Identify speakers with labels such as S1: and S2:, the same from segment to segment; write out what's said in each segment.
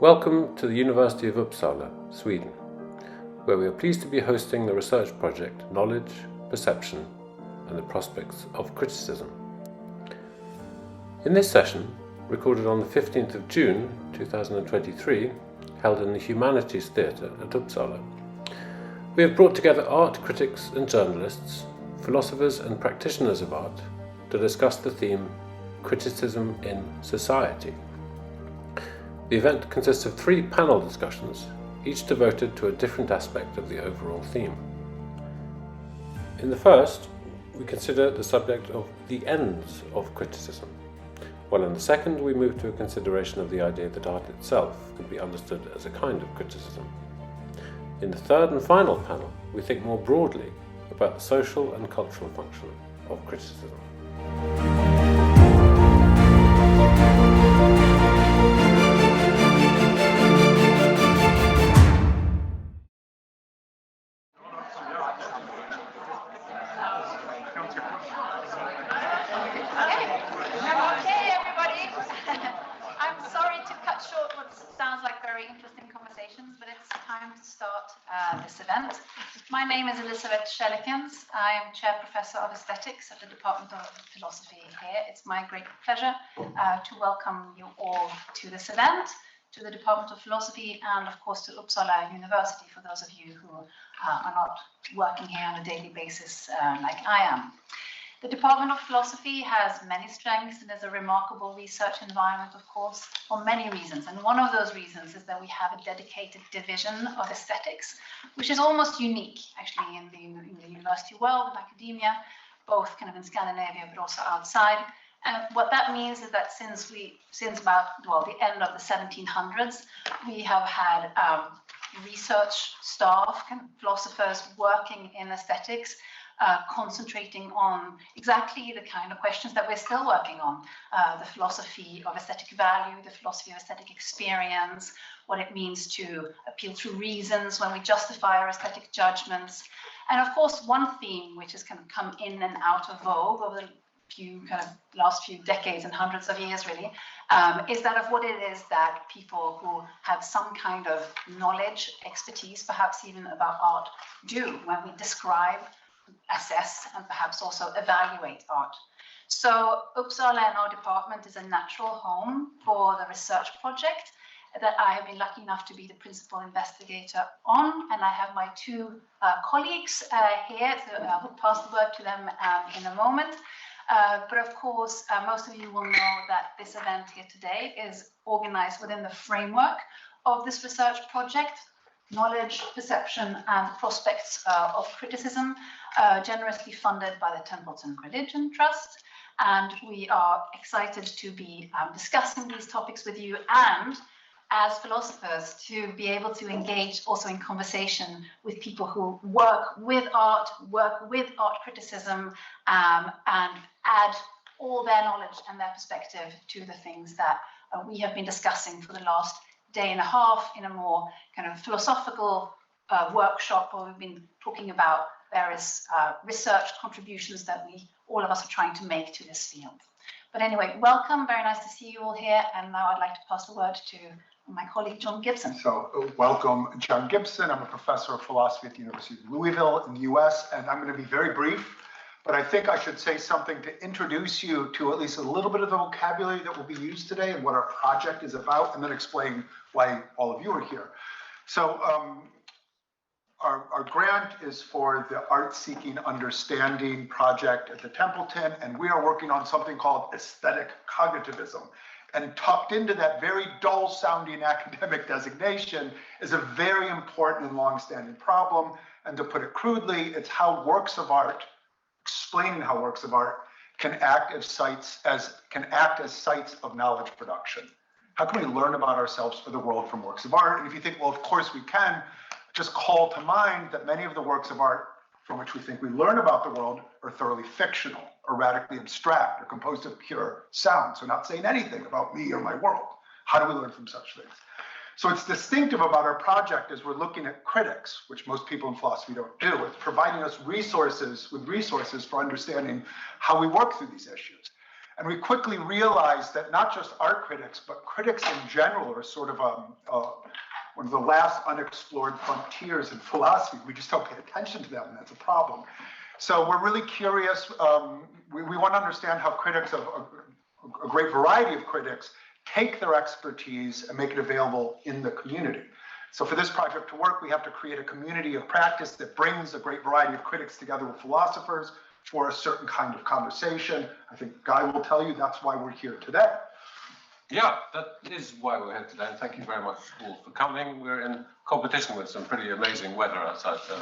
S1: Welcome to the University of Uppsala, Sweden, where we are pleased to be hosting the research project Knowledge, Perception and the Prospects of Criticism. In this session, recorded on the 15th of June 2023, held in the Humanities Theatre at Uppsala, we have brought together art critics and journalists, philosophers and practitioners of art to discuss the theme Criticism in Society. The event consists of 3 panel discussions, each devoted to a different aspect of the overall theme. In the first, we consider the subject of the ends of criticism, while in the second we move to a consideration of the idea that art itself could be understood as a kind of criticism. In the third and final panel, we think more broadly about the social and cultural function of criticism.
S2: My name is I am Chair Professor of Aesthetics at the Department of Philosophy here. It's my great pleasure to welcome you all to this event, to the Department of Philosophy, and of course to Uppsala University, for those of you who are not working here on a daily basis like I am. The Department of Philosophy has many strengths and is a remarkable research environment, of course, for many reasons. And one of those reasons is that we have a dedicated division of aesthetics, which is almost unique, actually, in the university world, in academia, both kind of in Scandinavia, but also outside. And what that means is that since about the end of the 1700s, we have had research staff, kind of philosophers working in aesthetics, concentrating on exactly the kind of questions that we're still working on, the philosophy of aesthetic value, the philosophy of aesthetic experience, what it means to appeal to reasons when we justify our aesthetic judgments. And of course, one theme which has kind of come in and out of vogue over the last few decades and hundreds of years really, is that of what it is that people who have some kind of knowledge, expertise, perhaps even about art, do when we describe, assess, and perhaps also evaluate art. So Uppsala and our department is a natural home for the research project that I have been lucky enough to be the principal investigator on, and I have my 2 colleagues here, so I will pass the word to them in a moment. But of course, most of you will know that this event here today is organized within the framework of this research project, Knowledge, Perception and Prospects of Criticism, generously funded by the Templeton Religion Trust. And we are excited to be discussing these topics with you, and as philosophers to be able to engage also in conversation with people who work with art criticism, and add all their knowledge and their perspective to the things that we have been discussing for the last day and a half in a more kind of philosophical workshop where we've been talking about various research contributions that all of us are trying to make to this field. But anyway, welcome, very nice to see you all here, and now I'd like to pass the word to my colleague John Gibson.
S3: So welcome, John Gibson. I'm a professor of philosophy at the University of Louisville in the US, and I'm going to be very brief, but I think I should say something to introduce you to at least a little bit of the vocabulary that will be used today and what our project is about, and then explain why all of you are here. So our grant is for the Art Seeking Understanding project at the Templeton, and we are working on something called aesthetic cognitivism. And tucked into that very dull sounding academic designation is a very important and long-standing problem. And to put it crudely, it's how works of art, explaining how works of art can act as sites of knowledge production. How can we learn about ourselves or the world from works of art? And if you think, well, of course we can, just call to mind that many of the works of art from which we think we learn about the world are thoroughly fictional or radically abstract or composed of pure sound, so not saying anything about me or my world. How do we learn from such things? So it's distinctive about our project as we're looking at critics, which most people in philosophy don't do. It's providing us resources for understanding how we work through these issues. And we quickly realized that not just art critics, but critics in general are sort of one of the last unexplored frontiers in philosophy. We just don't pay attention to them, and that's a problem. So we're really curious. We want to understand how critics, a great variety of critics, take their expertise and make it available in the community. So for this project to work, we have to create a community of practice that brings a great variety of critics together with philosophers for a certain kind of conversation. I think Guy will tell you that's why we're here today.
S1: Yeah, that is why we're here today. And thank you very much all for coming. We're in competition with some pretty amazing weather outside, so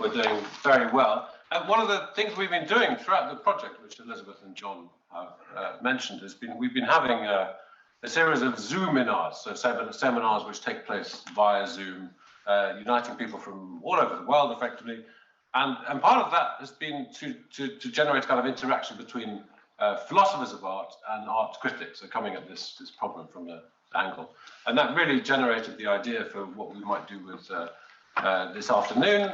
S1: we're doing very well. And one of the things we've been doing throughout the project, which Elizabeth and John have mentioned, has been we've been having a series of Zoominars, so seminars which take place via Zoom, uniting people from all over the world effectively. And part of that has been to generate kind of interaction between philosophers of art and art critics are coming at this problem from an angle. And that really generated the idea for what we might do with this afternoon,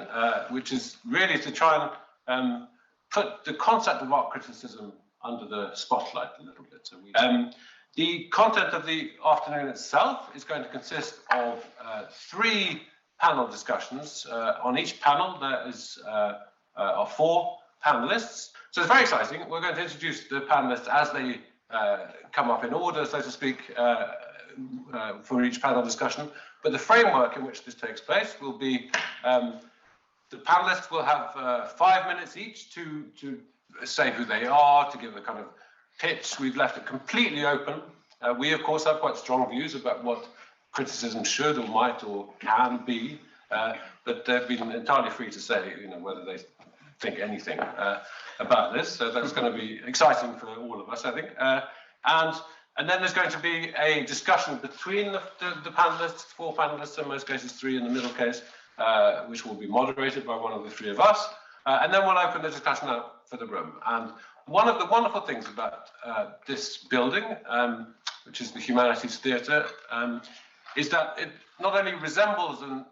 S1: which is really to try and put the concept of art criticism under the spotlight a little bit. So the content of the afternoon itself is going to consist of 3 panel discussions. On each panel, there are 4 panelists. So it's very exciting. We're going to introduce the panelists as they come up in order, so to speak, for each panel discussion. But the framework in which this takes place will be the panelists will have 5 minutes each to say who they are, to give a kind of pitch. We've left it completely open. We, of course, have quite strong views about what criticism should or might or can be, but they've been entirely free to say, whether they think anything about this. So that's going to be exciting for all of us, I think. And then there's going to be a discussion between the panelists, 4 panelists, in most cases 3 in the middle case, which will be moderated by one of the 3 of us. And then we'll open the discussion up for the room. And one of the wonderful things about this building, which is the Humanities Theatre, is that it not only resembles an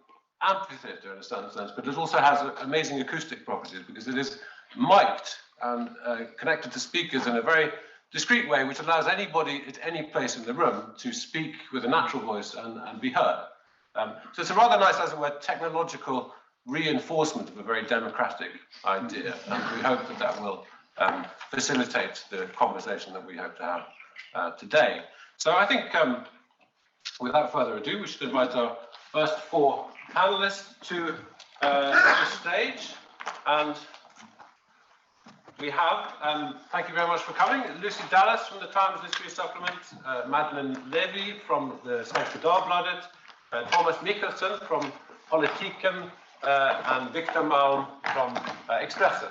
S1: amphitheatre in a certain sense, but it also has amazing acoustic properties because it is mic'd and connected to speakers in a very discreet way, which allows anybody at any place in the room to speak with a natural voice and be heard. So it's a rather nice, as it were, technological reinforcement of a very democratic idea, and we hope that that will facilitate the conversation that we hope to have today. So I think, without further ado, we should invite our first 4 panelists to the stage. And we have, thank you very much for coming, Lucy Dallas from the Times Literary Supplement, Madeleine Levy from the Svenska Dagbladet, Thomas Mikkelsen from Politiken, and Victor Malm from Expressen.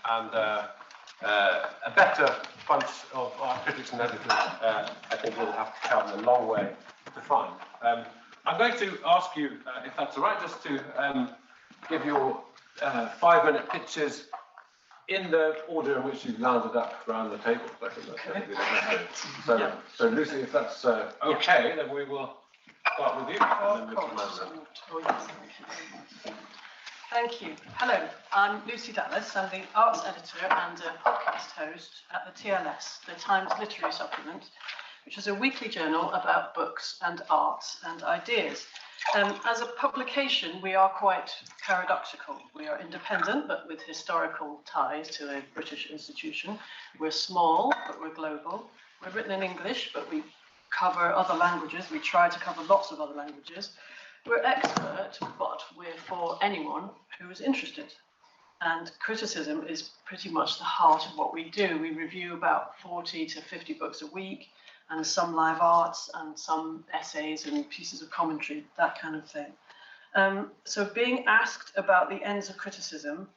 S1: And a better bunch of art critics and editors, I think we'll have to come a long way to find. I'm going to ask you, if that's all right, just to give your 5-minute pitches in the order in which you've landed up around the table. I think that's going to be the best. So, so Lucy, if that's okay, then we will start with you.
S4: Thank you. Hello, I'm Lucy Dallas. I'm the arts editor and a podcast host at the TLS, the Times Literary Supplement, which is a weekly journal about books and arts and ideas. As a publication, we are quite paradoxical. We are independent, but with historical ties to a British institution. We're small, but we're global. We're written in English, but we cover other languages. We try to cover lots of other languages. We're expert, but we're for anyone who is interested. And criticism is pretty much the heart of what we do. We review about 40 to 50 books a week, and some live arts, and some essays and pieces of commentary, that kind of thing. So being asked about the ends of criticism,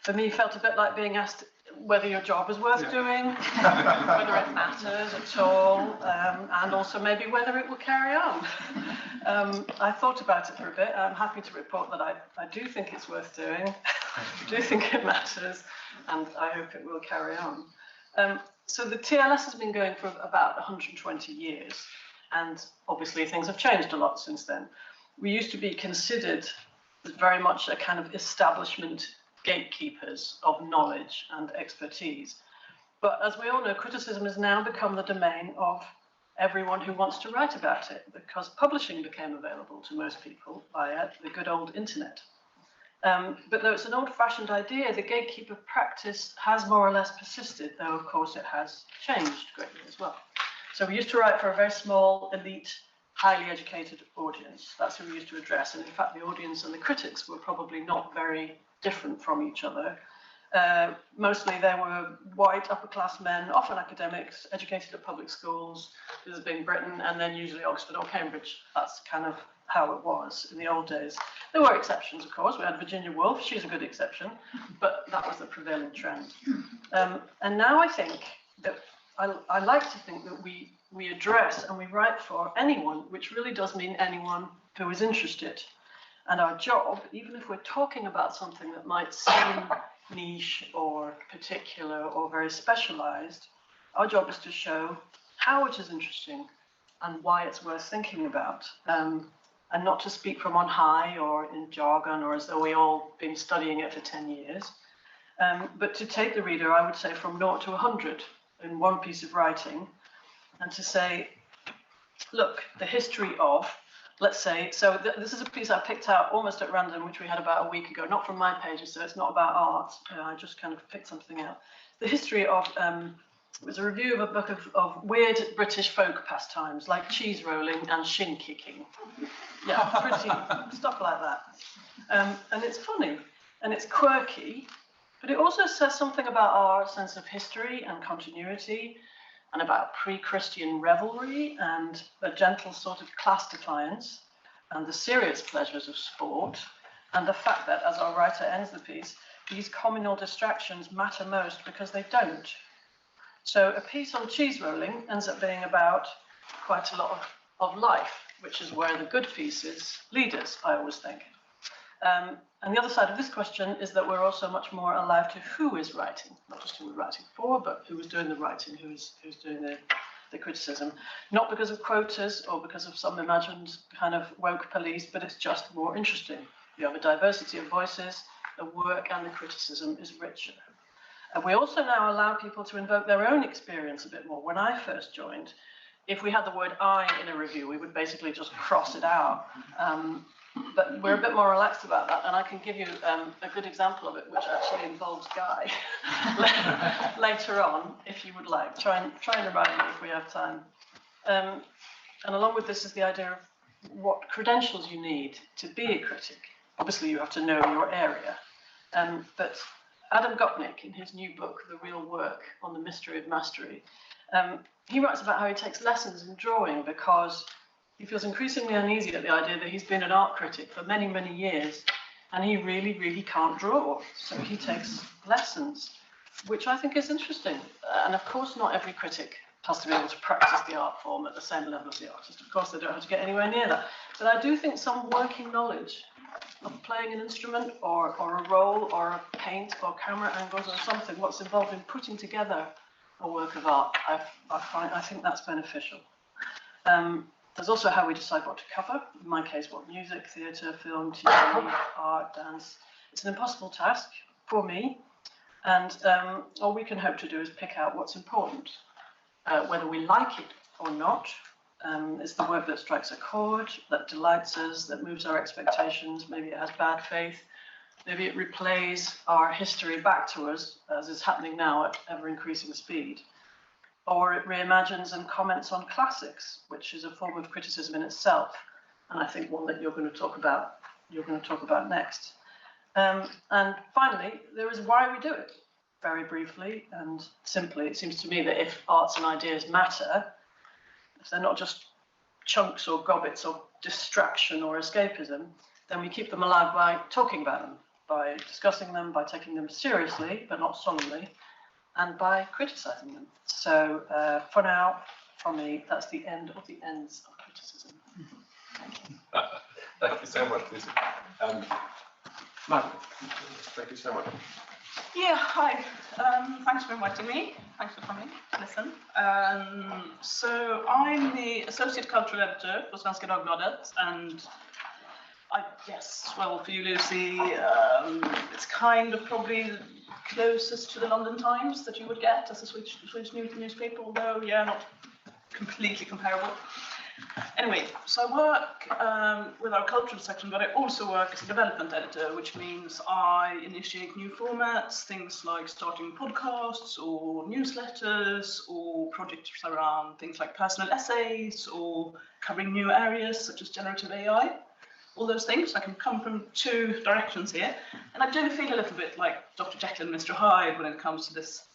S4: for me, felt a bit like being asked whether your job is worth doing, whether it matters at all, and also maybe whether it will carry on. I thought about it for a bit. I'm happy to report that I do think it's worth doing. I do think it matters, and I hope it will carry on. So the TLS has been going for about 120 years, and obviously things have changed a lot since then. We used to be considered very much a kind of establishment gatekeepers of knowledge and expertise. But as we all know, criticism has now become the domain of everyone who wants to write about it, because publishing became available to most people via the good old internet. But though it's an old-fashioned idea, the gatekeeper practice has more or less persisted, though of course it has changed greatly as well. So we used to write for a very small, elite, highly educated audience. That's who we used to address. And in fact, the audience and the critics were probably not very different from each other. Mostly they were white, upper-class men, often academics, educated at public schools, this has been Britain, and then usually Oxford or Cambridge. That's kind of how it was in the old days. There were exceptions, of course. We had Virginia Woolf, she's a good exception, but that was the prevailing trend. And now I think that, I like to think that we address and we write for anyone, which really does mean anyone who is interested. And our job, even if we're talking about something that might seem niche or particular or very specialized, our job is to show how it is interesting and why it's worth thinking about, and not to speak from on high or in jargon or as though we all been studying it for 10 years, but to take the reader, I would say, from 0 to 100 in one piece of writing, and to say, look, the history of, let's say, so this is a piece I picked out almost at random, which we had about a week ago, not from my pages, so it's not about art. I just kind of picked something out. The history of, it was a review of a book of weird British folk pastimes, like cheese rolling and shin kicking. Yeah, pretty stuff like that. And it's funny, and it's quirky, but it also says something about our sense of history and continuity, and about pre-Christian revelry and a gentle sort of class defiance, and the serious pleasures of sport, and the fact that, as our writer ends the piece, these communal distractions matter most because they don't. So a piece on cheese rolling ends up being about quite a lot of life, which is where the good pieces lead us, I always think. And the other side of this question is that we're also much more alive to who is writing, not just who we're writing for, but who is doing the writing, who's doing the criticism. Not because of quotas or because of some imagined kind of woke police, but it's just more interesting. You have a diversity of voices, the work and the criticism is richer. And we also now allow people to invoke their own experience a bit more. When I first joined, if we had the word I in a review, we would basically just cross it out. But we're a bit more relaxed about that, and I can give you a good example of it, which actually involves Guy later on, if you would like. Try and remind me if we have time. And along with this is the idea of what credentials you need to be a critic. Obviously, you have to know your area. But Adam Gopnik, in his new book, The Real Work on the Mystery of Mastery, he writes about how he takes lessons in drawing because he feels increasingly uneasy at the idea that he's been an art critic for many, many years, and he really, really can't draw. So he takes lessons, which I think is interesting. And of course, not every critic has to be able to practice the art form at the same level as the artist. Of course, they don't have to get anywhere near that. But I do think some working knowledge of playing an instrument or a role or a paint or camera angles or something, what's involved in putting together a work of art, I think that's beneficial. There's also how we decide what to cover. In my case, what music, theatre, film, TV, art, dance. It's an impossible task for me. And all we can hope to do is pick out what's important. Whether we like it or not, it's the work that strikes a chord, that delights us, that moves our expectations. Maybe it has bad faith. Maybe it replays our history back to us, as is happening now at ever-increasing speed. Or it reimagines and comments on classics, which is a form of criticism in itself, and I think one that you're going to talk about next. And finally, there is why we do it. Very briefly and simply, it seems to me that if arts and ideas matter, if they're not just chunks or gobbets or distraction or escapism, then we keep them alive by talking about them, by discussing them, by taking them seriously, but not solemnly, and by criticizing them. So for now, from me, that's the end of the ends of criticism. Thank you.
S5: Thank you so much, Lucy. Mark, thank you so much.
S6: Yeah, hi. Thanks for inviting me. Thanks for coming to listen. So I'm the Associate Cultural Editor for Svenska Dagbladet, and I guess, well, for you, Lucy, it's kind of probably closest to the London Times that you would get as a Swedish newspaper, although, yeah, not completely comparable. Anyway, so I work with our cultural section, but I also work as a development editor, which means I initiate new formats, things like starting podcasts or newsletters or projects around things like personal essays or covering new areas such as generative AI. All those things. I can come from two directions here. And I do feel a little bit like Dr. Jekyll and Mr. Hyde when it comes to this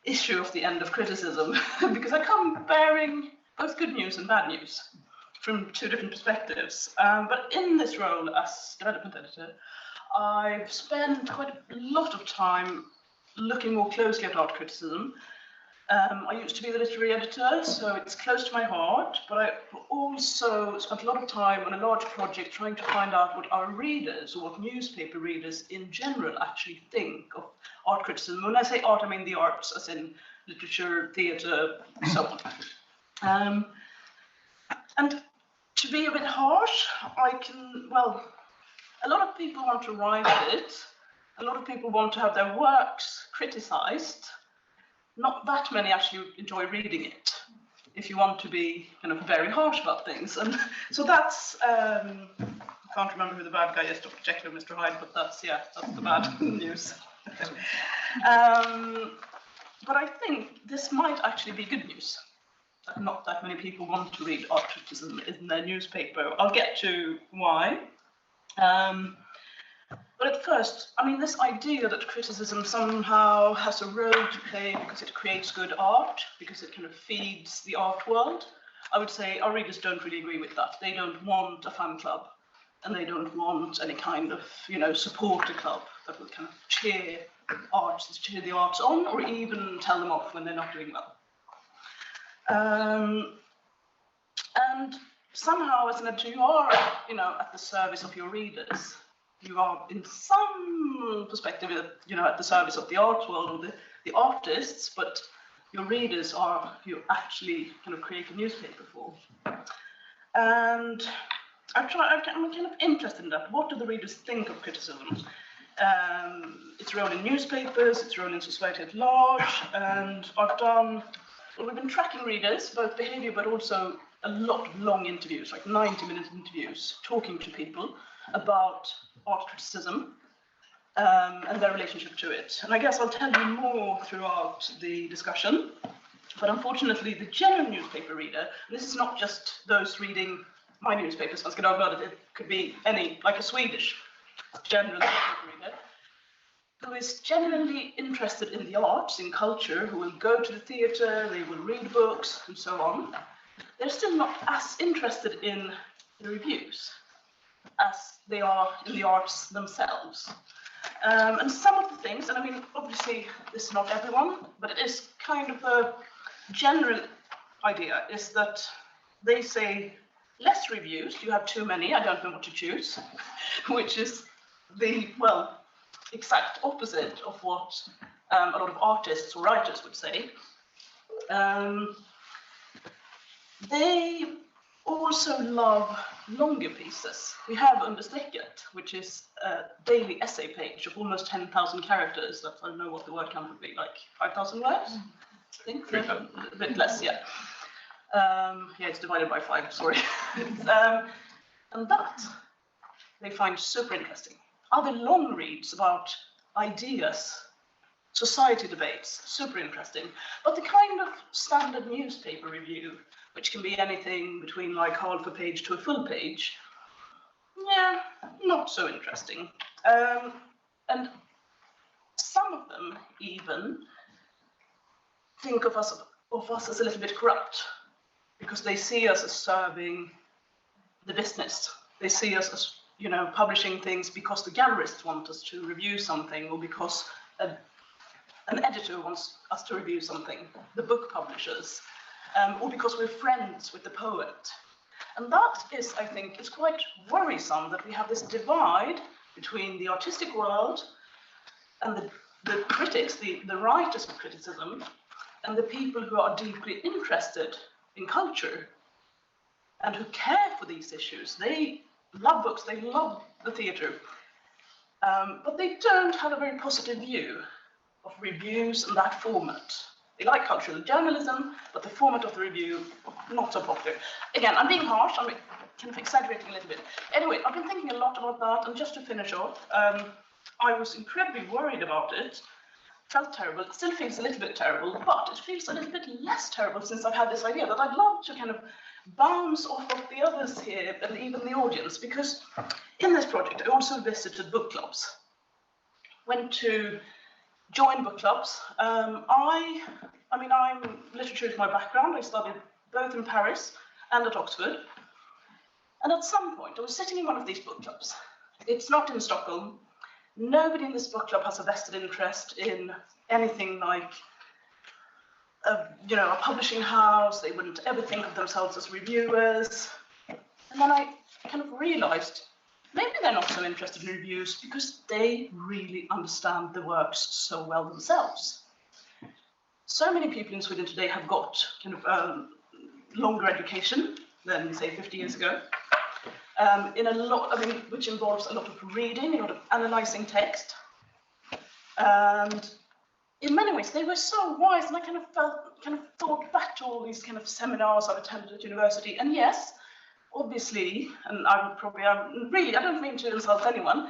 S6: issue of the end of criticism, because I come bearing both good news and bad news from two different perspectives. But in this role as development editor, I've spent quite a lot of time looking more closely at art criticism. I used to be the literary editor, so it's close to my heart, but I also spent a lot of time on a large project trying to find out what our readers, or what newspaper readers in general actually think of art criticism. When I say art, I mean the arts, as in literature, theatre, so on. And to be a bit harsh, a lot of people want to write it, a lot of people want to have their works criticised. Not that many actually enjoy reading it, if you want to be kind of very harsh about things. And so that's, I can't remember who the bad guy is, Dr. Jekyll or Mr. Hyde, but that's the bad news. But I think this might actually be good news. That not that many people want to read art criticism in their newspaper. I'll get to why. But at first, I mean, this idea that criticism somehow has a role to play because it creates good art, because it kind of feeds the art world, I would say our readers don't really agree with that. They don't want a fan club, and they don't want any kind of, supporter club that will kind of cheer the arts on, or even tell them off when they're not doing well. And somehow, as an editor, you are, at the service of your readers. You are, in some perspective, at the service of the art world or the artists, but your readers are you actually kind of create a newspaper for. And I'm kind of interested in that. What do the readers think of criticism? Its role in newspapers, its role in society at large, and we've been tracking readers, both behavior, but also a lot of long interviews, like 90-minute interviews, talking to people about art criticism and their relationship to it. And I guess I'll tell you more throughout the discussion, but unfortunately the general newspaper reader, and this is not just those reading my newspaper, Svenska Dagbladet, it could be any, like a Swedish general newspaper reader, who is genuinely interested in the arts, in culture, who will go to the theatre, they will read books, and so on. They're still not as interested in the reviews as they are in the arts themselves. And some of the things, and I mean, obviously, this is not everyone, but it is kind of a general idea, is that they say less reviews, you have too many, I don't know what to choose, which is the, exact opposite of what a lot of artists or writers would say. They also love longer pieces. We have Understrecket, which is a daily essay page of almost 10,000 characters. I don't know what the word count would be, like 5,000 words? I think, a bit less, yeah. It's divided by 5, sorry. And that they find super interesting. Other long reads about ideas, society debates, super interesting. But the kind of standard newspaper review, which can be anything between like half a page to a full page, not so interesting. And some of them even think of us as a little bit corrupt, because they see us as serving the business. They see us as, publishing things because the gallerists want us to review something, or because an editor wants us to review something, the book publishers, or because we're friends with the poet. And that is, I think, it's quite worrisome that we have this divide between the artistic world and the critics, the writers of criticism, and the people who are deeply interested in culture and who care for these issues. They love books, they love the theatre, but they don't have a very positive view of reviews and that format. They like cultural journalism, but the format of the review, not so popular. Again, I'm being harsh, I'm kind of exaggerating a little bit. Anyway, I've been thinking a lot about that, and just to finish off, I was incredibly worried about it. Felt terrible. It still feels a little bit terrible, but it feels a little bit less terrible since I've had this idea that I'd love to kind of bounce off of the others here and even the audience, because in this project I also visited book clubs. Went to join book clubs. I mean, literature is my background. I studied both in Paris and at Oxford. And at some point, I was sitting in one of these book clubs. It's not in Stockholm. Nobody in this book club has a vested interest in anything like, a publishing house. They wouldn't ever think of themselves as reviewers. And then I kind of realized maybe they're not so interested in reviews because they really understand the works so well themselves. So many people in Sweden today have got kind of longer education than, say, 50 years ago. Which involves a lot of reading, a lot of analyzing text. And in many ways, they were so wise, and I kind of thought back to all these kind of seminars I've attended at university. And yes, obviously, and I don't mean to insult anyone,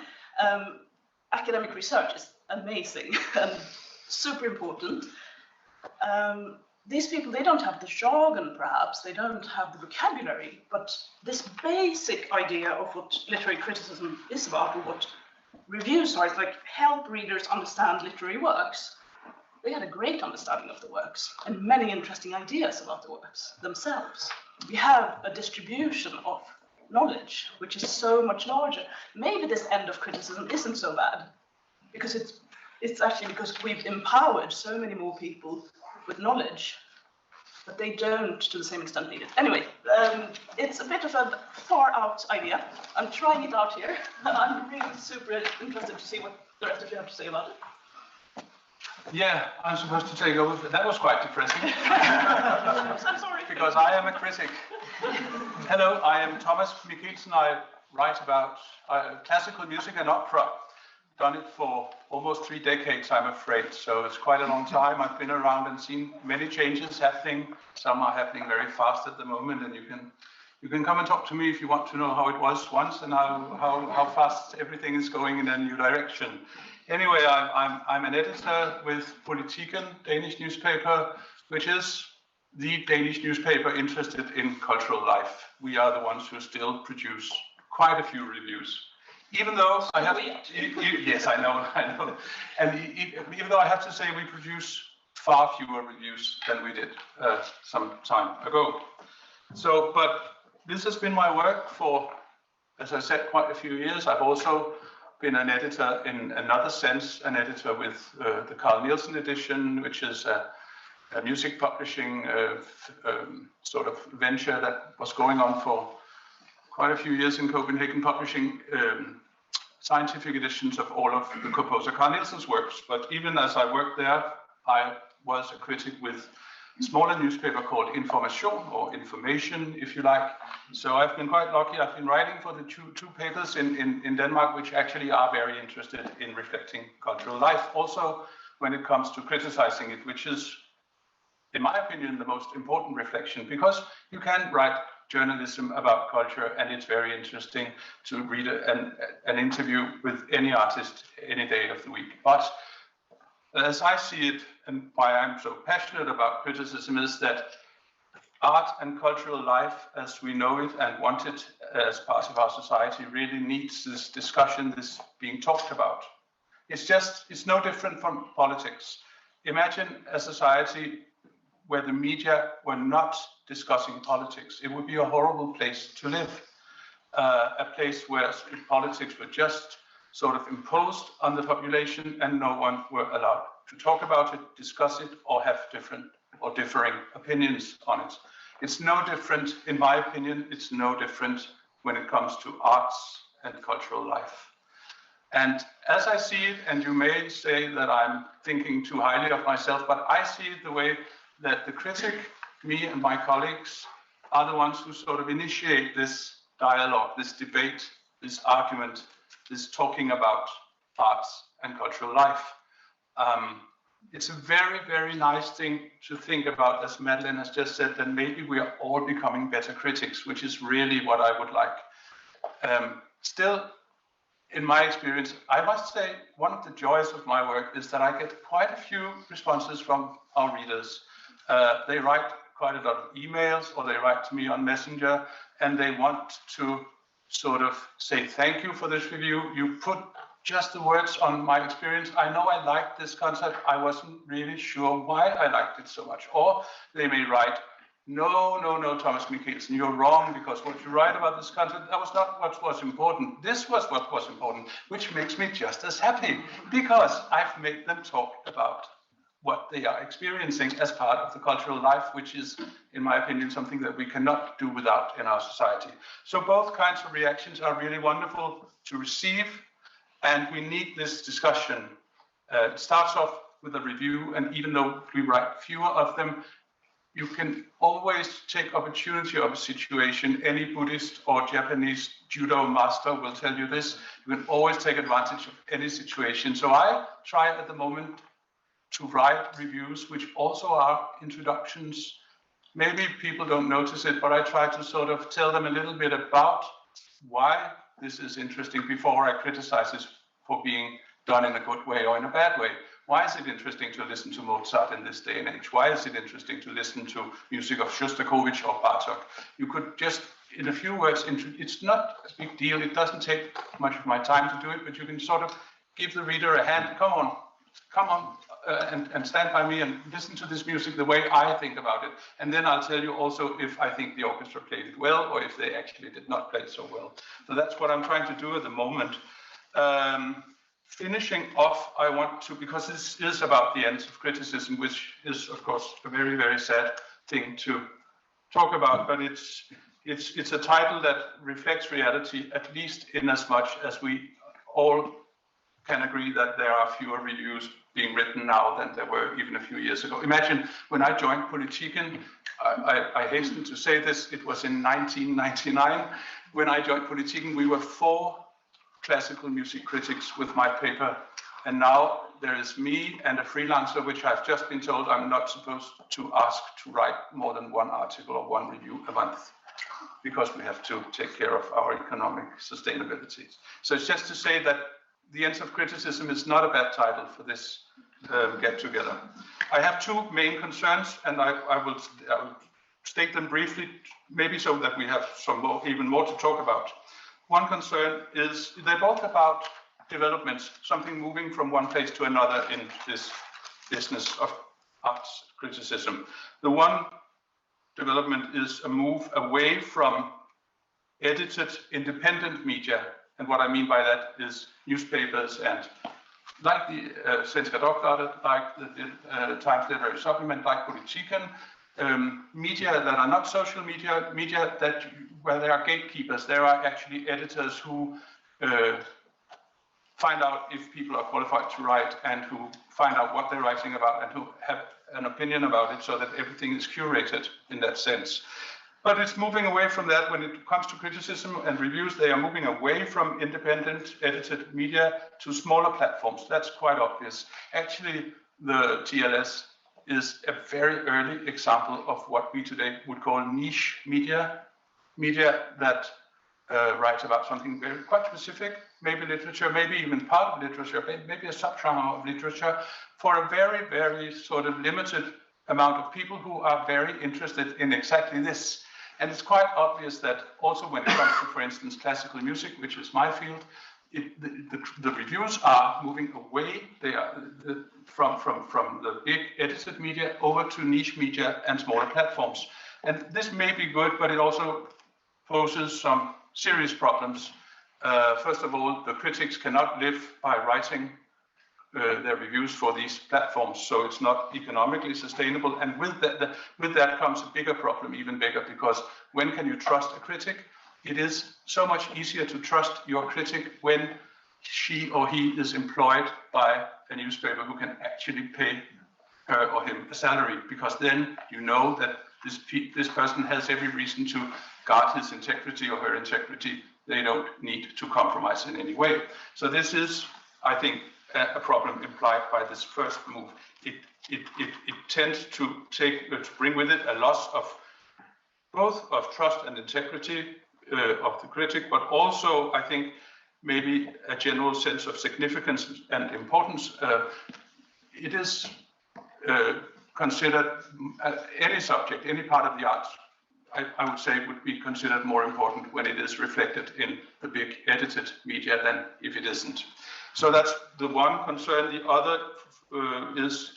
S6: academic research is amazing and super important. These people, they don't have the jargon, perhaps, they don't have the vocabulary, but this basic idea of what literary criticism is about, or what reviews are, is like help readers understand literary works. They had a great understanding of the works and many interesting ideas about the works themselves. We have a distribution of knowledge, which is so much larger. Maybe this end of criticism isn't so bad, because it's actually because we've empowered so many more people with knowledge, but they don't to the same extent need it. Anyway, it's a bit of a far out idea. I'm trying it out here. I'm really super interested to see what the rest of you have to say about it.
S7: Yeah, I'm supposed to take over. That was quite depressing.
S6: I'm sorry.
S7: Because I am a critic. Hello, I am Thomas Mikkelsen. I write about classical music and opera. Done it for almost 3 decades, I'm afraid. So it's quite a long time. I've been around and seen many changes happening. Some are happening very fast at the moment, and you can come and talk to me if you want to know how it was once and how fast everything is going in a new direction. Anyway, I'm an editor with Politiken, Danish newspaper, which is the Danish newspaper interested in cultural life. We are the ones who still produce quite a few reviews. Even though I have, yes, I know, and even though I have to say we produce far fewer reviews than we did some time ago. So, but this has been my work for, as I said, quite a few years. I've also been an editor in another sense, an editor with the Carl Nielsen edition, which is a music publishing sort of venture that was going on for quite a few years in Copenhagen, publishing scientific editions of all of the composer Carl Nielsen's works. But even as I worked there, I was a critic with a smaller newspaper called Information, or Information, if you like. So I've been quite lucky. I've been writing for the two papers in Denmark, which actually are very interested in reflecting cultural life, also when it comes to criticizing it, which is, in my opinion, the most important reflection, because you can write journalism about culture, and it's very interesting to read an interview with any artist any day of the week. But as I see it, and why I'm so passionate about criticism, is that art and cultural life as we know it and want it as part of our society really needs this discussion, this being talked about. It's no different from politics. Imagine a society where the media were not discussing politics. It would be a horrible place to live. A place where politics were just sort of imposed on the population and no one were allowed to talk about it, discuss it, or have different or differing opinions on it. It's no different, in my opinion, it's no different when it comes to arts and cultural life. And as I see it, and you may say that I'm thinking too highly of myself, but I see it the way that the critic, me and my colleagues, are the ones who sort of initiate this dialogue, this debate, this argument, this talking about arts and cultural life. it's a very, very nice thing to think about, as Madeleine has just said, that maybe we are all becoming better critics, which is really what I would like. Still, in my experience, I must say one of the joys of my work is that I get quite a few responses from our readers. They write quite a lot of emails, or they write to me on Messenger, and they want to sort of say thank you for this review. You put just the words on my experience. I know I liked this concept. I wasn't really sure why I liked it so much. Or they may write, no, Thomas Michelsen, you're wrong, because what you write about this concept, that was not what was important. This was what was important, which makes me just as happy, because I've made them talk about what they are experiencing as part of the cultural life, which is, in my opinion, something that we cannot do without in our society. So both kinds of reactions are really wonderful to receive, and we need this discussion. It starts off with a review, and even though we write fewer of them, you can always take opportunity of a situation. Any Buddhist or Japanese judo master will tell you this. You can always take advantage of any situation. So I try at the moment to write reviews, which also are introductions. Maybe people don't notice it, but I try to sort of tell them a little bit about why this is interesting before I criticize it for being done in a good way or in a bad way. Why is it interesting to listen to Mozart in this day and age? Why is it interesting to listen to music of Shostakovich or Bartok? You could just, in a few words, it's not a big deal. It doesn't take much of my time to do it, but you can sort of give the reader a hand. Come on, and stand by me and listen to this music the way I think about it. And then I'll tell you also if I think the orchestra played it well or if they actually did not play it so well. So that's what I'm trying to do at the moment. Finishing off, I want to, because this is about the ends of criticism, which is, of course, a very, very sad thing to talk about, but it's a title that reflects reality, at least in as much as we all can agree that there are fewer reviews being written now than there were even a few years ago. Imagine when I joined Politiken, I hasten to say this, it was in 1999. When I joined Politiken, we were 4 classical music critics with my paper, and now there is me and a freelancer, which I've just been told I'm not supposed to ask to write more than 1 article or 1 review a month, because we have to take care of our economic sustainability. So it's just to say that The Ends of Criticism is not a bad title for this get-together. I have 2 main concerns, and I will state them briefly, maybe so that we have even more to talk about. One concern is they're both about developments, something moving from one place to another in this business of arts criticism. The one development is a move away from edited independent media. And what I mean by that is newspapers and like the Svenska Dagbladet, like the Times Literary Supplement, like Politiken, media that are not social media, media that where there are gatekeepers. There are actually editors who find out if people are qualified to write and who find out what they're writing about and who have an opinion about it, so that everything is curated in that sense. But it's moving away from that when it comes to criticism and reviews. They are moving away from independent edited media to smaller platforms. That's quite obvious. Actually, the TLS is a very early example of what we today would call niche media, media that writes about something quite specific, maybe literature, maybe even part of literature, maybe a subgenre of literature, for a very, very sort of limited amount of people who are very interested in exactly this. And it's quite obvious that also when it comes to, for instance, classical music, which is my field, the reviews are moving away. They are from the big edited media over to niche media and smaller platforms. And this may be good, but it also poses some serious problems. First of all, the critics cannot live by writing their reviews for these platforms, so it's not economically sustainable. And with that comes a bigger problem, even bigger, because when can you trust a critic? It is so much easier to trust your critic when she or he is employed by a newspaper who can actually pay her or him a salary, because then you know that this person has every reason to guard his integrity or her integrity. They don't need to compromise in any way. So this is, I think, a problem implied by this first move. It tends to bring with it a loss of both of trust and integrity of the critic, but also, I think, maybe a general sense of significance and importance. It is considered any subject, any part of the arts, I would say would be considered more important when it is reflected in the big edited media than if it isn't. So that's the one concern. The other is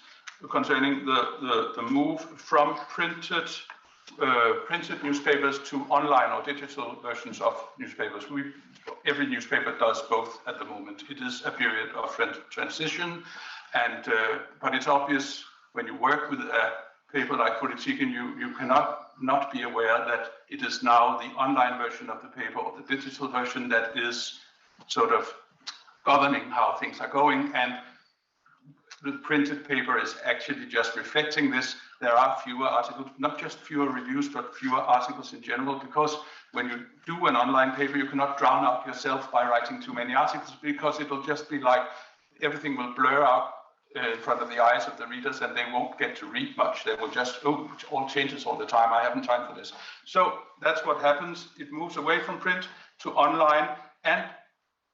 S7: concerning the move from printed newspapers to online or digital versions of newspapers. Every newspaper does both at the moment. It is a period of transition, and but it's obvious when you work with a paper like Politiken, you cannot not be aware that it is now the online version of the paper or the digital version that is sort of governing how things are going, and the printed paper is actually just reflecting this. There are fewer articles, not just fewer reviews, but fewer articles in general, because when you do an online paper, you cannot drown out yourself by writing too many articles, because it'll just be like everything will blur out in front of the eyes of the readers, and they won't get to read much. They will just, oh, it all changes all the time. I haven't time for this. So that's what happens. It moves away from print to online. And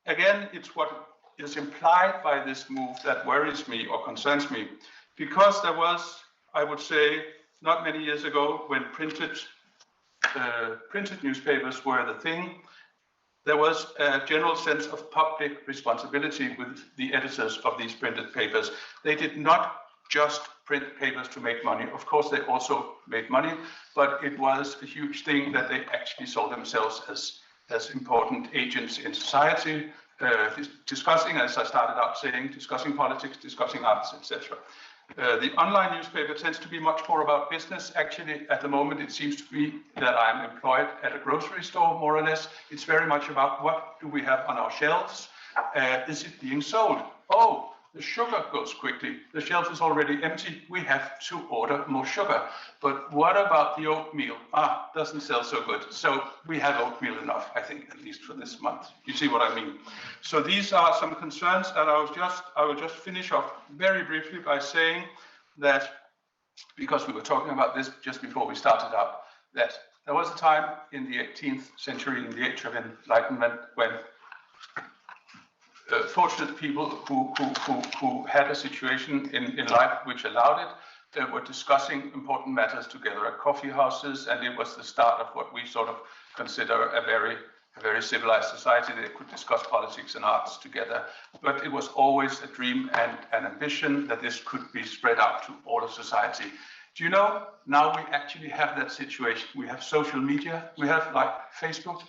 S7: again, it's what is implied by this move that worries me or concerns me, because there was, I would say, not many years ago, when printed newspapers were the thing, there was a general sense of public responsibility with the editors of these printed papers. They did not just print papers to make money. Of course, they also made money, but it was a huge thing that they actually saw themselves as important agents in society, discussing, as I started out saying, discussing politics, discussing arts, etc. The online newspaper tends to be much more about business. Actually, at the moment, it seems to be that I'm employed at a grocery store, more or less. It's very much about what do we have on our shelves? Is it being sold? Oh, the sugar goes quickly. The shelf is already empty. We have to order more sugar. But what about the oatmeal? Doesn't sell so good. So we have oatmeal enough, I think, at least for this month. You see what I mean? So these are some concerns, and I will just finish off very briefly by saying that, because we were talking about this just before we started out, that there was a time in the 18th century, in the age of enlightenment, when fortunate people who had a situation in life which allowed it, were discussing important matters together at coffee houses, and it was the start of what we sort of consider a very civilized society. They could discuss politics and arts together, but it was always a dream and an ambition that this could be spread out to all of society. Do you know, now we actually have that situation. We have social media, we have like Facebook.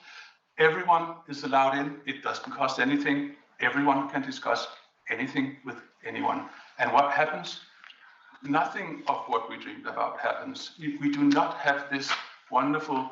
S7: Everyone is allowed in, it doesn't cost anything. Everyone can discuss anything with anyone. And what happens? Nothing of what we dreamed about happens. We do not have this wonderful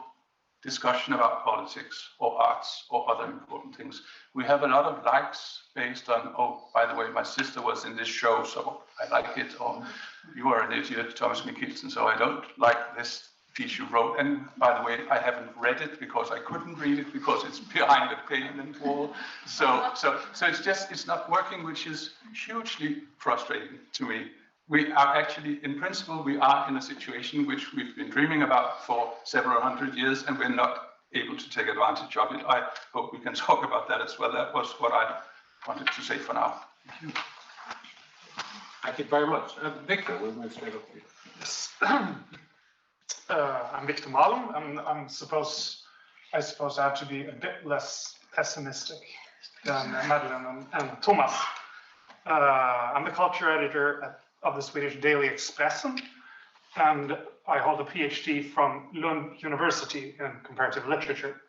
S7: discussion about politics or arts or other important things. We have a lot of likes based on, oh, by the way, my sister was in this show, so I like it, or you are an idiot, Thomas Mikkelsen, so I don't like this piece you wrote. And by the way, I haven't read it because I couldn't read it because it's behind a payment wall. So it's not working, which is hugely frustrating to me. We are actually, in principle, we are in a situation which we've been dreaming about for several hundred years, and we're not able to take advantage of it. I hope we can talk about that as well. That was what I wanted to say for now. Thank you.
S1: Thank you very much. Victor, we'll move straight up to you.
S8: Yes. I'm Victor Malum, and I suppose I have to be a bit less pessimistic than Madeleine and Thomas. I'm the culture editor of the Swedish daily Expressen, and I hold a PhD from Lund University in comparative literature.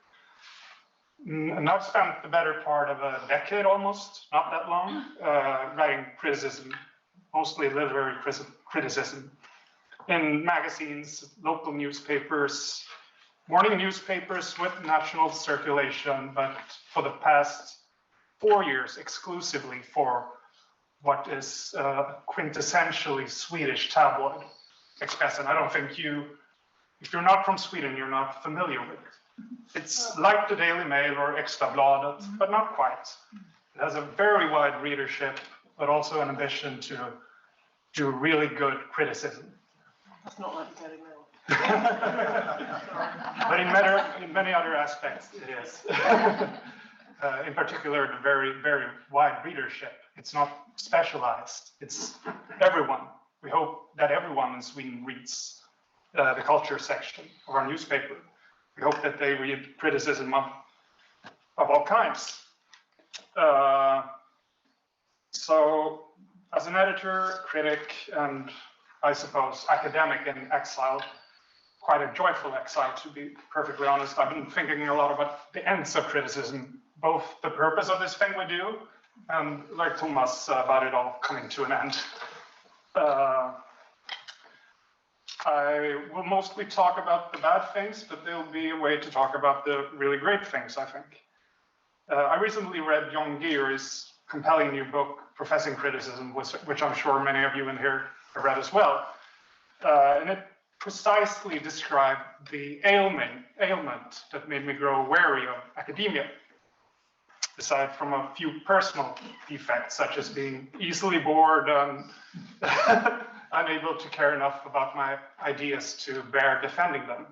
S8: And I've spent the better part of a decade almost, not that long, writing criticism, mostly literary criticism, in magazines, local newspapers, morning newspapers with national circulation, but for the past 4 years exclusively for what is quintessentially Swedish tabloid, Expressen. I don't think if you're not from Sweden, you're not familiar with it. It's like the Daily Mail or Extrabladet, but not quite. It has a very wide readership, but also an ambition to do really good criticism.
S4: That's not like the Daily Mail.
S8: But in many other aspects, it is. In particular, the very, very wide readership. It's not specialized. It's everyone. We hope that everyone in Sweden reads the culture section of our newspaper. We hope that they read criticism of all kinds. So, as an editor, critic, and I suppose academic in exile, quite a joyful exile, to be perfectly honest. I've been thinking a lot about the ends of criticism, both the purpose of this thing we do, and like Thomas, about it all coming to an end. I will mostly talk about the bad things, but there'll be a way to talk about the really great things, I think. I recently read Jon Geary's compelling new book, Professing Criticism, which I'm sure many of you in here have read as well. And it precisely described the ailment that made me grow wary of academia, aside from a few personal defects, such as being easily bored and unable to care enough about my ideas to bear defending them.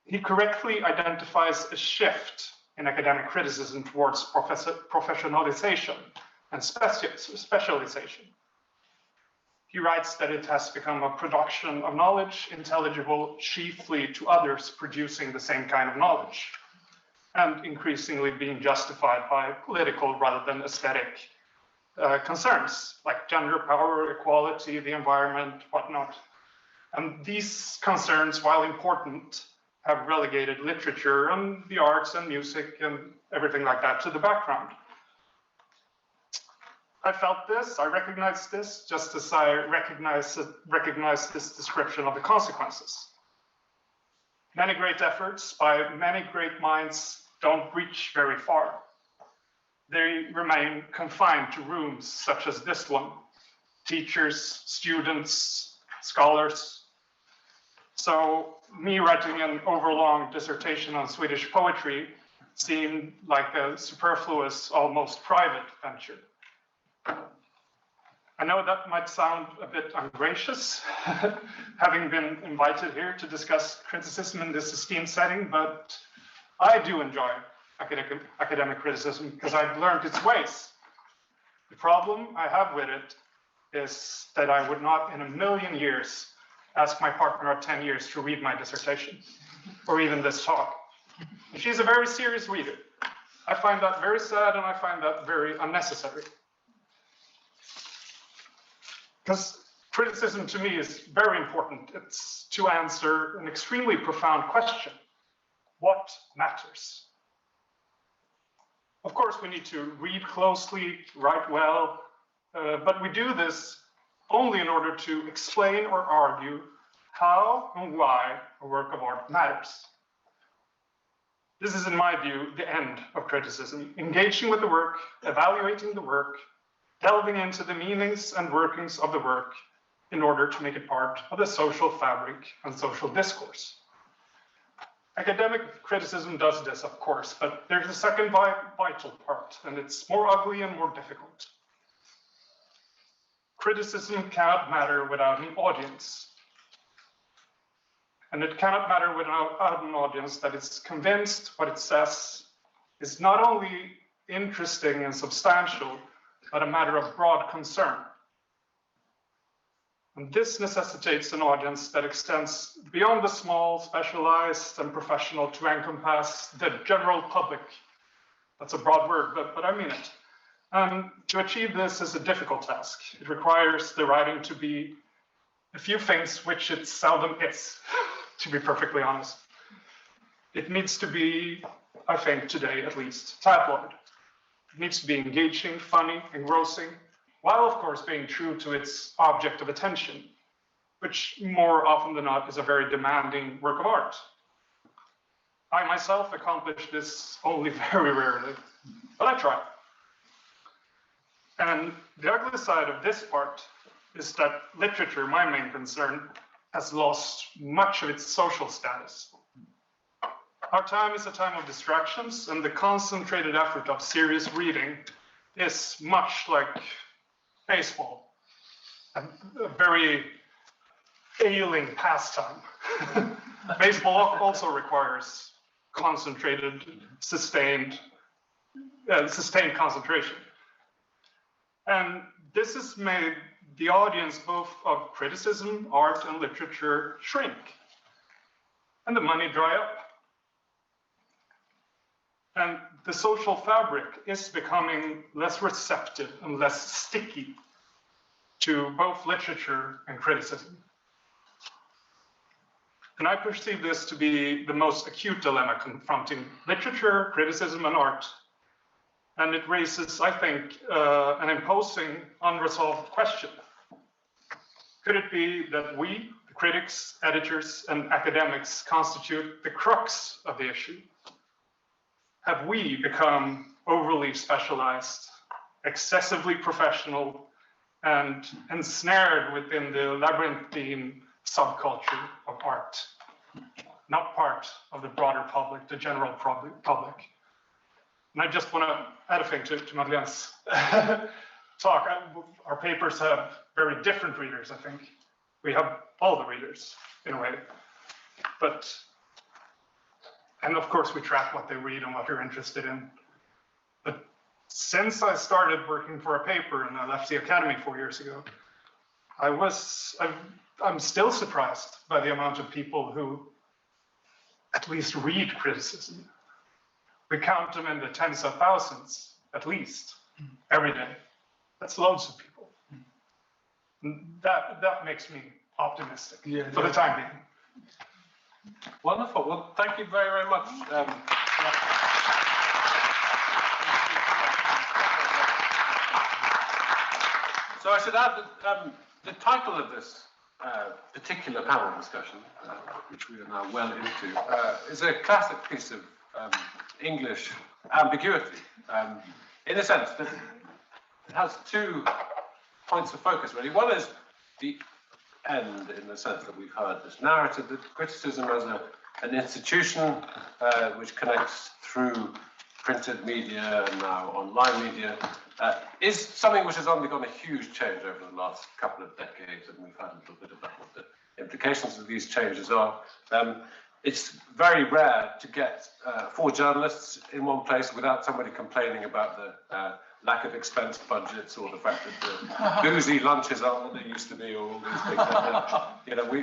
S8: He correctly identifies a shift in academic criticism towards professionalization and specialization. He writes that it has become a production of knowledge intelligible chiefly to others producing the same kind of knowledge, and increasingly being justified by political rather than aesthetic concerns like gender, power, equality, the environment, whatnot. And these concerns, while important, have relegated literature and the arts and music and everything like that to the background. I felt this, I recognized this, just as I recognize this description of the consequences. Many great efforts by many great minds don't reach very far. They remain confined to rooms such as this one, teachers, students, scholars. So me writing an overlong dissertation on Swedish poetry seemed like a superfluous, almost private venture. I know that might sound a bit ungracious, having been invited here to discuss criticism in this esteemed setting, but I do enjoy academic criticism because I've learned its ways. The problem I have with it is that I would not in a million years ask my partner of 10 years to read my dissertation, or even this talk. She's a very serious reader. I find that very sad, and I find that very unnecessary. Because criticism to me is very important. It's to answer an extremely profound question. What matters? Of course, we need to read closely, write well, but we do this only in order to explain or argue how and why a work of art matters. This is, in my view, the end of criticism, engaging with the work, evaluating the work, delving into the meanings and workings of the work in order to make it part of the social fabric and social discourse. Academic criticism does this, of course, but there's a second vital part, and it's more ugly and more difficult. Criticism cannot matter without an audience. And it cannot matter without an audience that is convinced what it says is not only interesting and substantial, but a matter of broad concern. And this necessitates an audience that extends beyond the small, specialized, and professional to encompass the general public. That's a broad word, but I mean it. And to achieve this is a difficult task. It requires the writing to be a few things which it seldom is, to be perfectly honest. It needs to be, I think today at least, tabloid. It needs to be engaging, funny, engrossing, while of course being true to its object of attention, which more often than not is a very demanding work of art. I myself accomplish this only very rarely, but I try. And the ugly side of this part is that literature, my main concern, has lost much of its social status. Our time is a time of distractions, and the concentrated effort of serious reading is much like baseball, a very ailing pastime. Baseball also requires concentrated, sustained concentration. And this has made the audience both of criticism, art, and literature shrink, and the money dry up. And the social fabric is becoming less receptive and less sticky to both literature and criticism. And I perceive this to be the most acute dilemma confronting literature, criticism, and art. And it raises, I think, an imposing, unresolved question. Could it be that we, the critics, editors, and academics, constitute the crux of the issue? Have we become overly specialized, excessively professional, and ensnared within the labyrinthine subculture of art, not part of the broader public, the general public? And I just want to add a thing to Madeleine's talk. Our papers have very different readers, I think. We have all the readers, in a way. And of course, we track what they read and what they're interested in. But since I started working for a paper and I left the academy 4 years ago, I'm still surprised by the amount of people who at least read criticism. We count them in the tens of thousands, at least, every day. That's loads of people. And that makes me optimistic for the time being.
S5: Wonderful. Well, thank you very, very much. So I should add that the title of this particular panel discussion, which we are now well into, is a classic piece of English ambiguity, in a sense that it has 2 points of focus, really. One is the end, in the sense that we've heard this narrative that criticism as an institution which connects through printed media and now online media is something which has undergone a huge change over the last couple of decades, and we've had a little bit about what the implications of these changes are. It's very rare to get 4 journalists in one place without somebody complaining about the lack of expense budgets or the fact that the boozy lunches aren't what they used to be, or all these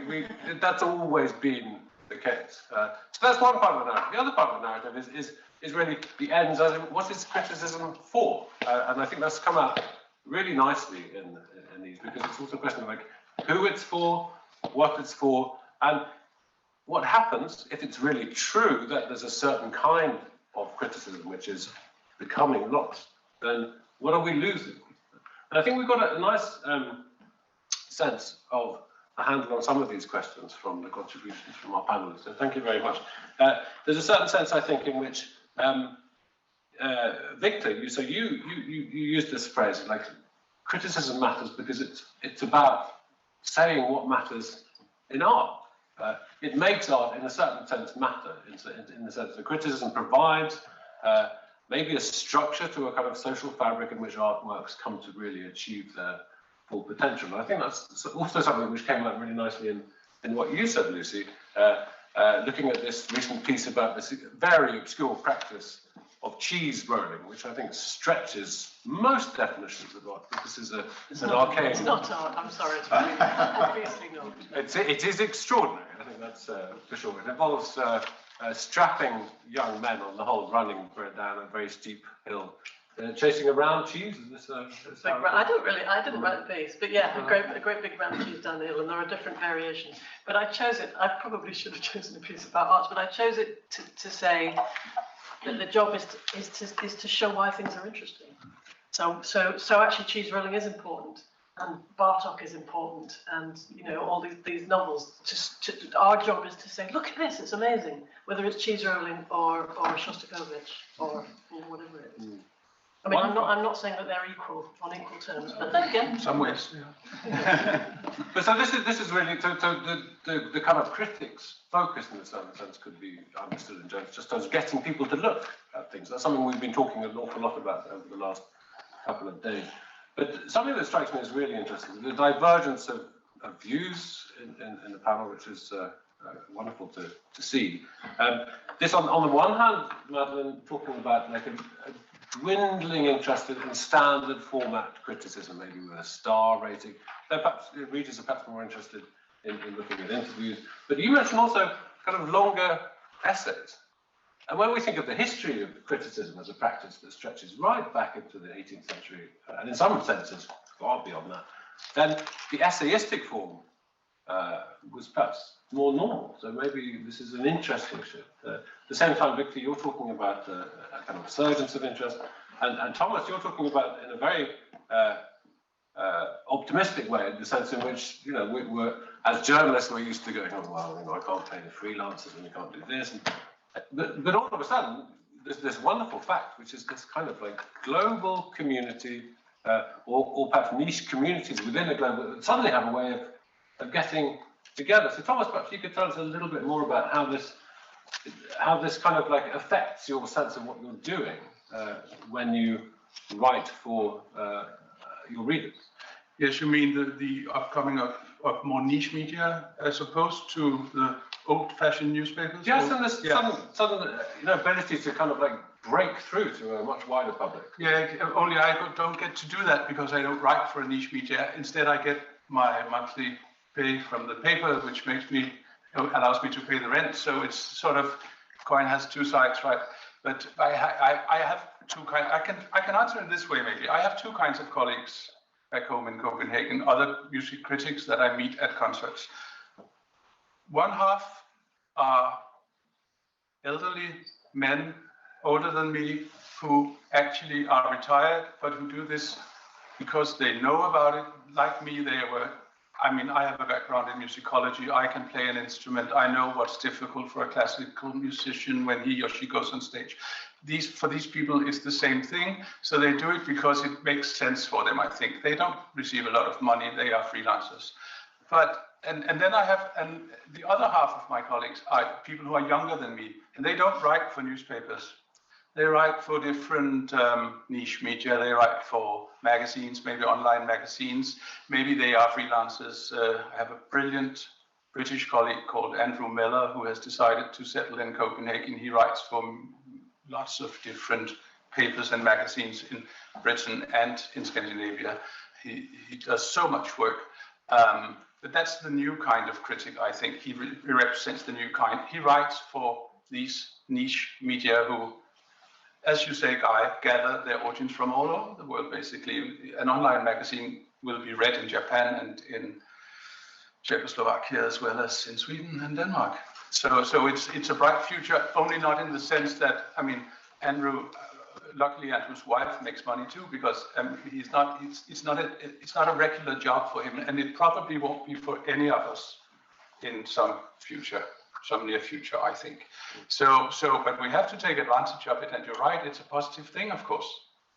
S5: things. That's always been the case. So that's one part of the narrative. The other part of the narrative is really the ends. What is criticism for? And I think that's come out really nicely in these, because it's also a question of like who it's for, what it's for, and what happens if it's really true that there's a certain kind of criticism which is becoming lost. Then what are we losing? And I think we've got a nice sense of a handle on some of these questions from the contributions from our panelists. So thank you very much. There's a certain sense, I think, in which Victor, you used this phrase like criticism matters because it's about saying what matters in art. It makes art, in a certain sense, matter, in the sense that criticism provides maybe a structure to a kind of social fabric in which artworks come to really achieve their full potential. And I think that's also something which came out really nicely in what you said, Lucy, looking at this recent piece about this very obscure practice of cheese rolling, which I think stretches most definitions of art. This is an arcane.
S4: It's not art, I'm sorry, it's obviously not.
S5: It is extraordinary, I think that's for sure. It involves strapping young men on the whole running down a very steep hill, chasing a round cheese. Is this
S4: I didn't write the piece, but yeah, a great big round cheese down the hill, and there are different variations. But I chose it. I probably should have chosen a piece about art, but I chose it to say that the job is to show why things are interesting. So actually, cheese rolling is important, and Bartok is important, and all these novels. Our job is to say, look at this, it's amazing. Whether it's cheese rolling or Shostakovich or whatever it is. I mean, I'm not saying that they're equal on equal terms, but then again,
S5: some ways. Yeah. But so this is really the kind of critics' focus in a certain sense could be understood in terms just as getting people to look at things. That's something we've been talking an awful lot about over the last couple of days. But something that strikes me as really interesting, the divergence of views in the panel, which is wonderful to see. This, on the one hand, Madeleine, talking about like a dwindling interest in standard format criticism, maybe with a star rating. So perhaps readers are perhaps more interested in looking at interviews. But you mentioned also kind of longer essays. And when we think of the history of criticism as a practice that stretches right back into the 18th century, and in some senses far beyond that, then the essayistic form was perhaps more normal. So maybe this is an interesting shift. At the same time, Victor, you're talking about a kind of resurgence of interest, and Thomas, you're talking about in a very optimistic way, in the sense in which, you know, we're as journalists, we're used to going, oh, well, you know, I can't pay the freelancers and we can't do this. But all of a sudden, there's this wonderful fact, which is this kind of like global community, or perhaps niche communities within a global, that suddenly have a way of getting together. So Thomas, perhaps you could tell us a little bit more about how this kind of like affects your sense of what you're doing when you write for your readers.
S7: Yes, you mean the upcoming of more niche media as opposed to the old-fashioned newspapers?
S5: Yes, and this sudden ability to kind of like break through to a much wider public.
S7: Yeah, only I don't get to do that because I don't write for a niche media. Instead, I get my monthly pay from the paper, which makes me, allows me to pay the rent. So it's sort of, coin has two sides, right? But I have two kinds. I can answer it this way maybe. I have two kinds of colleagues back home in Copenhagen, other music critics that I meet at concerts. One half are elderly men, older than me, who actually are retired, but who do this because they know about it. Like me, I have a background in musicology. I can play an instrument. I know what's difficult for a classical musician when he or she goes on stage. For these people, it's the same thing. So they do it because it makes sense for them, I think. They don't receive a lot of money. They are freelancers. And then I have, and the other half of my colleagues are people who are younger than me, and they don't write for newspapers. They write for different niche media. They write for magazines, maybe online magazines. Maybe they are freelancers. I have a brilliant British colleague called Andrew Miller who has decided to settle in Copenhagen. He writes for lots of different papers and magazines in Britain and in Scandinavia. He does so much work. But that's the new kind of critic, I think. He represents the new kind. He writes for these niche media who, as you say, Guy, gather their audience from all over the world, basically. An online magazine will be read in Japan and in Czechoslovakia, as well as in Sweden and Denmark. So it's a bright future, only not in the sense that, I mean, luckily Andrew's wife makes money too, because it's not a regular job for him, and it probably won't be for any of us in some near future, I think. But we have to take advantage of it, and you're right, it's a positive thing, of course.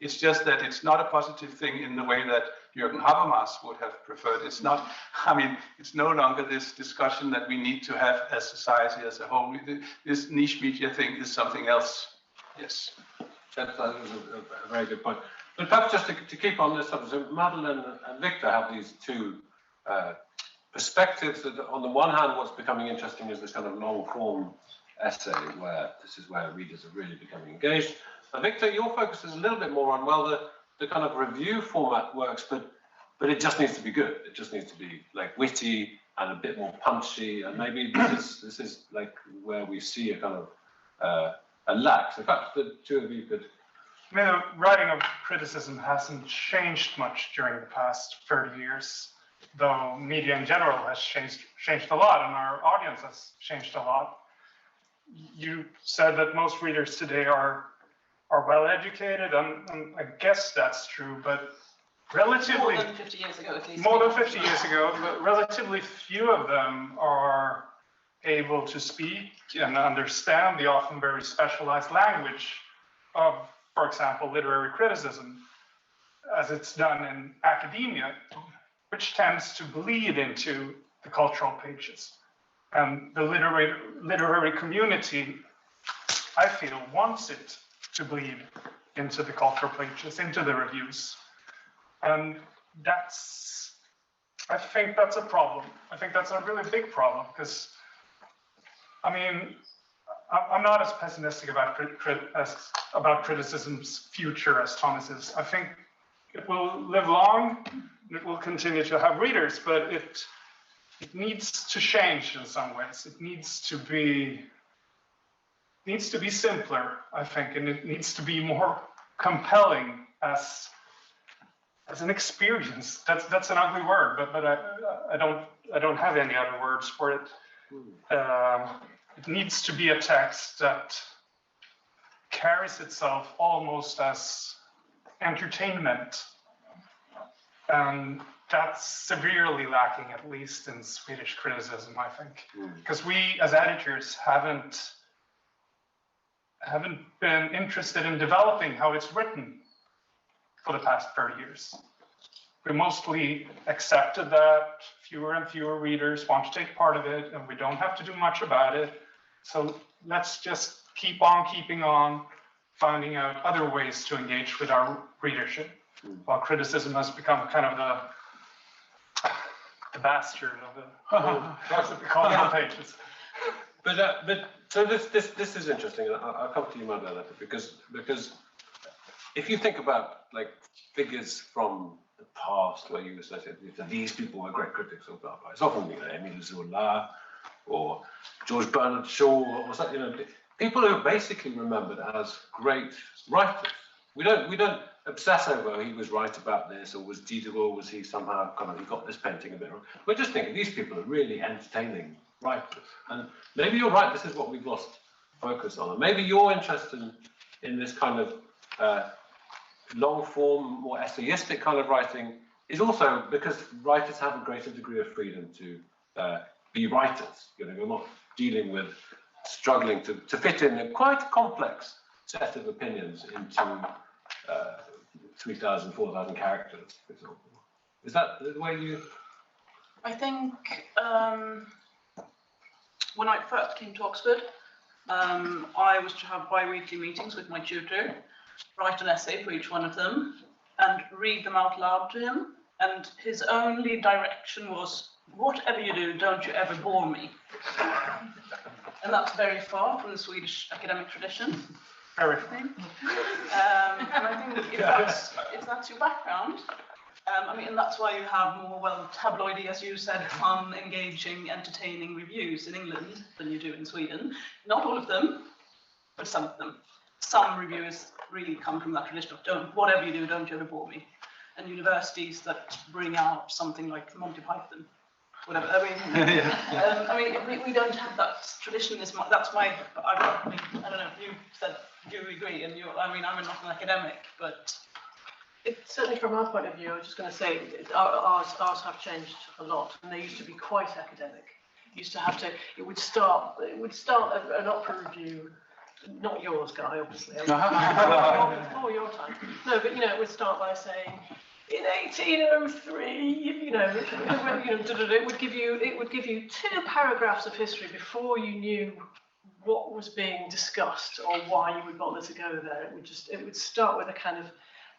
S7: It's just that it's not a positive thing in the way that Jürgen Habermas would have preferred. It's not, I mean, it's no longer this discussion that we need to have as society as a whole. This niche media thing is something else. Yes.
S5: That was a very good point. But perhaps just to keep on this subject, so Madeleine and Victor have these two perspectives. That on the one hand, what's becoming interesting is this kind of long-form essay where this is where readers are really becoming engaged. And Victor, your focus is a little bit more on, well, the kind of review format works, but it just needs to be good. It just needs to be like witty and a bit more punchy. And maybe this is like where we see a kind of a lack. So perhaps the two of you could.
S8: I mean, the writing of criticism hasn't changed much during the past 30 years, though media in general has changed a lot, and our audience has changed a lot. You said that most readers today are well educated, and I guess that's true, but relatively
S6: more than 50 years ago, at least.
S8: More than 50 years ago, but relatively few of them are able to speak and understand the often very specialized language of, for example, literary criticism, as it's done in academia, which tends to bleed into the cultural pages. And the literary community, I feel, wants it to bleed into the cultural pages, into the reviews. And I think that's a problem. I think that's a really big problem because, I mean, I'm not as pessimistic about criticism's future as Thomas is. I think it will live long, it will continue to have readers, but it needs to change in some ways. It needs to be simpler, I think, and it needs to be more compelling as an experience. That's an ugly word, but I don't have any other words for it. It needs to be a text that carries itself almost as entertainment. And that's severely lacking, at least in Swedish criticism, I think. Because we, as editors, haven't been interested in developing how it's written for the past 30 years. We mostly accepted that fewer and fewer readers want to take part of it, and we don't have to do much about it. So let's just keep on keeping on, finding out other ways to engage with our readership, while criticism has become kind of the bastard of the pages.
S5: But so this is interesting, and I'll come to you, Madeleine, because if you think about like figures from the past where you associate these people were great critics or blah blah, it's often Émile Zola or George Bernard Shaw or something, people who are basically remembered as great writers. We don't obsess over he was right about this, or was Diderot, was he somehow he got this painting a bit wrong. We're just thinking these people are really entertaining writers, and maybe you're right. This is what we've lost focus on, and maybe your interest in this kind of long form, more essayistic kind of writing is also because writers have a greater degree of freedom to be writers. We're not dealing with struggling to fit in a quite complex set of opinions into 3,000, 4,000 characters, for example. Is that the way you?
S6: I think when I first came to Oxford, I was to have bi-weekly meetings with my tutor, write an essay for each one of them, and read them out loud to him. And his only direction was, whatever you do, don't you ever bore me. And that's very far from the Swedish academic tradition.
S8: Everything.
S6: And I think if that's your background, and that's why you have more, tabloidy, as you said, fun, engaging, entertaining reviews in England than you do in Sweden. Not all of them, but some of them. Some reviewers really come from that tradition of whatever you do, don't you ever bore me. And universities that bring out something like Monty Python, whatever. We don't have that tradition. That's why I don't know. You said you agree, and I'm not an academic, but
S4: it's certainly from our point of view. I was just going to say ours have changed a lot, and they used to be quite academic. Used to have to. It would start an opera review. Not yours, Guy, obviously. Before your time. No, but it would start by saying, in 1803, it would give you 2 paragraphs of history before you knew what was being discussed or why you would bother to go there. It would start with a kind of,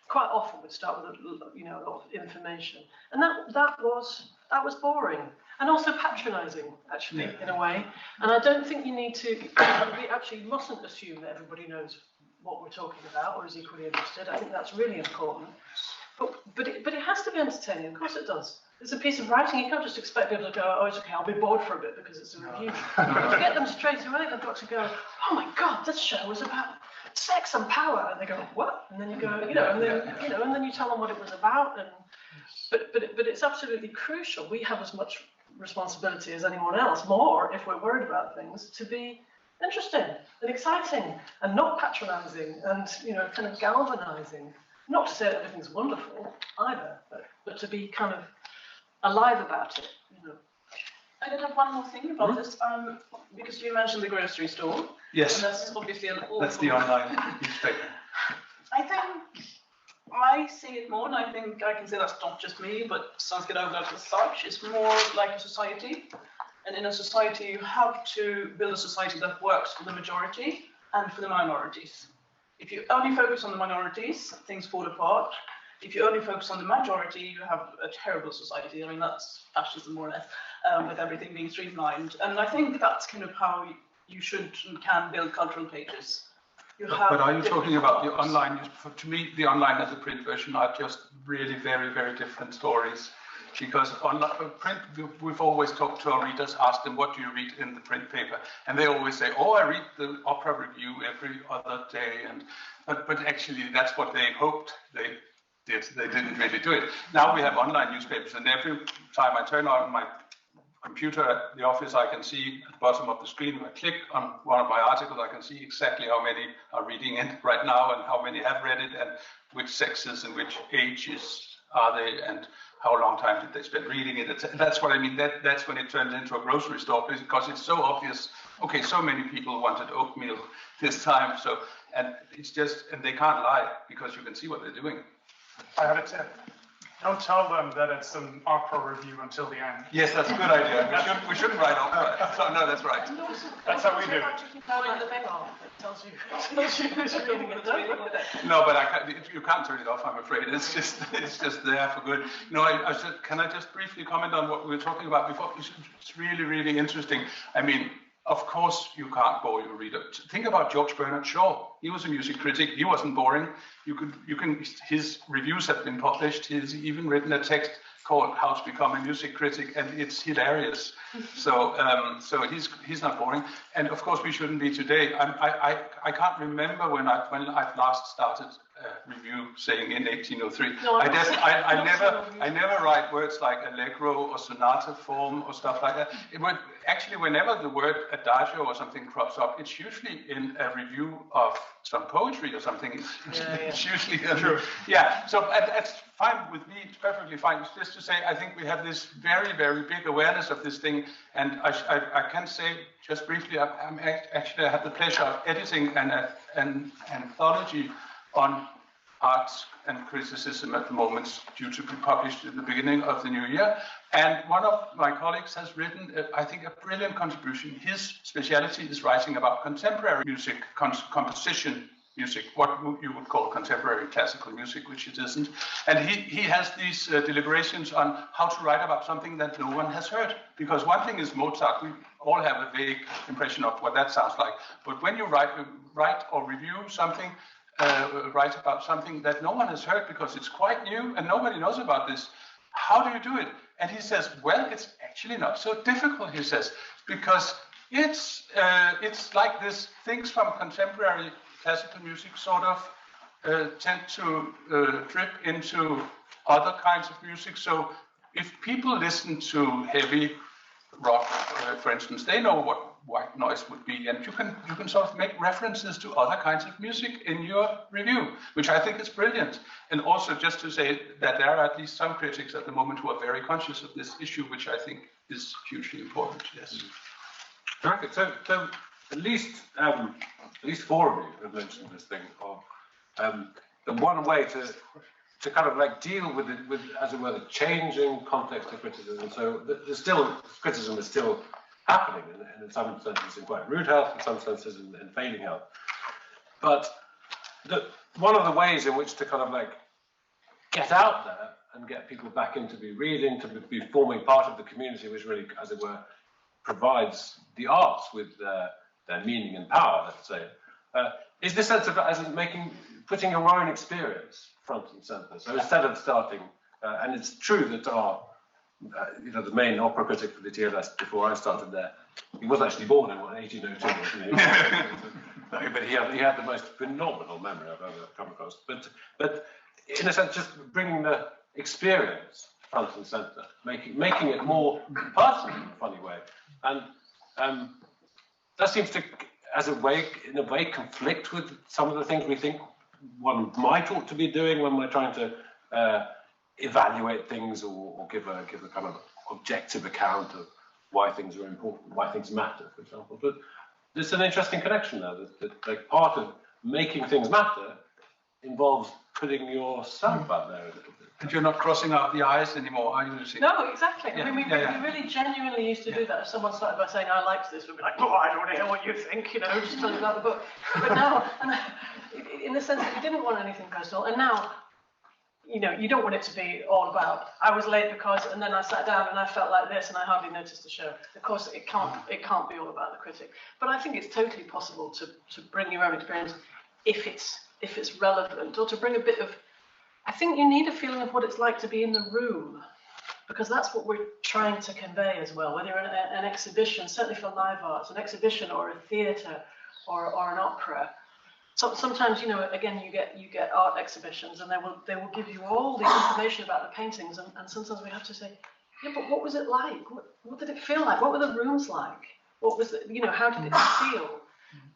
S4: quite often would start with a lot of information, and that was boring. And also patronising, actually, in a way. And I don't think you need to, we actually mustn't assume that everybody knows what we're talking about or is equally interested. I think that's really important. But it has to be entertaining, of course it does. It's a piece of writing, you can't just expect people to go, oh, it's okay, I'll be bored for a bit because it's a review. To get them straight away, they've got to go, oh my God, this show was about sex and power. And they go, what? And then you go, and then you tell them what it was about. But it's absolutely crucial. We have as much responsibility as anyone else, more if we're worried about things, to be interesting and exciting and not patronising and kind of galvanising. Not to say that everything's wonderful either, but to be kind of alive about it.
S6: I did have one more thing about this, because you mentioned the grocery store.
S7: Yes.
S6: And that's obviously an awful.
S7: That's the online newspaper.
S6: I think I see it more, and I think I can say that's not just me, but Svenska Dagbladet as such. It's more like a society. And in a society, you have to build a society that works for the majority and for the minorities. If you only focus on the minorities, things fall apart. If you only focus on the majority, you have a terrible society. I mean, that's fascism more or less, with everything being streamlined. And I think that's kind of how you should and can build cultural pages.
S7: But are you talking about the online? To me, the online and the print version are just really very, very different stories. Because on print, we've always talked to our readers, asked them, what do you read in the print paper? And they always say, oh, I read the opera review every other day. But actually, that's what they hoped they did. They didn't really do it. Now we have online newspapers, and every time I turn on my computer at the office, I can see at the bottom of the screen, if I click on one of my articles, I can see exactly how many are reading it right now and how many have read it and which sexes and which ages are they and how long time did they spend reading it. That's what I mean. That's when it turns into a grocery store, because it's so obvious. Okay, so many people wanted oatmeal this time, so and it's just, and they can't lie because you can see what they're doing.
S8: I have a tip. Don't tell them that it's an opera review until the end.
S7: Yes, that's a good idea. We shouldn't write opera. So no, that's right.
S8: That's how we do it.
S6: Like the paper that tells you who's reading it.
S7: No, but you can't turn it off, I'm afraid. It's just there for good. No, can I just briefly comment on what we were talking about before? It's really, really interesting. I mean, of course you can't bore your reader. Think about George Bernard Shaw. He was a music critic. He wasn't boring. His reviews have been published. He's even written a text called How to Become a Music Critic, and it's hilarious. So he's not boring. And of course we shouldn't be today. I can't remember when I last started a review saying in 1803.
S6: No,
S7: I never write words like allegro or sonata form or stuff like that. Actually, whenever the word adagio or something crops up, it's usually in a review of some poetry or something. It's usually true. Yeah. So that's fine with me. It's perfectly fine. It's just to say, I think we have this very, very big awareness of this thing, and I can say just briefly, I had the pleasure of editing an anthology on arts and criticism at the moment, due to be published at the beginning of the new year. And one of my colleagues has written, I think, a brilliant contribution. His speciality is writing about contemporary music, composition music, what you would call contemporary classical music, which it isn't. And he has these deliberations on how to write about something that no one has heard. Because one thing is Mozart. We all have a vague impression of what that sounds like. But when you write or review something, write about something that no one has heard because it's quite new and nobody knows about this, how do you do it? And he says, well, it's actually not so difficult, he says, because it's like this. Things from contemporary classical music sort of tend to drip into other kinds of music. So if people listen to heavy rock, for instance, they know what white noise would be, and you can sort of make references to other kinds of music in your review, which I think is brilliant. And also just to say that there are at least some critics at the moment who are very conscious of this issue, which I think is hugely important. Yes.
S5: Terrific. So at least four of you have mentioned this thing of the one way to kind of like deal with it, with, as it were, the changing context of criticism. So criticism is still happening, and in some senses in quite rude health, in some senses in failing health. But one of the ways in which to kind of like get out there and get people back into be reading, to be forming part of the community, which really, as it were, provides the arts with their meaning and power, let's say, is this sense of putting your own experience front and center. So instead of starting, and it's true that our the main opera critic for the TLS before I started there, he was actually born in 1802, wasn't he? But he had the most phenomenal memory I've ever come across. But in a sense, just bringing the experience front and center, making it more personal in a funny way, and that seems to, in a way, conflict with some of the things we think one might ought to be doing when we're trying to evaluate things or give a kind of objective account of why things are important, why things matter, for example. But there's an interesting connection there. That like part of making things matter involves putting yourself out there a little bit.
S7: And you're not crossing out the I's anymore, are you, Lucy?
S4: No, exactly.
S7: Yeah.
S4: I mean, we really genuinely used to do that. If someone started by saying, I liked this, we'd be like, oh, I don't want to hear what you think, just tell you about the book. But now, in the sense that we didn't want anything personal, and now, you know, you don't want it to be all about, I was late because, and then I sat down and I felt like this and I hardly noticed the show. Of course, it can't be all about the critic. But I think it's totally possible to bring your own experience if it's relevant, or to bring a bit of, I think you need a feeling of what it's like to be in the room, because that's what we're trying to convey as well, whether you're in an exhibition, certainly for live arts, an exhibition or a theatre or an opera. So sometimes, you know, again, you get art exhibitions, and they will give you all the information about the paintings, and sometimes we have to say, yeah, but what was it like? What did it feel like? What were the rooms like? What was it, you know, how did it feel?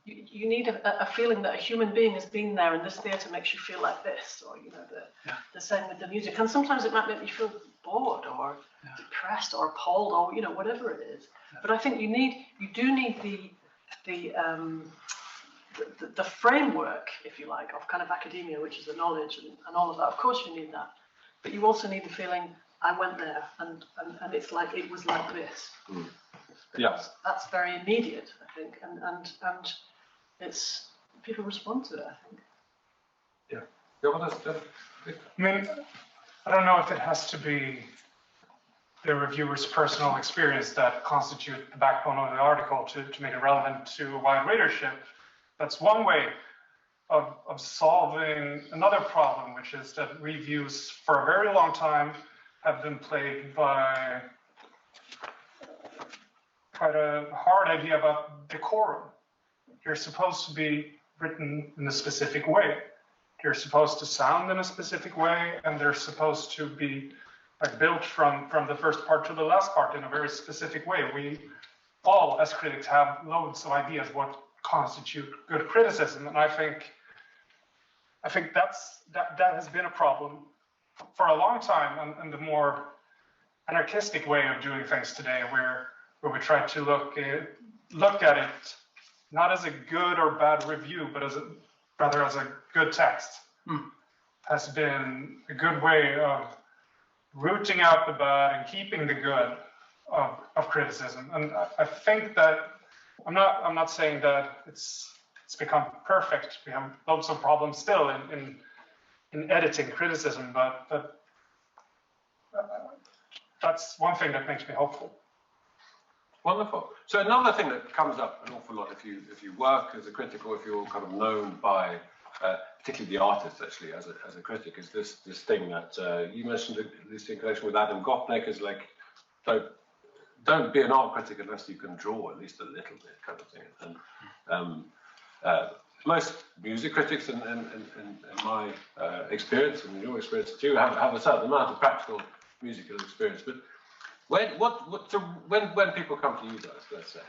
S4: You need a feeling that a human being has been there, and this theatre makes you feel like this, or, you know, the same with the music. And sometimes it might make you feel bored or depressed or appalled, or, you know, whatever it is. But I think you do need the framework, if you like, of kind of academia, which is the knowledge and all of that. Of course you need that, but you also need the feeling, I went there and it's like, it was like this.
S5: Yeah,
S4: that's very immediate, I think, and it's, people respond to it, I think.
S5: Yeah, well, that's,
S8: I mean, I don't know if it has to be the reviewer's personal experience that constitute the backbone of the article to make it relevant to a wide readership. That's one way of solving another problem, which is that reviews for a very long time have been plagued by quite a hard idea about decorum. You're supposed to be written in a specific way. You're supposed to sound in a specific way, and they're supposed to be like built from the first part to the last part in a very specific way. We all, as critics, have loads of ideas what constitute good criticism, and I think that has been a problem for a long time, and the more anarchistic way of doing things today, where we try to look at it not as a good or bad review, but rather as a good text, has been a good way of rooting out the bad and keeping the good of criticism. And I think that I'm not saying that it's become perfect. We have loads of problems still in editing criticism, but that's one thing that makes me hopeful.
S5: wonderful. So another thing that comes up an awful lot if you work as a critic, or if you're kind of known by particularly the artist actually as a critic, is this thing that you mentioned, this in connection with Adam Gopnik, is like, don't be an art critic unless you can draw at least a little bit, kind of thing. And most music critics, in my experience and your experience too, have a certain amount of practical musical experience. But when people come to you guys, let's say,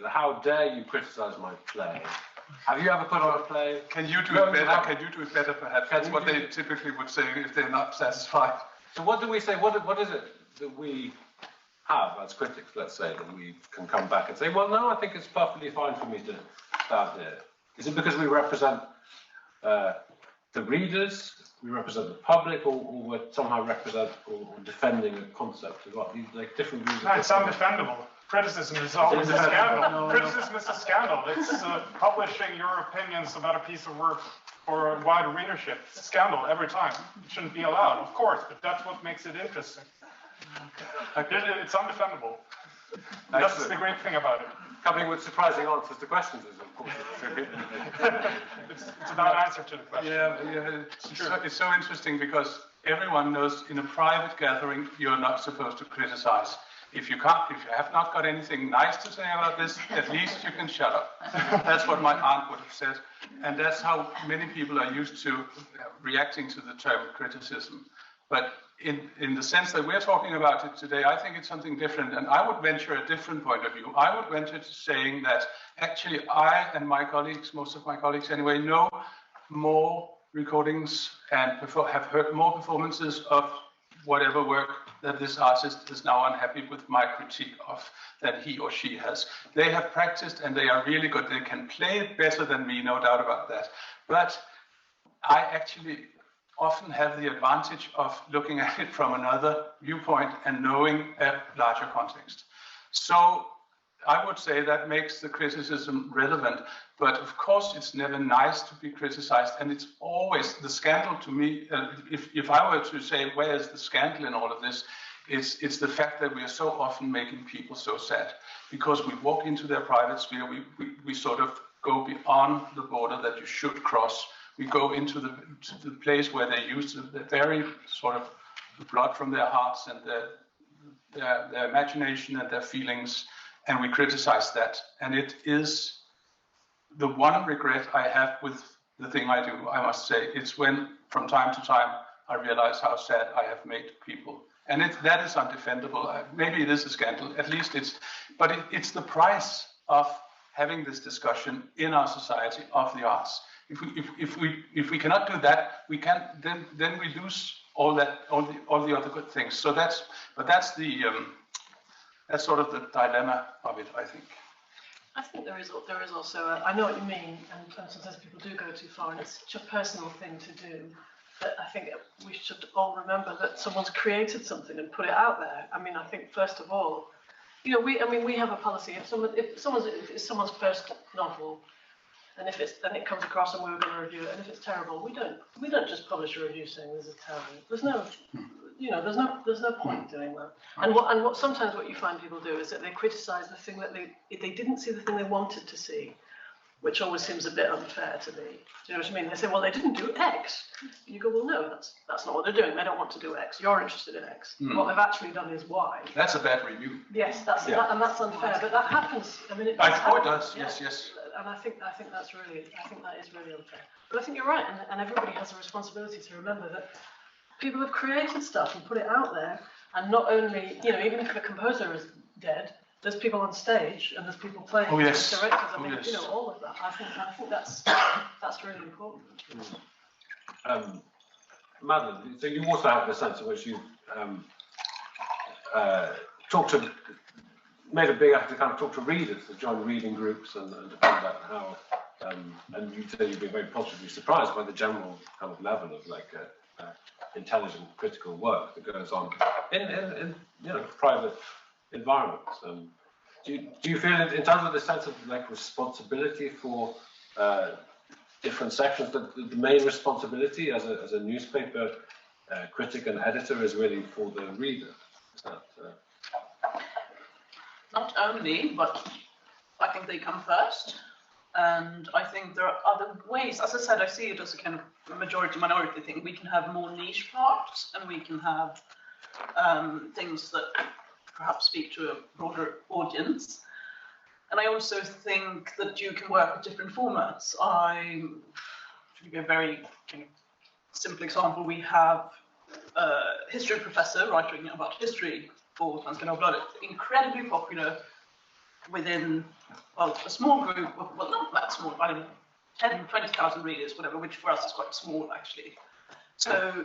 S5: how dare you criticize my play? Have you ever put on a play?
S7: Can you do it better? Can you do it better, perhaps? That's what they typically would say if they're not satisfied.
S5: So what do we say? What is it that we have as critics, let's say, that we can come back and say, well, no, I think it's perfectly fine for me to start there? Is it because we represent the readers, we represent the public, or we somehow represent or defending a concept of art? Like different reasons.
S8: No, it's undefendable. Criticism is always a scandal. Criticism is a scandal. It's publishing your opinions about a piece of work for a wide readership. It's a scandal every time. It shouldn't be allowed, of course, but that's what makes it interesting. It's undefendable. That's the great thing about it.
S5: Coming with surprising answers to questions is, of course,
S8: it's about answer to the question.
S7: Yeah, it's so interesting because everyone knows in a private gathering you're not supposed to criticize. If you have not got anything nice to say about this, at least you can shut up. That's what my aunt would have said, and that's how many people are used to reacting to the term criticism. But in the sense that we're talking about it today, I think it's something different, and I would venture a different point of view. I would venture to saying that actually I and my colleagues, most of my colleagues anyway, know more recordings and have heard more performances of whatever work that this artist is now unhappy with my critique of than he or she has. They have practiced and they are really good. They can play it better than me, no doubt about that. But I actually often have the advantage of looking at it from another viewpoint and knowing a larger context. So I would say that makes the criticism relevant. But of course, it's never nice to be criticized. And it's always the scandal to me. If I were to say, where is the scandal in all of this? It's the fact that we are so often making people so sad because we walk into their private sphere. We sort of go beyond the border that you should cross. We go into the place where they use the very sort of blood from their hearts and their imagination and their feelings, and we criticize that. And it is the one regret I have with the thing I do, I must say. It's when, from time to time, I realize how sad I have made people. And that is undefendable. Maybe it is a scandal. At least it's the price of having this discussion in our society of the arts. If we cannot do that, then we lose all the other good things. So that's sort of the dilemma of it, I think.
S4: I think there is also I know what you mean, and sometimes people do go too far, and it's such a personal thing to do. But I think we should all remember that someone's created something and put it out there. I mean, I think first of all, we have a policy. If someone's first novel, and if it comes across and we were going to review it, and if it's terrible, we don't just publish a review saying this is terrible. There's no point doing that. And what sometimes what you find people do is that they criticise the thing that they didn't see the thing they wanted to see, which always seems a bit unfair to me. Do you know what I mean? They say, well, they didn't do X. And you go, well, no, that's not what they're doing. They don't want to do X. You're interested in X. What they've actually done is Y.
S7: That's a bad review.
S4: Yes, that's unfair. But that happens. I mean, it
S7: does.
S4: Yeah.
S7: Yes.
S4: And I think that is really unfair. But I think you're right, and everybody has a responsibility to remember that people have created stuff and put it out there, and not only, even if the composer is dead, there's people on stage and there's people playing.
S7: Oh, yes.
S4: There's directors. I mean,
S7: yes.
S4: all of that. I think that's really important.
S5: Madeline, so you also have the sense in which you made a big effort to kind of talk to readers, to join reading groups and to find out how, and you say you've been very positively surprised by the general kind of level of intelligent critical work that goes on in private environments. Do you feel, in terms of the sense of responsibility for different sections, that the main responsibility as a newspaper critic and editor is really for the reader? Is that,
S6: Not only, but I think they come first. And I think there are other ways. As I said, I see it as a kind of majority-minority thing. We can have more niche parts, and we can have things that perhaps speak to a broader audience. And I also think that you can work with different formats. To give you a very simple example, we have a history professor writing about history for Svenska Dagbladet, incredibly popular within, a small group, well, not that small, I don't know, 10, 20,000 readers, whatever, which for us is quite small, actually. So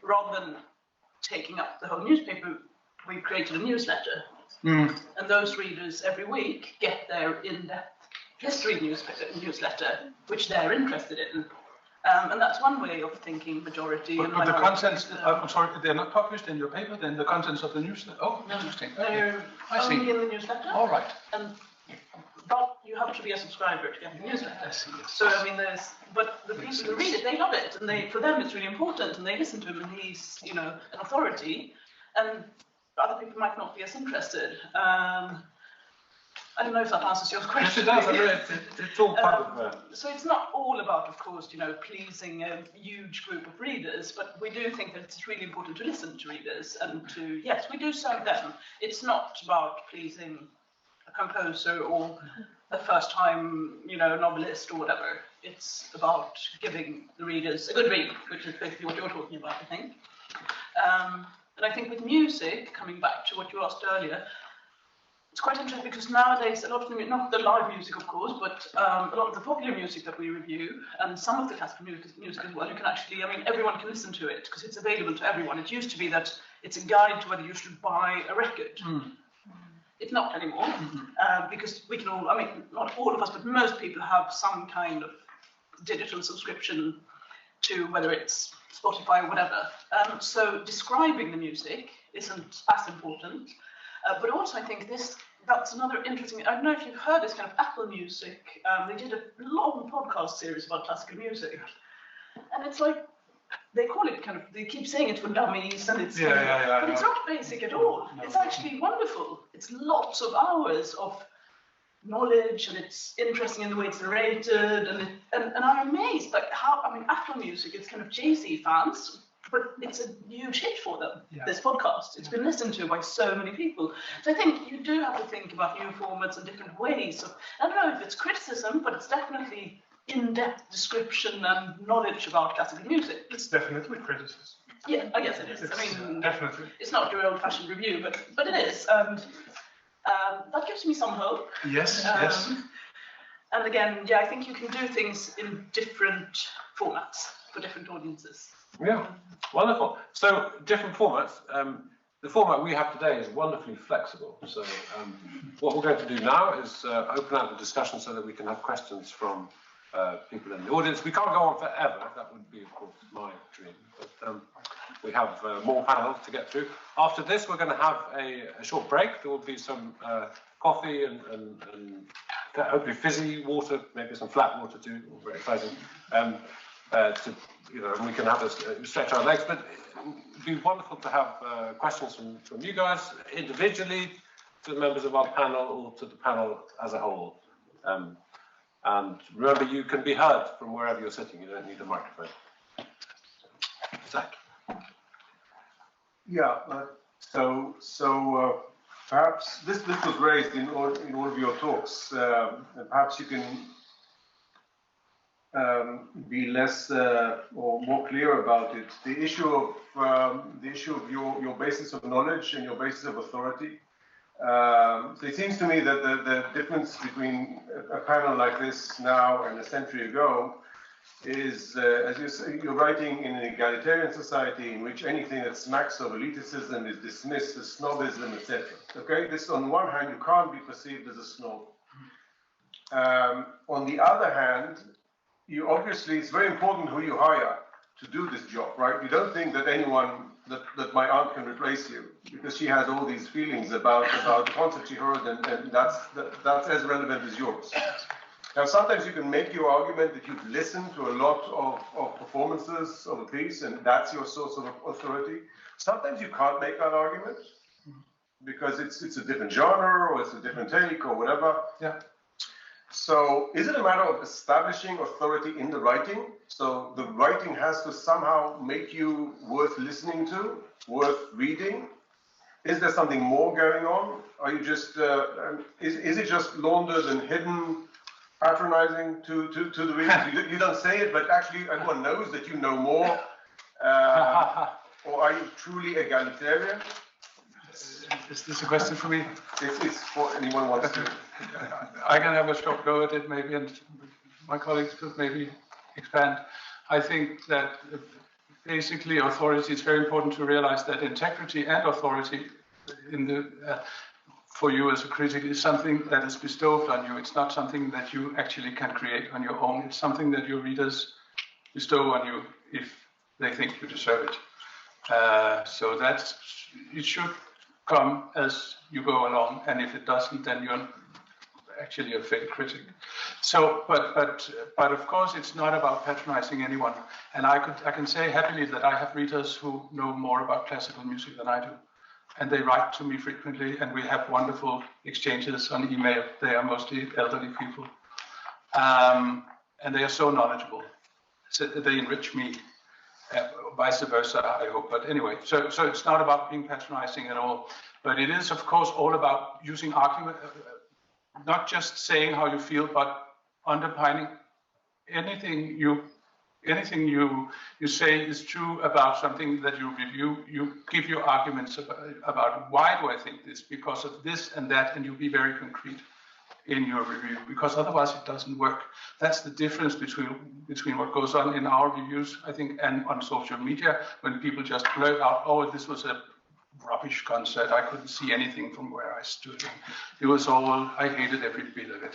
S6: rather than taking up the whole newspaper, we created a newsletter. And those readers every week get their in-depth history newsletter, which they're interested in. And that's one way of thinking majority.
S7: But the contents, I'm sorry, they're not published in your paper, then the contents of the newsletter? Oh, interesting.
S6: They're only in the newsletter.
S7: All right.
S6: But you have to be a subscriber to get the newsletter.
S7: I see, yes.
S6: So, I mean, but the people who read it, they love it. And for them, it's really important. And they listen to him, and he's, an authority. And other people might not be as interested. I don't know if that answers your question.
S5: Yes, it does. It's all part of
S6: So it's not all about, of course, pleasing a huge group of readers, but we do think that it's really important to listen to readers and to, yes, we do serve them. It's not about pleasing a composer or a first-time, novelist or whatever. It's about giving the readers a good read, which is basically what you're talking about, I think. And I think with music, coming back to what you asked earlier, it's quite interesting because nowadays a lot of not the live music, of course, but a lot of the popular music that we review and some of the classical music as well, you can actually, everyone can listen to it because it's available to everyone. It used to be that it's a guide to whether you should buy a record. It's not anymore because we can all, not all of us, but most people have some kind of digital subscription to whether it's Spotify or whatever. So describing the music isn't as important. But also I think that's another interesting, I don't know if you've heard this kind of Apple Music. They did a long podcast series about classical music. And it's like, they call it kind of, they keep saying it for dummies, and it's but it's not basic at all. No. It's actually wonderful. It's lots of hours of knowledge, and it's interesting in the way it's narrated, and I'm amazed like how, I mean, Apple Music, it's kind of Jay-Z fans, but it's a huge hit for them, this podcast. It's been listened to by so many people. So I think you do have to think about new formats and different ways of, I don't know if it's criticism, but it's definitely in-depth description and knowledge about classical music.
S8: It's definitely criticism.
S6: Yeah, I guess it is. I mean,
S8: definitely.
S6: It's not your old-fashioned review, but it is. And that gives me some hope.
S8: Yes, yes.
S6: And again, yeah, I think you can do things in different formats for different audiences.
S5: Yeah, wonderful. So different formats. The format we have today is wonderfully flexible. So what we're going to do now is open up the discussion so that we can have questions from people in the audience. We can't go on forever. That would be, of course, my dream. But we have more panels to get through. After this, we're going to have a short break. There will be some coffee and hopefully fizzy water, maybe some flat water too. Very exciting. To, you know, and we can have us stretch our legs. But it would be wonderful to have questions from you guys individually, to the members of our panel, or to the panel as a whole. And remember, you can be heard from wherever you're sitting. You don't need a microphone. Zach.
S9: Yeah. So perhaps this was raised in all of your talks, and perhaps you can be less or more clear about it. The issue of your basis of knowledge and your basis of authority. So it seems to me that the difference between a panel like this now and a century ago is, as you say, you're writing in an egalitarian society in which anything that smacks of elitism is dismissed as snobism, etc. Okay, this on one hand you can't be perceived as a snob. On the other hand, you obviously, it's very important who you hire to do this job, right? You don't think that anyone, that my aunt can replace you, because she has all these feelings about the concept she heard, and that's as relevant as yours. Now, sometimes you can make your argument that you've listened to a lot of performances of a piece, and that's your source of authority. Sometimes you can't make that argument, because it's a different genre, or it's a different take, or whatever.
S8: Yeah.
S9: So is it a matter of establishing authority in the writing? So the writing has to somehow make you worth listening to, worth reading? Is there something more going on? Are you just, is it just laundered and hidden, patronizing to the reader? You don't say it, but actually everyone knows that you know more. Or are you truly egalitarian?
S7: Is this a question for me?
S9: It's for anyone who wants to.
S7: I can have a short go at it maybe, and my colleagues could maybe expand. I think that basically authority, it's very important to realize that integrity and authority in the for you as a critic is something that is bestowed on you. It's not something that you actually can create on your own. It's something that your readers bestow on you if they think you deserve it. So that's, it should come as you go along, and if it doesn't, then you're actually a fake critic. So, but of course, it's not about patronizing anyone. And I can say happily that I have readers who know more about classical music than I do, and they write to me frequently, and we have wonderful exchanges on email. They are mostly elderly people, and they are so knowledgeable. So they enrich me. Vice versa, I hope. But anyway, so it's not about being patronizing at all. But it is, of course, all about using argument, not just saying how you feel, but underpinning anything you say is true about something that you review. You give your arguments about why do I think this, because of this and that, and you be very concrete in your review, because otherwise it doesn't work. That's the difference between what goes on in our reviews, I think, and on social media, when people just blurt out, oh, this was a rubbish concert, I couldn't see anything from where I stood. It was all, I hated every bit of it.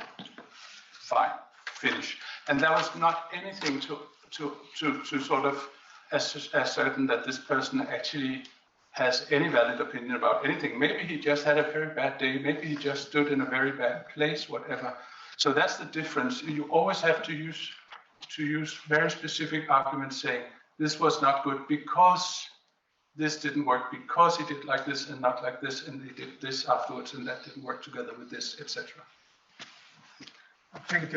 S7: Fine, finish. And there was not anything to sort of ascertain that this person actually has any valid opinion about anything. Maybe he just had a very bad day. Maybe he just stood in a very bad place, whatever. So that's the difference. You always have to use very specific arguments saying, this was not good because this didn't work, because he did like this and not like this, and he did this afterwards, and that didn't work together with this, etc.
S8: I think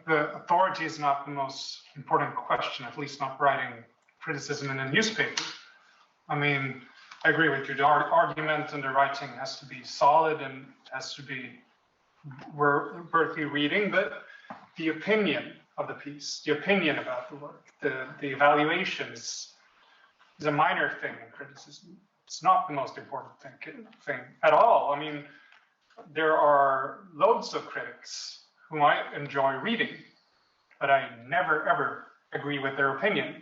S8: the authority is not the most important question, at least not writing criticism in a newspaper. I mean, I agree with you. The argument and the writing has to be solid and has to be worthy reading, but the opinion of the piece, the opinion about the work, the evaluation is a minor thing in criticism. It's not the most important thing at all. I mean, there are loads of critics whom I enjoy reading, but I never ever agree with their opinion.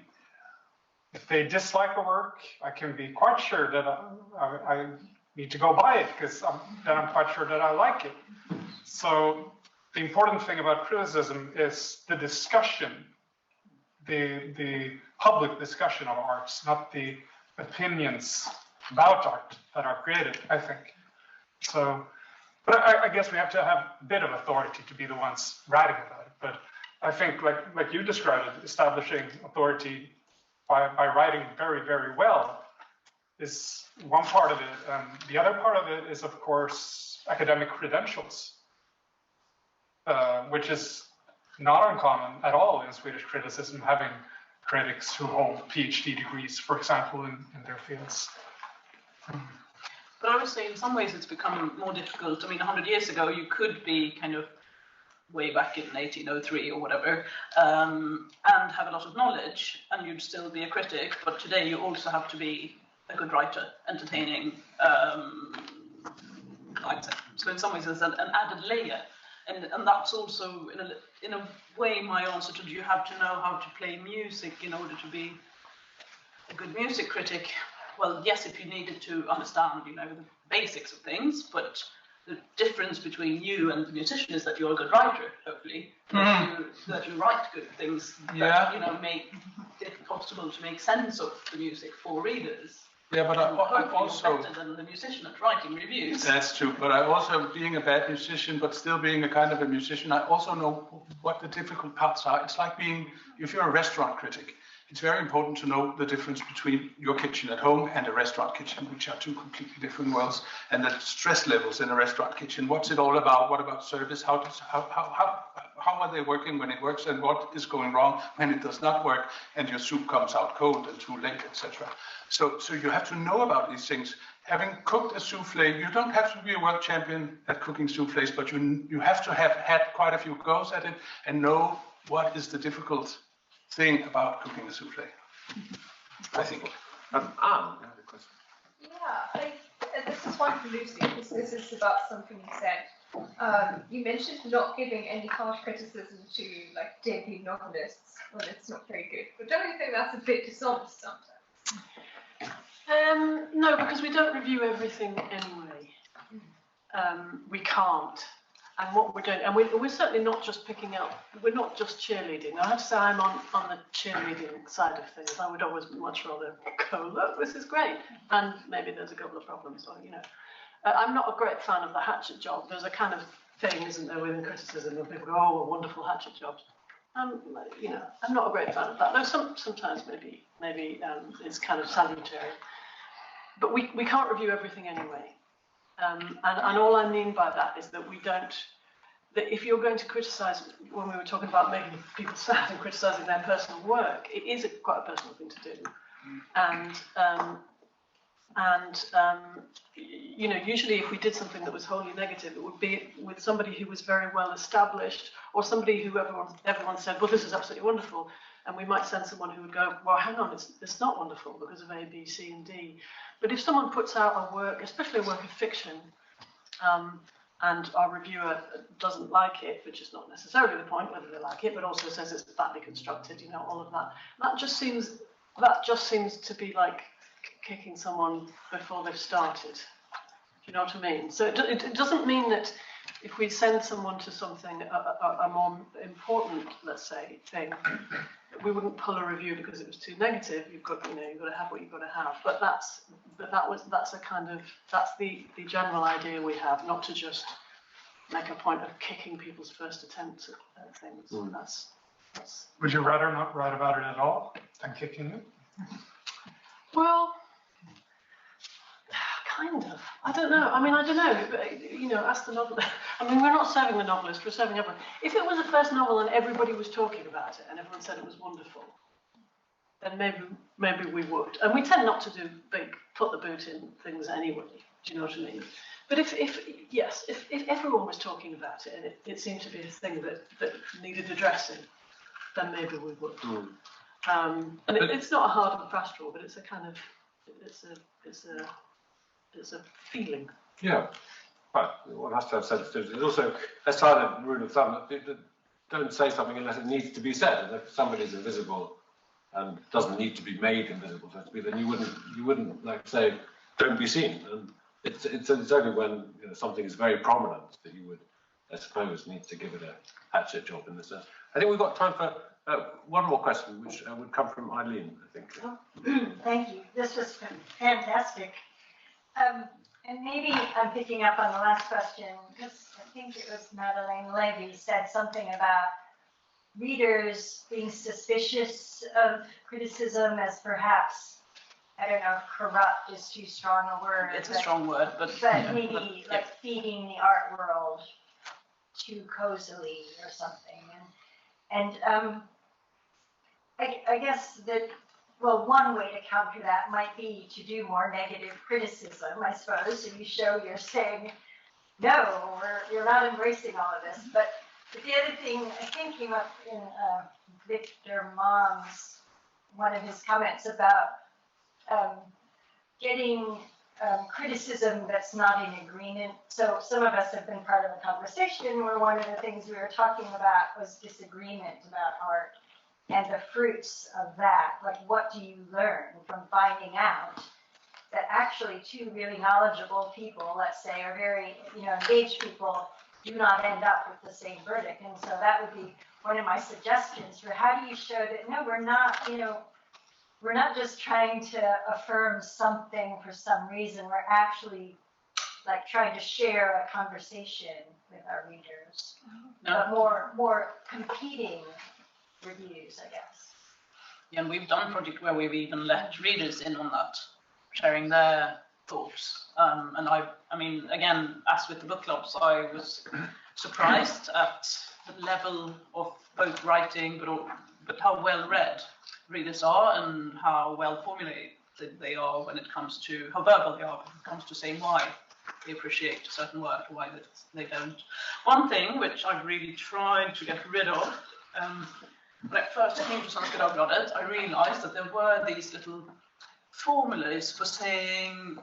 S8: If they dislike a work, I can be quite sure that I need to go buy it because then I'm quite sure that I like it. So the important thing about criticism is the discussion, the public discussion of arts, not the opinions about art that are created, I think. So, but I guess we have to have a bit of authority to be the ones writing about it. But I think, like you described it, establishing authority by writing very, very well is one part of it. The other part of it is, of course, academic credentials, which is not uncommon at all in Swedish criticism, having critics who hold PhD degrees, for example, in their fields.
S6: But I would say in some ways it's become more difficult. I mean, 100 years ago, you could be kind of way back in 1803 or whatever, and have a lot of knowledge, and you'd still be a critic. But today you also have to be a good writer, entertaining, writer. So in some ways there's an added layer. And that's also, in a way, my answer to, do you have to know how to play music in order to be a good music critic? Well, yes, if you needed to understand, the basics of things, but the difference between you and the musician is that you're a good writer, hopefully, that you write good things that, make it possible to make sense of the music for readers.
S7: Yeah, but I also
S6: better than the musician at writing reviews.
S7: That's true, but I also, being a bad musician, but still being a kind of a musician, I also know what the difficult parts are. It's like if you're a restaurant critic, it's very important to know the difference between your kitchen at home and a restaurant kitchen, which are two completely different worlds, and the stress levels in a restaurant kitchen. What's it all about? What about service? How are they working when it works, and what is going wrong when it does not work, and your soup comes out cold and too late, etc. So you have to know about these things. Having cooked a souffle, you don't have to be a world champion at cooking souffles, but you have to have had quite a few goes at it and know what is the difficult thing about cooking a souffle, I think.
S10: Yeah, this is one for Lucy, because this is about something you said. You mentioned not giving any harsh criticism to debut novelists when it's not very good. But don't you think that's a bit dishonest sometimes?
S4: No, because we don't review everything anyway. We can't. And what we're doing, and we're certainly not just picking up, we're not just cheerleading. I have to say I'm on the cheerleading side of things. I would always much rather go, look, this is great. And maybe there's a couple of problems, or, I'm not a great fan of the hatchet job. There's a kind of thing, isn't there, within criticism, where people go, oh, wonderful hatchet jobs. I'm not a great fan of that. Though sometimes maybe it's kind of salutary. But we can't review everything anyway. And all I mean by that is that that if you're going to criticise, when we were talking about making people sad and criticising their personal work, it is quite a personal thing to do. And usually if we did something that was wholly negative, it would be with somebody who was very well established, or somebody who everyone said, well, this is absolutely wonderful. And we might send someone who would go, well, hang on, it's not wonderful because of A, B, C, and D. But if someone puts out a work, especially a work of fiction, and our reviewer doesn't like it, which is not necessarily the point, whether they like it, but also says it's badly constructed, all of that. That just seems to be like kicking someone before they've started. Do you know what I mean? So it doesn't mean that if we send someone to something, a more important, let's say, thing, we wouldn't pull a review because it was too negative. You've got to have what you've got to have. But that's the general idea we have, not to just make a point of kicking people's first attempts at things. That's.
S8: Would you rather not write about it at all than kicking it?
S4: Well, kind of. I don't know. I don't know. Ask the novelist. We're not serving the novelist. We're serving everyone. If it was a first novel and everybody was talking about it and everyone said it was wonderful, then maybe we would. And we tend not to do big put the boot in things anyway. Do you know what I mean? But if everyone was talking about it and it seemed to be a thing that needed addressing, then maybe we would. And it's not a hard and fast rule, but it's a kind of it's a feeling.
S5: Yeah. But one has to have sensitivity. There's also a silent rule of thumb that don't say something unless it needs to be said. And if somebody's invisible and doesn't need to be made invisible, so to speak, then you wouldn't like say, don't be seen. And it's only when something is very prominent that you would, I suppose, need to give it a hatchet job in this sense. I think we've got time for one more question, which would come from Eileen, I think.
S11: Oh, thank you. This was fantastic. And maybe I'm picking up on the last question, because I think it was Madeleine Levy said something about readers being suspicious of criticism as perhaps, I don't know if corrupt is too strong a word.
S6: It's a strong word, but
S11: maybe like feeding the art world too cozily or something. And I guess that, well, one way to counter that might be to do more negative criticism, I suppose. So you show you're saying, no, you're not embracing all of this. But the other thing I think came up in Victor Mom's, one of his comments about getting criticism that's not in agreement. So some of us have been part of a conversation where one of the things we were talking about was disagreement about art and the fruits of that. Like, what do you learn from finding out that actually two really knowledgeable people, let's say, or very engaged people, do not end up with the same verdict? And so that would be one of my suggestions for how do you show that, no, we're not just trying to affirm something for some reason. We're actually like trying to share a conversation with our readers, but more competing reviews, I guess.
S6: Yeah, and we've done a project where we've even let readers in on that, sharing their thoughts. And I mean, again, as with the book clubs, I was surprised at the level of both writing, but how well read readers are and how well formulated they are when it comes to how verbal they are when it comes to saying why they appreciate a certain work or why they don't. One thing which I've really tried to get rid of, when I first came to Sanskrit Dagbladet, I realized that there were these little formulas for saying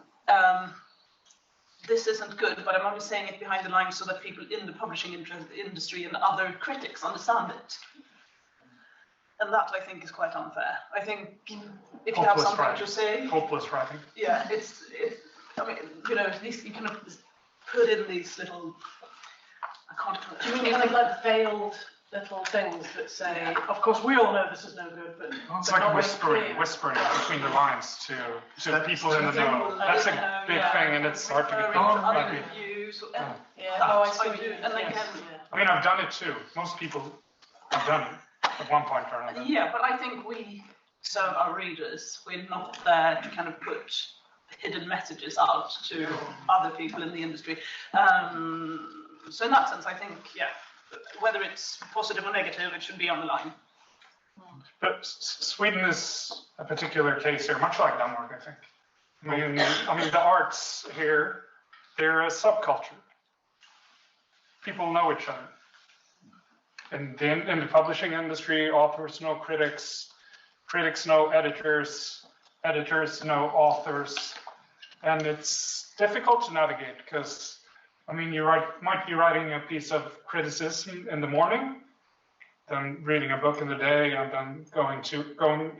S6: this isn't good, but I'm only saying it behind the lines so that people in the publishing industry and other critics understand it. And that, I think, is quite unfair. I think if you have something to say...
S8: Hopeless writing.
S6: Yeah, at least you can put in these little... I can't...
S4: Do you mean like veiled little things that say, of course, we all know this is no good, but...
S8: It's like whispering between the lines to people in the know. That's a big thing, and it's hard to get people. I mean, I've done it too. Most people have done it at one point or another.
S6: Yeah, but I think we serve our readers. We're not there to kind of put hidden messages out to other people in the industry. So in that sense, I think, yeah, whether it's positive or negative, it should be on the line.
S8: But Sweden is a particular case here, much like Denmark, I think. I mean, the arts here, they're a subculture. People know each other. In the publishing industry, authors know critics, critics know editors, editors know authors, and it's difficult to navigate because, I mean, you might be writing a piece of criticism in the morning, then reading a book in the day, and then going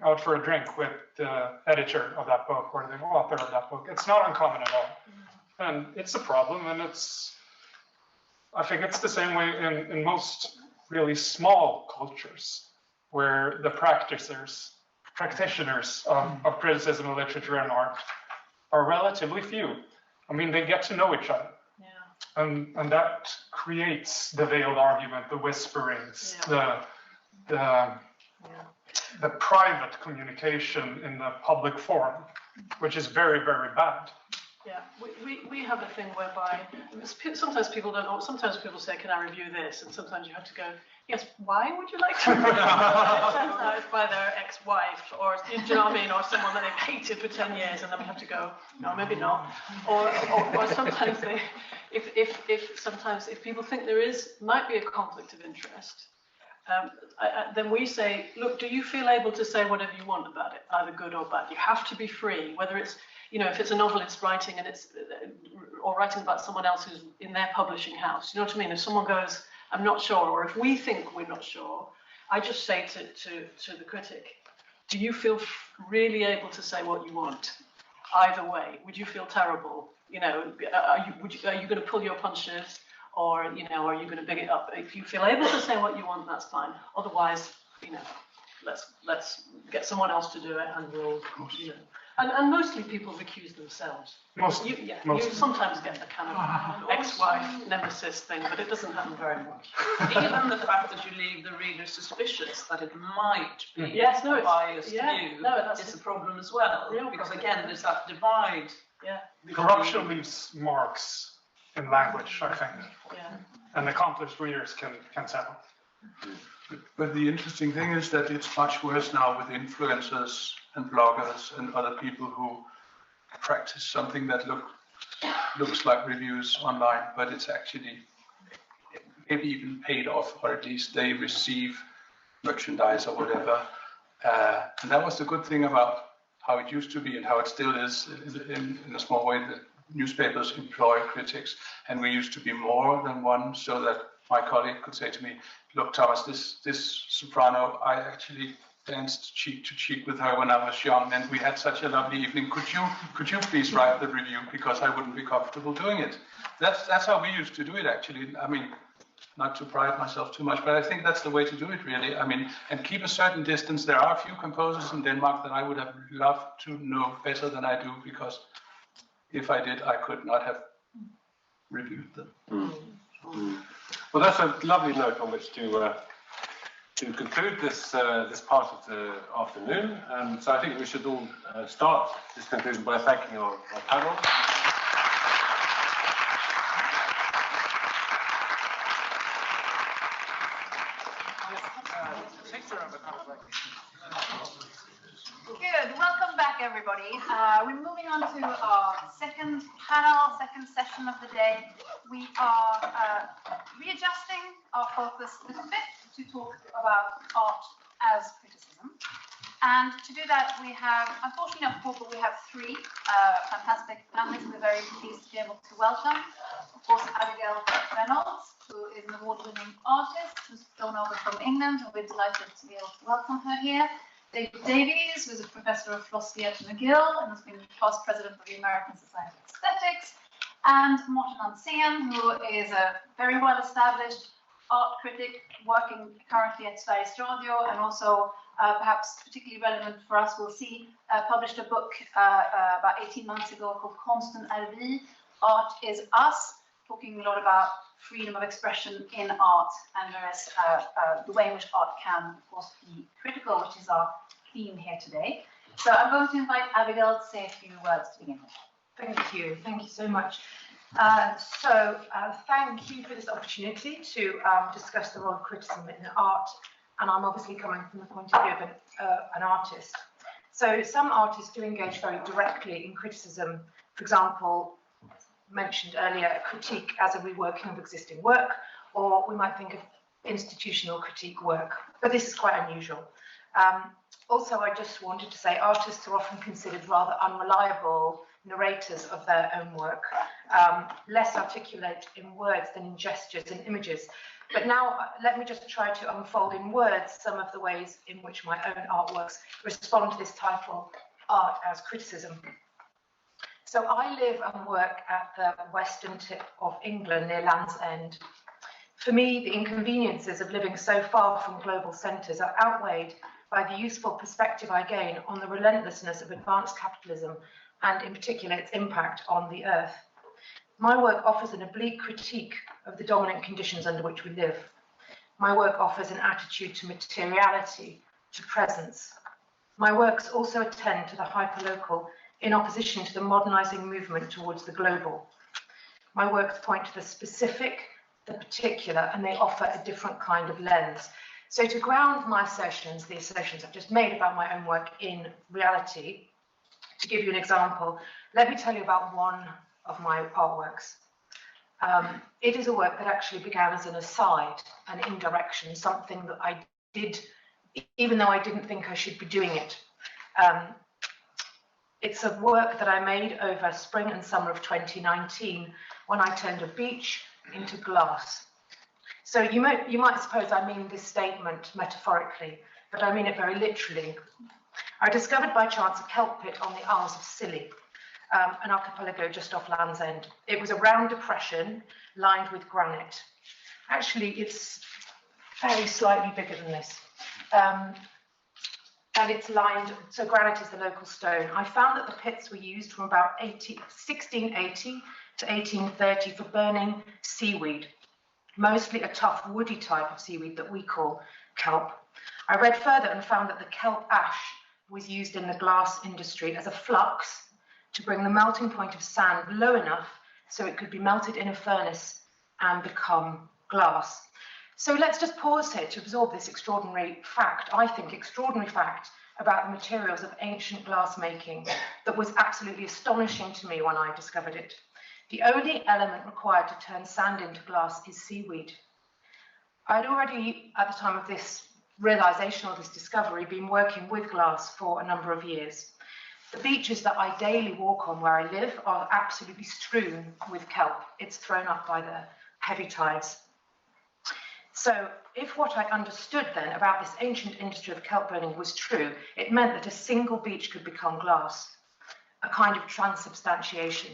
S8: out for a drink with the editor of that book or the author of that book. It's not uncommon at all, and it's a problem, and it's I think it's the same way in most really small cultures, where the practitioners of criticism of literature and art are relatively few. I mean, they get to know each other.
S4: Yeah.
S8: And that creates the veiled argument, the whisperings, the private communication in the public forum, which is very, very bad.
S4: Yeah, we have a thing whereby sometimes people don't know, sometimes people say, can I review this? And sometimes you have to go, yes, why would you like to review it? It turns out it's by their ex-wife, or, do you know what I mean, or someone that they've hated for 10 years, and then we have to go, no, maybe not. Or sometimes sometimes if people think might be a conflict of interest, then we say, look, do you feel able to say whatever you want about it, either good or bad? You have to be free, whether it's, if it's a novelist writing or writing about someone else who's in their publishing house, you know what I mean? If someone goes, I'm not sure, or if we think we're not sure, I just say to the critic, do you feel really able to say what you want? Either way, would you feel terrible? Are you going to pull your punches? Or, are you going to big it up? If you feel able to say what you want, that's fine. Otherwise, let's get someone else to do it, and we'll, And mostly people recuse themselves.
S8: Mostly.
S4: You sometimes get the kind of ex-wife nemesis thing, but it doesn't happen very much.
S6: Even the fact that you leave the reader suspicious that it might be
S4: a
S6: biased view is a problem as well.
S4: Yeah.
S6: Because again, there's that divide.
S4: Yeah.
S8: Corruption leaves marks in language, I think.
S4: Yeah.
S8: And accomplished readers can tell.
S7: But the interesting thing is that it's much worse now with influencers and bloggers and other people who practice something that looks like reviews online, but it's actually maybe even paid off, or at least they receive merchandise or whatever. And that was the good thing about how it used to be and how it still is in a small way. That newspapers employ critics, and we used to be more than one, so that my colleague could say to me, look, Thomas, this soprano, I actually danced cheek to cheek with her when I was young, and we had such a lovely evening. Could you please write the review, because I wouldn't be comfortable doing it. That's how we used to do it, actually. I mean, not to pride myself too much, but I think that's the way to do it, really. I mean, and keep a certain distance. There are a few composers in Denmark that I would have loved to know better than I do, because if I did, I could not have reviewed them.
S5: Well, that's a lovely note on which to conclude this part of the afternoon. So I think we should all start this conclusion by thanking our panel.
S2: Good. Welcome back, everybody. We're moving on to our second panel, second session of the day. We are readjusting our focus a little bit to talk about art as criticism. And to do that, we have, unfortunately, but we have three fantastic panelists we're very pleased to be able to welcome. Of course, Abigail Reynolds, who is an award-winning artist who's flown over from England, and we're delighted to be able to welcome her here. David Davies, who's a professor of philosophy at McGill and has been past president of the American Society of Aesthetics, and Morten Ansén, who is a very well-established art critic working currently at Sveriges Radio, and also perhaps particularly relevant for us, we'll see, published a book about 18 months ago called Konsten är vi, Art is Us, talking a lot about freedom of expression in art and various, the way in which art can, of course, be critical, which is our theme here today. So I'm going to invite Abigail to say a few words to begin with.
S12: Thank you so much. Thank you for this opportunity to discuss the role of criticism in art, and I'm obviously coming from the point of view of an artist. So some artists do engage very directly in criticism. For example, mentioned earlier, a critique as a reworking of existing work, or we might think of institutional critique work, but this is quite unusual. Also, I just wanted to say artists are often considered rather unreliable narrators of their own work, less articulate in words than in gestures and images. But now let me just try to unfold in words some of the ways in which my own artworks respond to this title, Art as Criticism. So I live and work at the western tip of England near Land's End, For me, the inconveniences of living so far from global centres are outweighed by the useful perspective I gain on the relentlessness of advanced capitalism and in particular its impact on the earth. My work offers an oblique critique of the dominant conditions under which we live. My work offers an attitude to materiality, to presence. My works also attend to the hyperlocal in opposition to the modernising movement towards the global. My works point to the specific, the particular, and they offer a different kind of lens. So to ground my assertions, the assertions I've just made about my own work in reality, to give you an example, let me tell you about one of my artworks. It is a work that actually began as an aside, an indirection, something that I did, even though I didn't think I should be doing it. It's a work that I made over spring and summer of 2019 when I turned a beach into glass. So you might suppose I mean this statement metaphorically, but I mean it very literally. I discovered by chance a kelp pit on the Isles of Scilly, an archipelago just off Land's End. It was a round depression lined with granite. Actually, it's very slightly bigger than this. And it's lined, so granite is the local stone. I found that the pits were used from about 1680 to 1830 for burning seaweed, mostly a tough woody type of seaweed that we call kelp. I read further and found that the kelp ash was used in the glass industry as a flux to bring the melting point of sand low enough so it could be melted in a furnace and become glass. So let's just pause here to absorb this extraordinary fact, I think extraordinary fact, about the materials of ancient glass making that was absolutely astonishing to me when I discovered it. The only element required to turn sand into glass is seaweed. I'd already, at the time of this realization or this discovery, been working with glass for a number of years. The beaches that I daily walk on where I live are absolutely strewn with kelp. It's thrown up by the heavy tides. So if what I understood then about this ancient industry of kelp burning was true, it meant that a single beach could become glass, a kind of transubstantiation.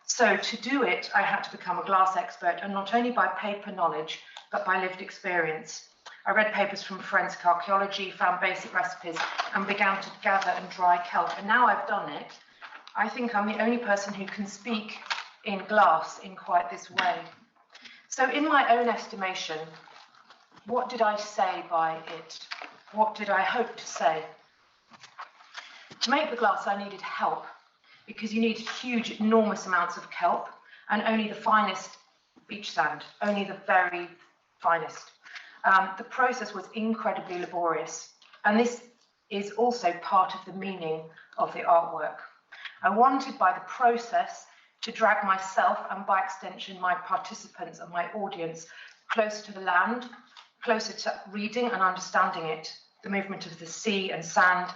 S12: So to do it, I had to become a glass expert, and not only by paper knowledge, but by lived experience. I read papers from forensic archaeology, found basic recipes, and began to gather and dry kelp. And now I've done it, I think I'm the only person who can speak in glass in quite this way. So in my own estimation, what did I say by it? What did I hope to say? To make the glass, I needed help, because you need huge, enormous amounts of kelp and only the finest beach sand, only the very finest. The process was incredibly laborious, and this is also part of the meaning of the artwork. I wanted by the process to drag myself and by extension my participants and my audience closer to the land, closer to reading and understanding it, the movement of the sea and sand,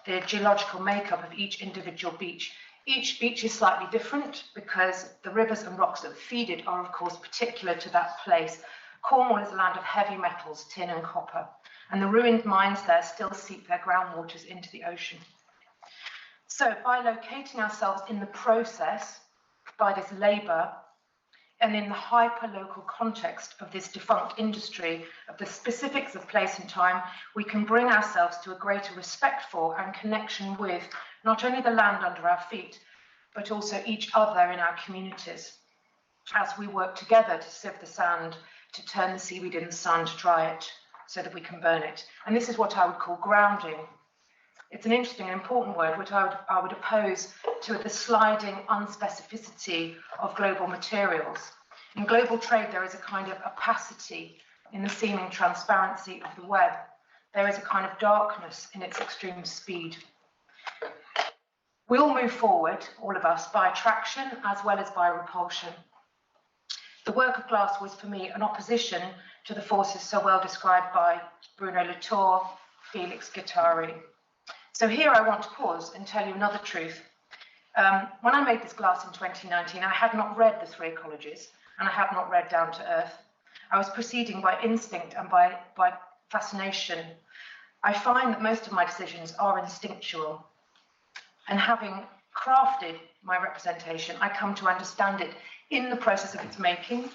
S12: the geological makeup of each individual beach. Each beach is slightly different because the rivers and rocks that feed it are of course particular to that place. Cornwall is a land of heavy metals, tin and copper, and the ruined mines there still seep their groundwaters into the ocean. So by locating ourselves in the process, by this labour, and in the hyper-local context of this defunct industry, of the specifics of place and time, we can bring ourselves to a greater respect for and connection with not only the land under our feet, but also each other in our communities, as we work together to sieve the sand, to turn the seaweed in the sun, to dry it, so that we can burn it. And this is what I would call grounding. It's an interesting and important word, which I would oppose to the sliding unspecificity of global materials. In global trade, there is a kind of opacity in the seeming transparency of the web. There is a kind of darkness in its extreme speed. We'll move forward, all of us, by attraction as well as by repulsion. The work of glass was for me an opposition to the forces so well described by Bruno Latour, Felix Guattari. So here I want to pause and tell you another truth. When I made this glass in 2019, I had not read The Three Ecologies, and I had not read Down to Earth. I was proceeding by instinct and by fascination. I find that most of my decisions are instinctual. And having crafted my representation, I come to understand it in the process of its making,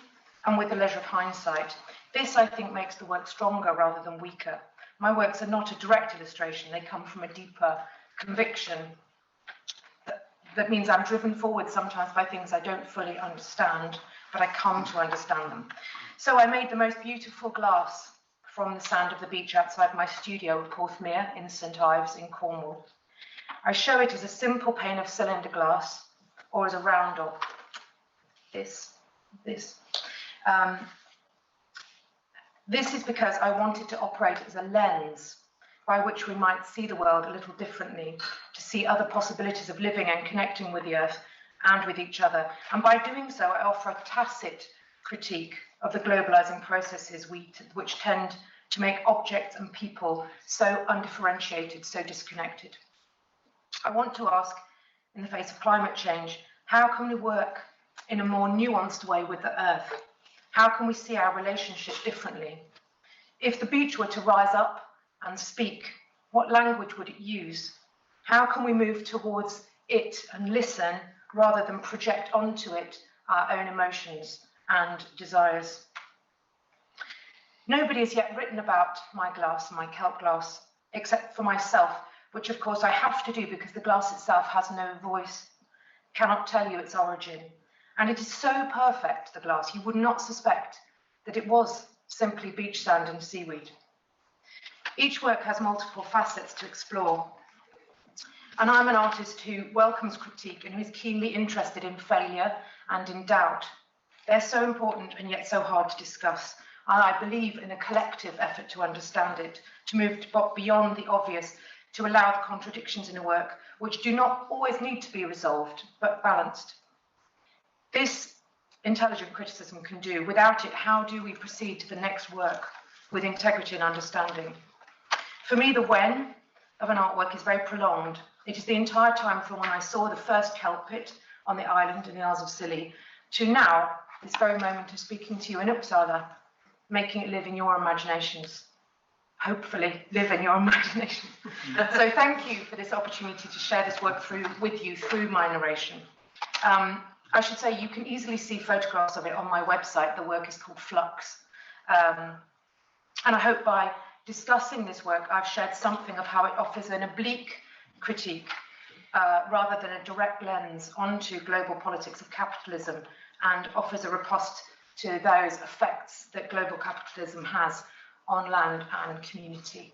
S12: and with the leisure of hindsight. This, I think, makes the work stronger rather than weaker. My works are not a direct illustration, they come from a deeper conviction. That means I'm driven forward sometimes by things I don't fully understand, but I come to understand them. So I made the most beautiful glass from the sand of the beach outside my studio at Porthmere in St Ives in Cornwall. I show it as a simple pane of cylinder glass or as a round of this. This is because I wanted to operate as a lens by which we might see the world a little differently, to see other possibilities of living and connecting with the earth and with each other. And by doing so, I offer a tacit critique of the globalizing processes which tend to make objects and people so undifferentiated, so disconnected. I want to ask, in the face of climate change, how can we work in a more nuanced way with the earth? How can we see our relationship differently? If the beach were to rise up and speak, what language would it use? How can we move towards it and listen rather than project onto it our own emotions and desires? Nobody has yet written about my glass, my kelp glass, except for myself, which of course I have to do because the glass itself has no voice, cannot tell you its origin. And it is so perfect, the glass, you would not suspect that it was simply beach sand and seaweed. Each work has multiple facets to explore. And I'm an artist who welcomes critique and who is keenly interested in failure and in doubt. They're so important and yet so hard to discuss. And I believe in a collective effort to understand it, to move beyond the obvious, to allow the contradictions in a work which do not always need to be resolved, but balanced. This intelligent criticism can do. Without it, how do we proceed to the next work with integrity and understanding? For me, the when of an artwork is very prolonged. It is the entire time from when I saw the first kelp pit on the island in the Isles of Scilly to now, this very moment of speaking to you in Uppsala, making it live in your imaginations. Hopefully live in your imagination. So thank you for this opportunity to share this work with you through my narration. I should say you can easily see photographs of it on my website. The work is called Flux. And I hope by discussing this work, I've shared something of how it offers an oblique critique rather than a direct lens onto global politics of capitalism and offers a riposte to those effects that global capitalism has on land and community.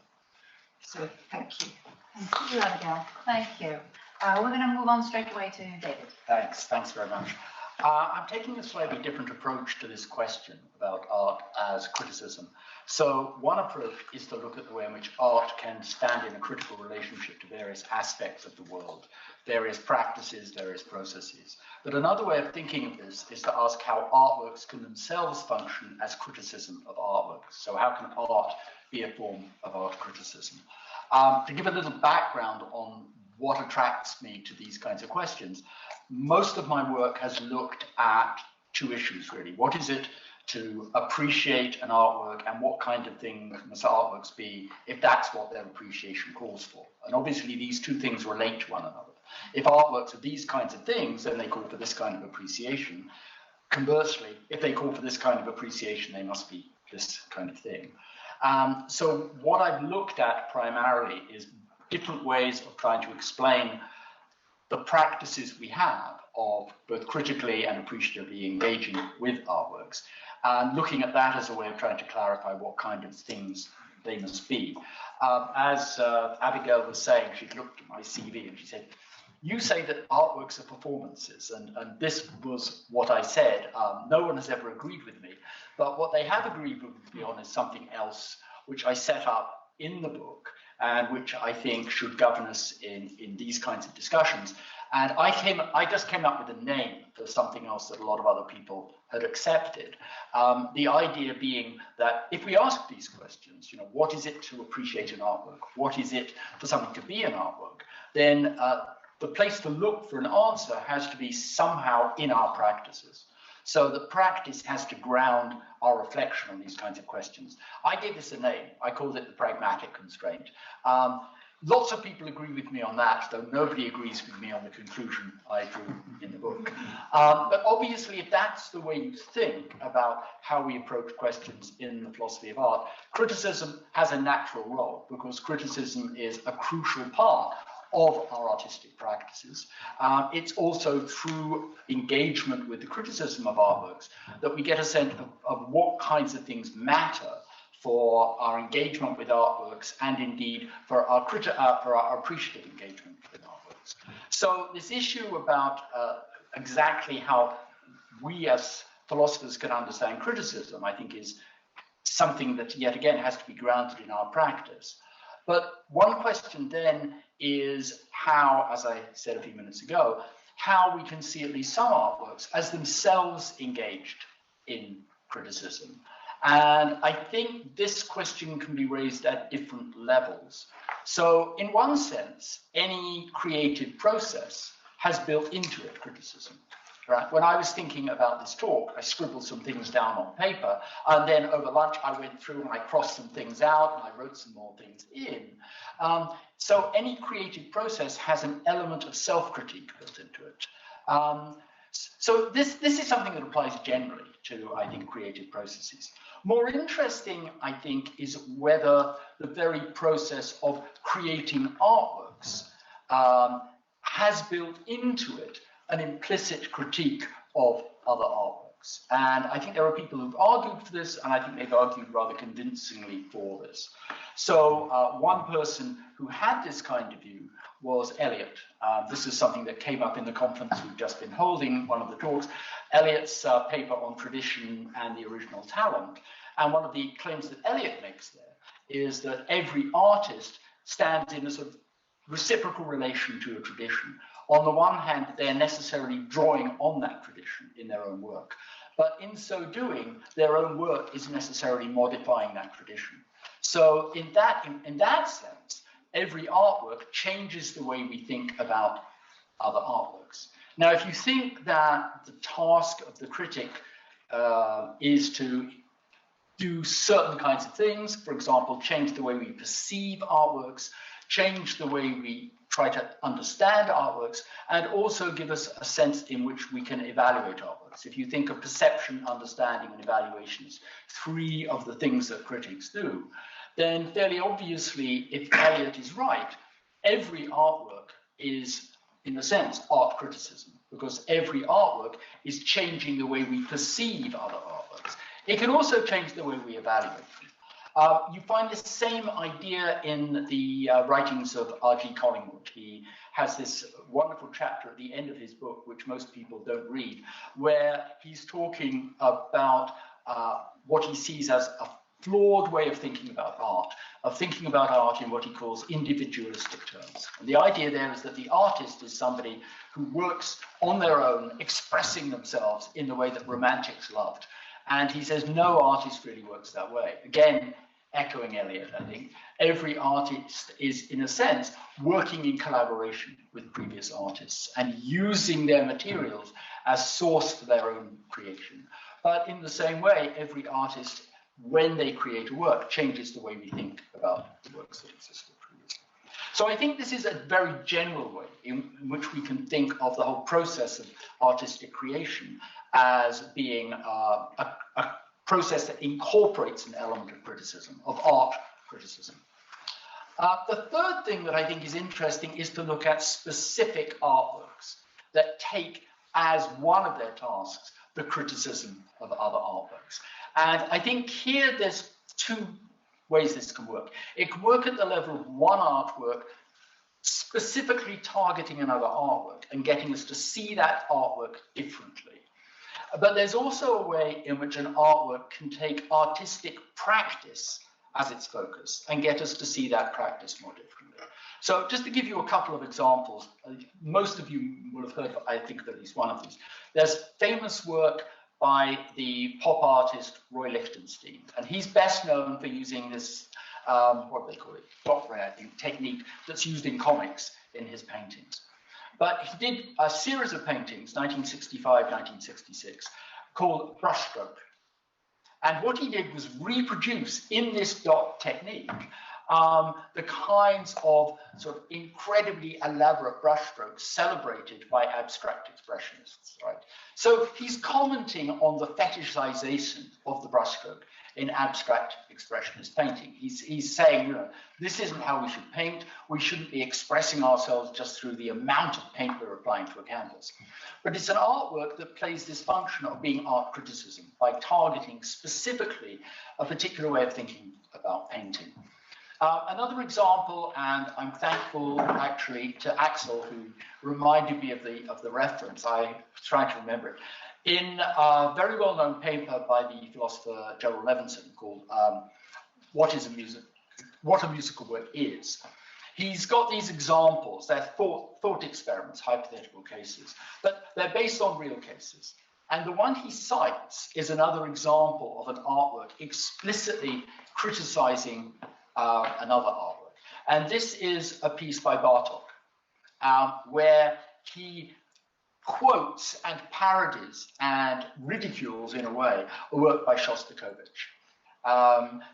S12: So thank you.
S2: Thank you, Abigail. Thank you. We're going to move on straight away to David.
S13: Thanks very much. I'm taking a slightly different approach to this question about art as criticism. So one approach is to look at the way in which art can stand in a critical relationship to various aspects of the world, various practices, various processes. But another way of thinking of this is to ask how artworks can themselves function as criticism of artworks. So how can art be a form of art criticism? To give a little background on what attracts me to these kinds of questions, most of my work has looked at two issues, really. What is it to appreciate an artwork, and what kind of thing must artworks be if that's what their appreciation calls for? And obviously these two things relate to one another. If artworks are these kinds of things, then they call for this kind of appreciation. Conversely, if they call for this kind of appreciation, they must be this kind of thing. So what I've looked at primarily is different ways of trying to explain the practices we have of both critically and appreciatively engaging with artworks, and looking at that as a way of trying to clarify what kind of things they must be. As Abigail was saying, she looked at my CV and she said, "You say that artworks are performances," and this was what I said. No one has ever agreed with me, but what they have agreed with me on is something else, which I set up in the book, and which I think should govern us in these kinds of discussions. And I just came up with a name for something else that a lot of other people had accepted. The idea being that if we ask these questions, what is it to appreciate an artwork? What is it for something to be an artwork? Then the place to look for an answer has to be somehow in our practices. So the practice has to ground our reflection on these kinds of questions. I gave this a name. I called it the pragmatic constraint. Lots of people agree with me on that, though nobody agrees with me on the conclusion I drew in the book. But obviously, if that's the way you think about how we approach questions in the philosophy of art, criticism has a natural role, because criticism is a crucial part of our artistic practices. It's also through engagement with the criticism of artworks that we get a sense of what kinds of things matter for our engagement with artworks, and indeed for our appreciative engagement with artworks. So this issue about exactly how we as philosophers can understand criticism, I think, is something that yet again has to be grounded in our practice. But one question then is how, as I said a few minutes ago, how we can see at least some artworks as themselves engaged in criticism. And I think this question can be raised at different levels. So in one sense, any creative process has built into it criticism. Right? When I was thinking about this talk, I scribbled some things down on paper, and then over lunch I went through and I crossed some things out and I wrote some more things in. So any creative process has an element of self-critique built into it. So this is something that applies generally to, I think, creative processes. More interesting, I think, is whether the very process of creating artworks has built into it an implicit critique of other artworks. And I think there are people who've argued for this, and I think they've argued rather convincingly for this. So one person who had this kind of view was Eliot. This is something that came up in the conference we've just been holding, one of the talks. Eliot's paper on tradition and the original talent. And one of the claims that Eliot makes there is that every artist stands in a sort of reciprocal relation to a tradition. On the one hand, they're necessarily drawing on that tradition in their own work. But in so doing, their own work is necessarily modifying that tradition. So in that sense, every artwork changes the way we think about other artworks. Now, if you think that the task of the critic is to do certain kinds of things, for example, change the way we perceive artworks, change the way we try to understand artworks, and also give us a sense in which we can evaluate artworks. If you think of perception, understanding, and evaluation as three of the things that critics do, then fairly obviously, if Eliot is right, every artwork is, in a sense, art criticism, because every artwork is changing the way we perceive other artworks. It can also change the way we evaluate them. You find the same idea in the writings of R.G. Collingwood. He has this wonderful chapter at the end of his book, which most people don't read, where he's talking about what he sees as a flawed way of thinking about art in what he calls individualistic terms. And the idea there is that the artist is somebody who works on their own, expressing themselves in the way that romantics loved. And he says no artist really works that way. Again, echoing Eliot, I think, every artist is, in a sense, working in collaboration with previous artists and using their materials as source for their own creation. But in the same way, every artist, when they create a work, changes the way we think about the works that existed previously. So I think this is a very general way in which we can think of the whole process of artistic creation as being a process that incorporates an element of criticism, of art criticism. The third thing that I think is interesting is to look at specific artworks that take as one of their tasks the criticism of other artworks. And I think here there's two ways this can work. It can work at the level of one artwork specifically targeting another artwork and getting us to see that artwork differently. But there's also a way in which an artwork can take artistic practice as its focus and get us to see that practice more differently. So just to give you a couple of examples, most of you will have heard, I think, of at least one of these. There's famous work by the pop artist Roy Lichtenstein, and he's best known for using this, what do they call it, dot ray, I think, technique that's used in comics in his paintings. But he did a series of paintings, 1965, 1966, called brushstroke. And what he did was reproduce in this dot technique the kinds of sort of incredibly elaborate brushstrokes celebrated by abstract expressionists, right? So he's commenting on the fetishization of the brushstroke in abstract expressionist painting. He's saying, you know, this isn't how we should paint. We shouldn't be expressing ourselves just through the amount of paint we're applying to a canvas. But it's an artwork that plays this function of being art criticism by targeting specifically a particular way of thinking about painting. Another example, and I'm thankful actually to Axel, who reminded me of the reference. I was trying to remember it. In a very well-known paper by the philosopher Joel Levinson called What a Musical Work Is, he's got these examples. They're thought experiments, hypothetical cases, but they're based on real cases. And the one he cites is another example of an artwork explicitly criticizing another artwork. And this is a piece by Bartok, where he quotes and parodies and ridicules, in a way, a work by Shostakovich.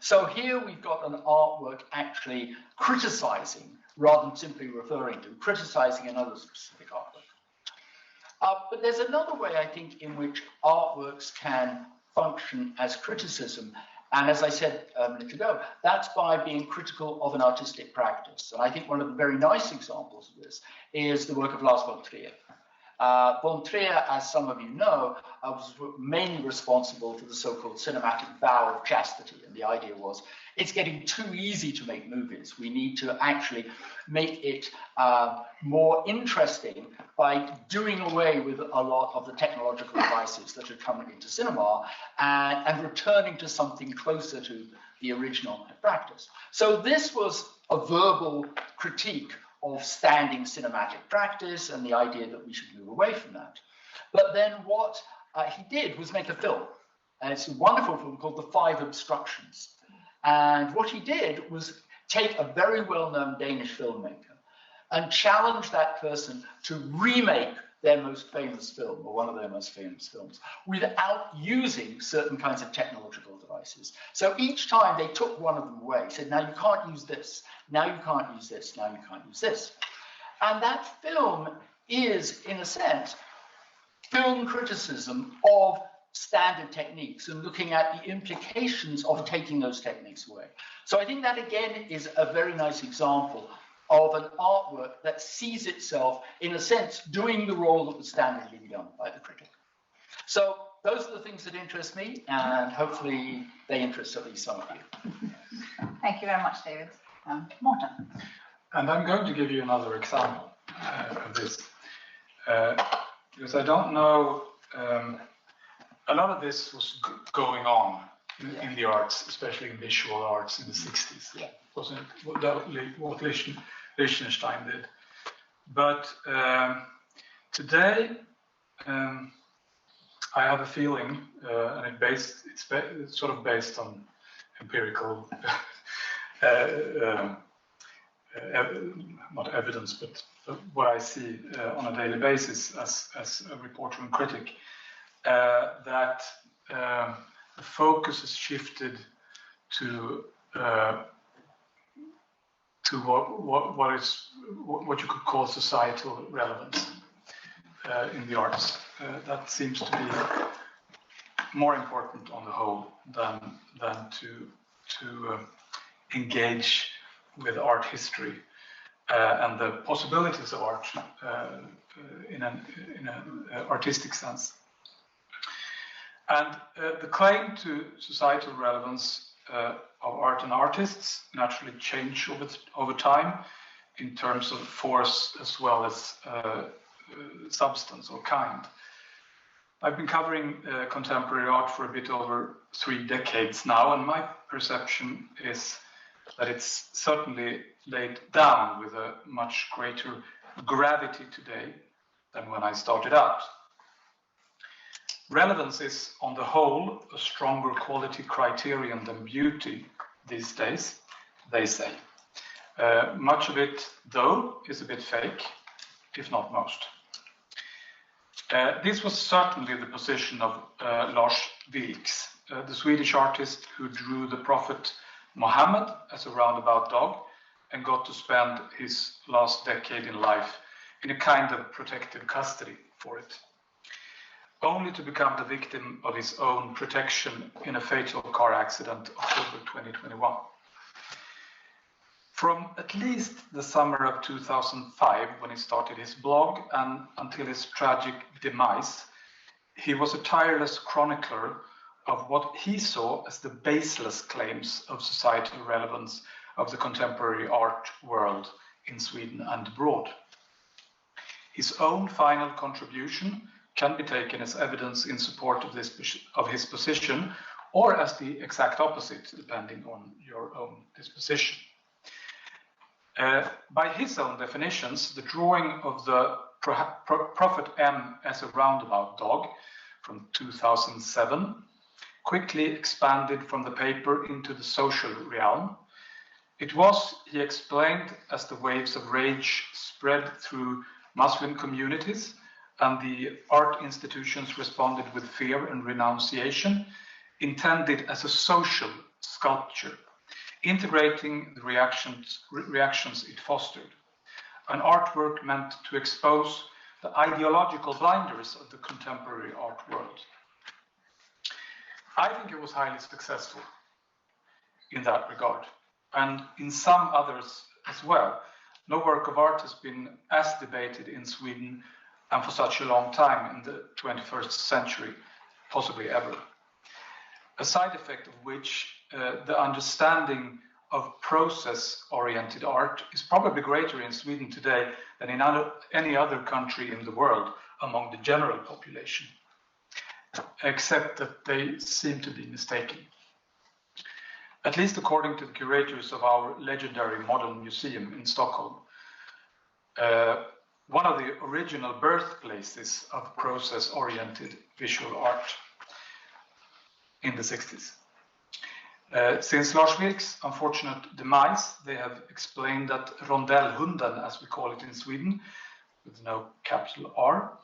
S13: So here we've got an artwork actually criticizing, rather than simply referring to, criticizing another specific artwork. But there's another way, I think, in which artworks can function as criticism. And as I said a minute ago, that's by being critical of an artistic practice. And I think one of the very nice examples of this is the work of Lars von Trier. Von Trier, as some of you know, was mainly responsible for the so-called cinematic vow of chastity. And the idea was, it's getting too easy to make movies. We need to actually make it more interesting by doing away with a lot of the technological devices that are coming into cinema and returning to something closer to the original practice. So this was a verbal critique of standing cinematic practice and the idea that we should move away from that. But then what he did was make a film. And it's a wonderful film called The Five Obstructions. And what he did was take a very well-known Danish filmmaker and challenge that person to remake their most famous film, or one of their most famous films, without using certain kinds of technological devices. So each time they took one of them away, said, now you can't use this, now you can't use this, now you can't use this. And that film is, in a sense, film criticism of standard techniques and looking at the implications of taking those techniques away. So I think that, again, is a very nice example of an artwork that sees itself, in a sense, doing the role that was standardly done by the critic. So those are the things that interest me, and hopefully they interest at least some of you.
S2: Thank you very much, David. Morten.
S8: And I'm going to give you another example of this, because I don't know, a lot of this was going on in the arts, especially in visual arts in the 60s. Yeah. Wasn't what Lichtenstein did. But today, I have a feeling, and it's sort of based on empirical, not evidence, but what I see on a daily basis as a reporter and critic, that the focus has shifted to what you could call societal relevance in the arts. That seems to be more important on the whole than to engage with art history and the possibilities of art in an artistic sense. And the claim to societal relevance of art and artists naturally change over time in terms of force as well as substance or kind. I've been covering contemporary art for a bit over 3 decades now, and my perception is that it's certainly laid down with a much greater gravity today than when I started out. Relevance is, on the whole, a stronger quality criterion than beauty these days, they say. Much of it, though, is a bit fake, if not most. This was certainly the position of Lars Vilks, the Swedish artist who drew the prophet Muhammad as a roundabout dog and got to spend his last decade in life in a kind of protective custody for it, only to become the victim of his own protection in a fatal car accident October 2021. From at least the summer of 2005, when he started his blog, and until his tragic demise, he was a tireless chronicler of what he saw as the baseless claims of societal relevance of the contemporary art world in Sweden and abroad. His own final contribution can be taken as evidence in support of his position, or as the exact opposite, depending on your own disposition. By his own definitions, the drawing of the Prophet M as a roundabout dog from 2007 quickly expanded from the paper into the social realm. It was, he explained, as the waves of rage spread through Muslim communities and the art institutions responded with fear and renunciation, intended as a social sculpture, integrating the reactions it fostered. An artwork meant to expose the ideological blinders of the contemporary art world. I think it was highly successful in that regard, and in some others as well. No work of art has been as debated in Sweden and for such a long time in the 21st century, possibly ever. A side effect of which the understanding of process-oriented art is probably greater in Sweden today than in any other country in the world among the general population, except that they seem to be mistaken. At least according to the curators of our legendary Modern Museum in Stockholm, one of the original birthplaces of process-oriented visual art in the 60s. Since Lars Vilks' unfortunate demise, they have explained that rondellhunden, as we call it in Sweden, with no capital R,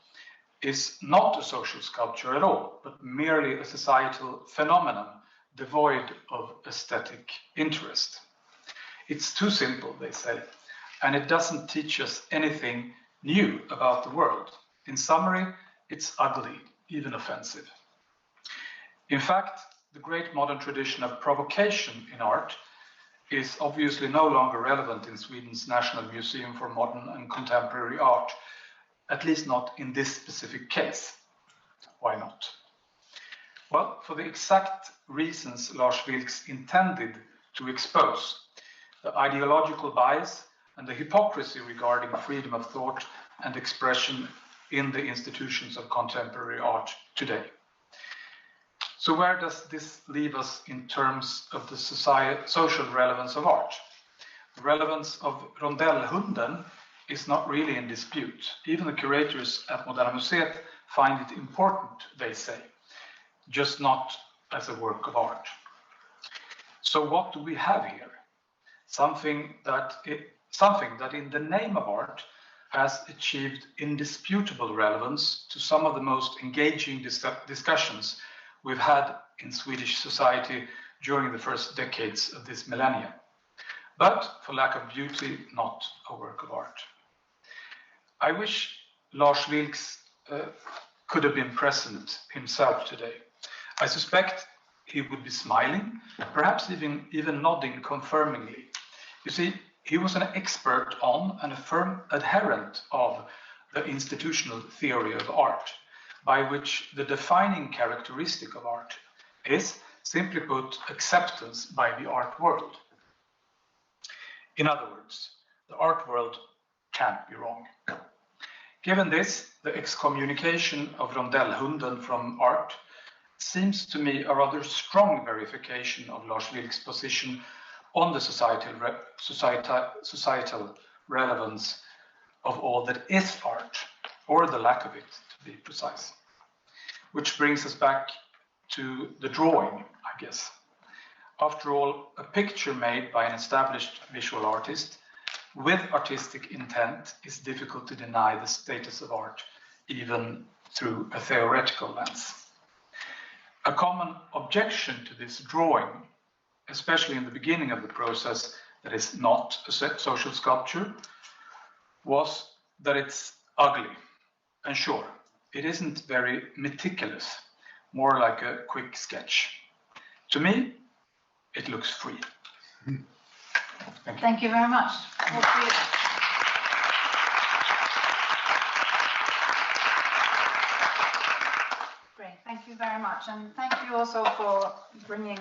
S8: is not a social sculpture at all, but merely a societal phenomenon devoid of aesthetic interest. It's too simple, they say, and it doesn't teach us anything new about the world. In summary, it's ugly, even offensive. In fact, the great modern tradition of provocation in art is obviously no longer relevant in Sweden's National Museum for Modern and Contemporary Art, at least not in this specific case. Why not? Well, for the exact reasons Lars Vilks intended to expose, the ideological bias and the hypocrisy regarding freedom of thought and expression in the institutions of contemporary art today. So where does this leave us in terms of the social relevance of art? The relevance of rondellhunden is not really in dispute. Even the curators at Moderna Museet find it important, they say, just not as a work of art. So what do we have here? Something that in the name of art has achieved indisputable relevance to some of the most engaging discussions we've had in Swedish society during the first decades of this millennium, but for lack of beauty, not a work of art. I wish Lars Vilks could have been present himself today. I suspect he would be smiling, perhaps even nodding confirmingly. You see, he was an expert on and a firm adherent of the institutional theory of art, by which the defining characteristic of art is, simply put, acceptance by the art world. In other words, the art world can't be wrong. Given this, the excommunication of rondellhunden from art seems to me a rather strong verification of Lars Vilks' position on the societal relevance of all that is art, or the lack of it, to be precise. Which brings us back to the drawing, I guess. After all, a picture made by an established visual artist with artistic intent is difficult to deny the status of art, even through a theoretical lens. A common objection to this drawing, especially in the beginning of the process, that is not a social sculpture, was that it's ugly. And sure, it isn't very meticulous, more like a quick sketch. To me, it looks free.
S2: Thank you very much. All three of you. Great, thank you very much. And thank you also for bringing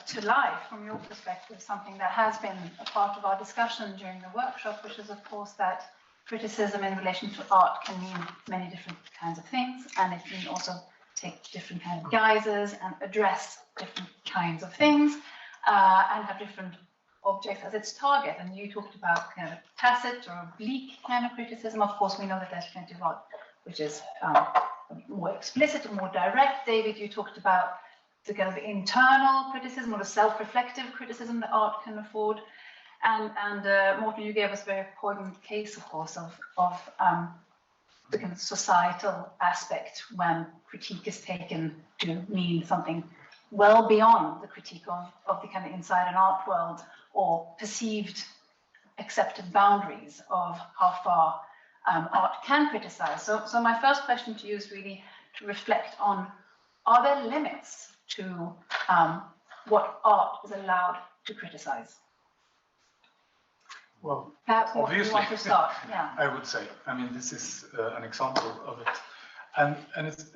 S2: to life, from your perspective, something that has been a part of our discussion during the workshop, which is, of course, that criticism in relation to art can mean many different kinds of things, and it can also take different kinds of guises and address different kinds of things, and have different objects as its target. And you talked about kind of tacit or oblique kind of criticism. Of course, we know that there's plenty of art which is more explicit or more direct. David, you talked about the kind of internal criticism or the self-reflective criticism that art can afford. And Morten, you gave us a very poignant case, of course, of the kind of societal aspect when critique is taken to mean something well beyond the critique of the kind of inside an art world or perceived accepted boundaries of how far art can criticize. So my first question to you is really to reflect on, are there limits to what art is allowed to criticize?
S8: Well,
S2: perhaps
S8: obviously,
S2: you want to start. Yeah.
S8: I would say. I mean, this is an example of it, and it's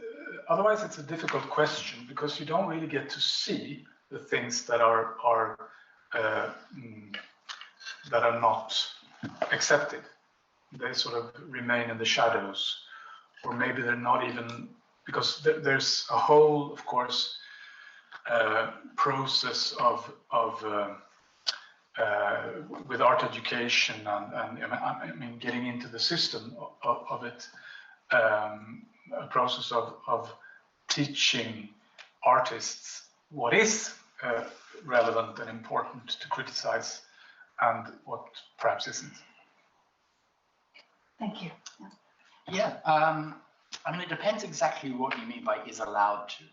S8: otherwise it's a difficult question because you don't really get to see the things that are not accepted. They sort of remain in the shadows, or maybe they're not even, because there's a whole, of course, process of with art education and I mean getting into the system of it, a process of teaching artists what is relevant and important to criticize and what perhaps isn't.
S2: Thank you.
S13: Yeah, I mean, it depends exactly what you mean by is allowed to.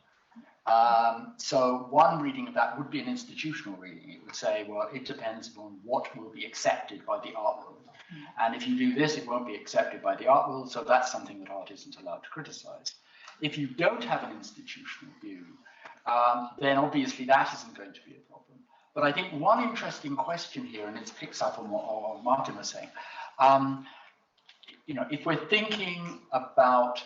S13: So one reading of that would be an institutional reading. It would say, well, it depends on what will be accepted by the art world. And if you do this, it won't be accepted by the art world, so that's something that art isn't allowed to criticize. If you don't have an institutional view, then obviously that isn't going to be a problem. But I think one interesting question here, and it picks up on what Martin was saying, you know, if we're thinking about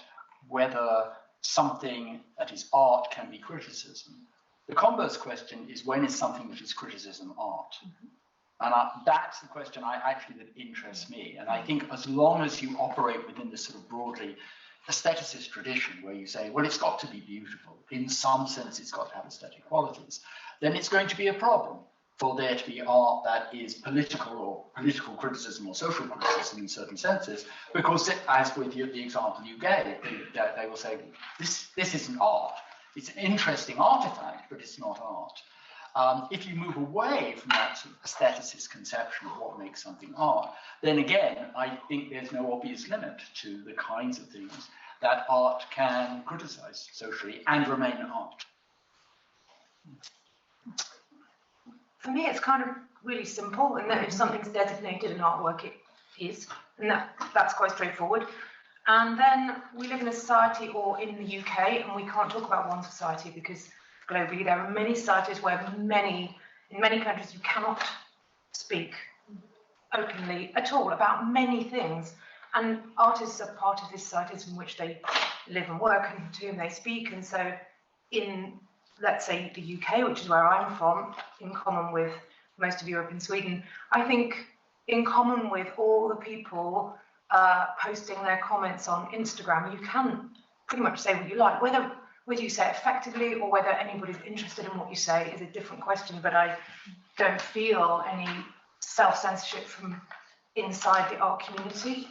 S13: whether something that is art can be criticism, the converse question is, when is something that is criticism art? And that's the question that interests me. And I think as long as you operate within this sort of broadly aestheticist tradition where you say, well, it's got to be beautiful, in some sense it's got to have aesthetic qualities, then it's going to be a problem for there to be art that is political or political criticism or social criticism in certain senses, because as with the example you gave, they will say, this isn't art. It's an interesting artifact, but it's not art. If you move away from that sort of aestheticist conception of what makes something art, then again, I think there's no obvious limit to the kinds of things that art can criticize socially and remain art.
S12: For me, it's kind of really simple, in that if something's designated an artwork, it is, and that's quite straightforward. And then we live in a society, or in the UK, and we can't talk about one society because globally there are many societies where in many countries you cannot speak openly at all about many things. And artists are part of these societies in which they live and work and to whom they speak. And so in, let's say, the UK, which is where I'm from, in common with most of Europe and Sweden, I think in common with all the people posting their comments on Instagram, you can pretty much say what you like. Whether you say it effectively or whether anybody's interested in what you say is a different question, but I don't feel any self-censorship from inside the art community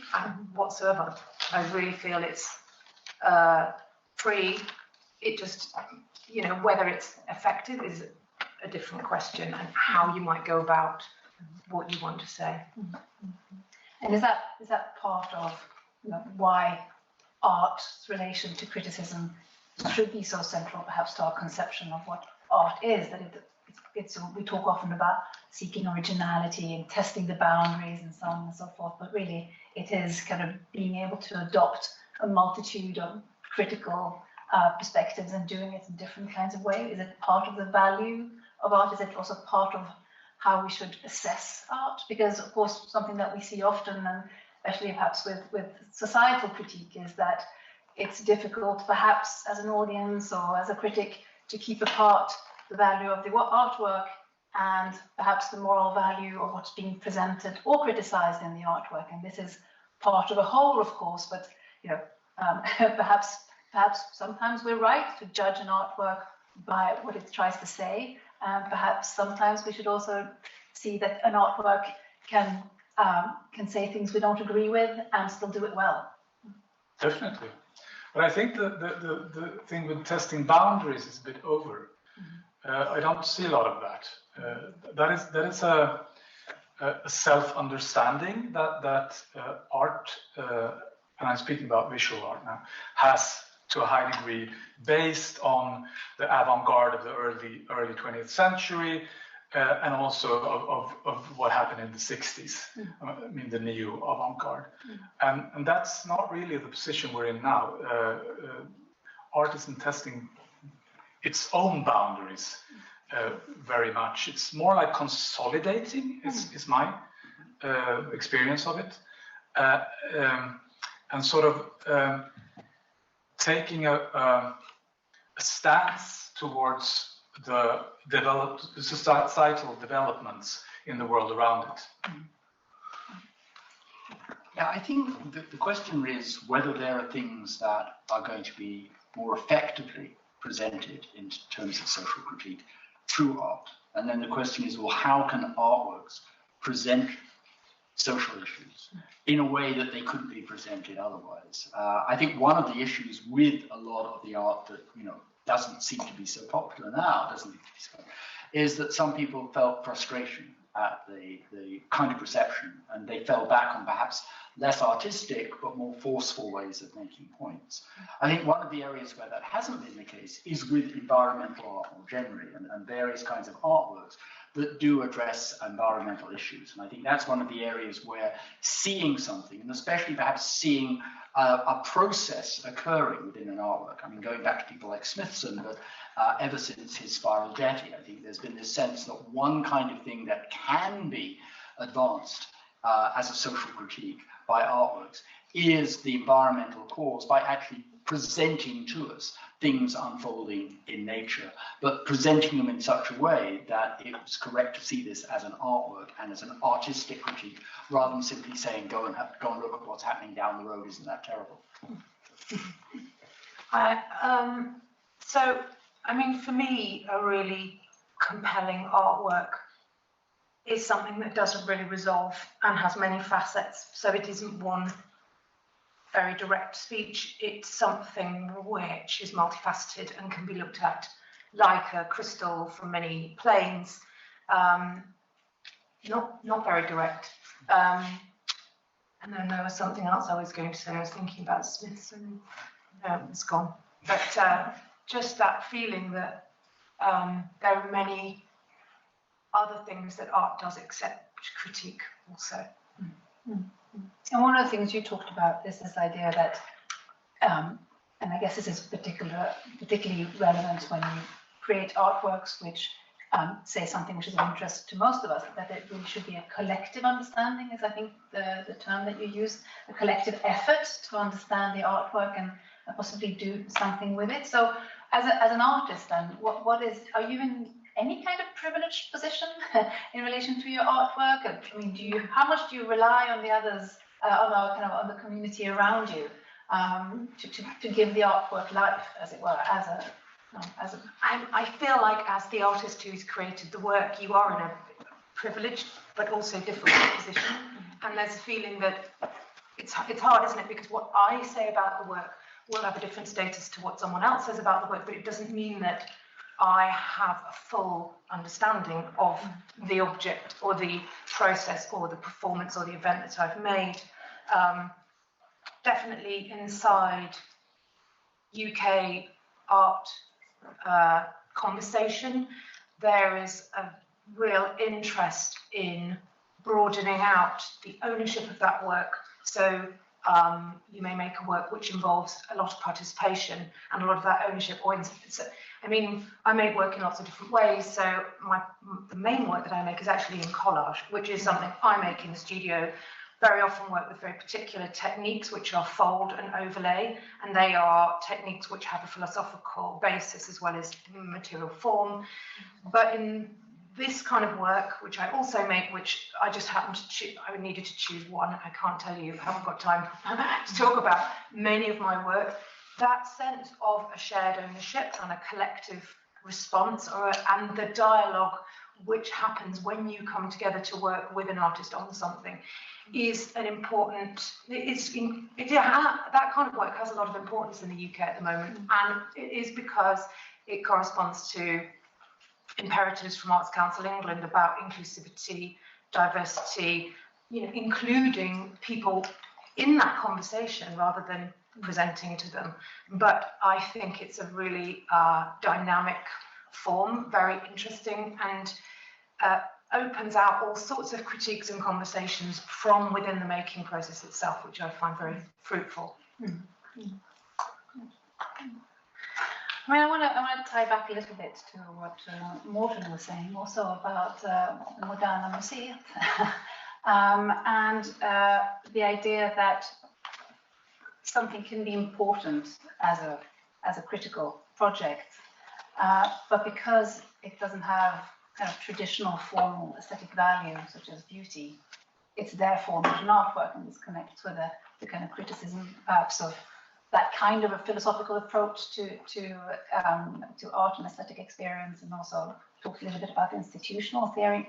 S12: whatsoever. I really feel it's free. It just, you know, whether it's effective is a different question, and how you might go about what you want to say.
S2: And is that part of, you know, why art's relation to criticism should be so central, perhaps, to our conception of what art is, that we talk often about seeking originality and testing the boundaries and so on and so forth, but really it is kind of being able to adopt a multitude of critical perspectives and doing it in different kinds of ways. Is it part of the value of art? Is it also part of how we should assess art? Because, of course, something that we see often, and especially perhaps with societal critique, is that it's difficult, perhaps as an audience or as a critic, to keep apart the value of the artwork and perhaps the moral value of what's being presented or criticized in the artwork. And this is part of a whole, of course, but perhaps sometimes we're right to judge an artwork by what it tries to say. Perhaps sometimes we should also see that an artwork can say things we don't agree with and still do it well.
S8: Definitely. But I think the thing with testing boundaries is a bit over. I don't see a lot of that. That is a self-understanding that art, and I'm speaking about visual art now, has to a high degree based on the avant-garde of the early 20th century, and also of what happened in the 60s. I mean, the neo avant-garde. And that's not really the position we're in now. Art isn't testing its own boundaries very much. It's more like consolidating, is my experience of it. And sort of taking a stance towards the societal developments in the world around it.
S13: Yeah, I think the question is whether there are things that are going to be more effectively presented in terms of social critique through art. And then the question is, well, how can artworks present social issues in a way that they couldn't be presented otherwise? I think one of the issues with a lot of the art that, doesn't seem to be so popular now, is that some people felt frustration at the kind of reception, and they fell back on perhaps less artistic but more forceful ways of making points. I think one of the areas where that hasn't been the case is with environmental art more generally, and various kinds of artworks that do address environmental issues. And I think that's one of the areas where seeing something, and especially perhaps seeing a process occurring within an artwork. I mean, going back to people like Smithson, but ever since his Spiral Jetty, I think there's been this sense that one kind of thing that can be advanced as a social critique by artworks is the environmental cause, by actually presenting to us things unfolding in nature, but presenting them in such a way that it was correct to see this as an artwork and as an artistic critique, rather than simply saying, go and look at what's happening down the road, isn't that terrible?
S12: So, I mean, for me, a really compelling artwork is something that doesn't really resolve and has many facets. So it isn't one very direct speech. It's something which is multifaceted and can be looked at like a crystal from many planes. Not very direct. And then there was something else I was going to say. I was thinking about Smithson. No, it's gone. But just that feeling that there are many other things that art does except critique also.
S2: And one of the things you talked about is this idea that, and I guess this is particularly relevant when you create artworks which say something which is of interest to most of us, that it really should be a collective understanding, is I think the term that you use, a collective effort to understand the artwork and possibly do something with it. So as an artist then, are you in any kind of privileged position in relation to your artwork? I mean, how much do you rely on the others, on the community around you, to give the artwork life, as it were,
S12: I feel like as the artist who's created the work, you are in a privileged but also difficult position, and there's a feeling that it's hard, isn't it? Because what I say about the work will have a different status to what someone else says about the work, but it doesn't mean that I have a full understanding of the object or the process or the performance or the event that I've made. definitely inside UK art conversation, there is a real interest in broadening out the ownership of that work. So you may make a work which involves a lot of participation and a lot of that ownership. I mean, I make work in lots of different ways. So the main work that I make is actually in collage, which is something I make in the studio. Very often work with very particular techniques, which are fold and overlay, and they are techniques which have a philosophical basis as well as material form. But in this kind of work, which I also make, which I just happened to choose, I needed to choose one. I can't tell you, I haven't got time to talk about many of my work. That sense of a shared ownership and a collective response, and the dialogue which happens when you come together to work with an artist on something, is an important. That kind of work has a lot of importance in the UK at the moment, and it is because it corresponds to imperatives from Arts Council England about inclusivity, diversity, including people in that conversation rather than presenting to them. But I think it's a really dynamic form, very interesting, and opens out all sorts of critiques and conversations from within the making process itself, which I find very fruitful.
S2: I mean, I want to tie back a little bit to what Morten was saying, also about Moderna Museet, and the idea that something can be important as a critical project, but because it doesn't have kind of traditional formal aesthetic value, such as beauty, it's therefore not an artwork, and this connects with the kind of criticism, perhaps, of that kind of a philosophical approach to art and aesthetic experience, and also talk a little bit about institutional theory.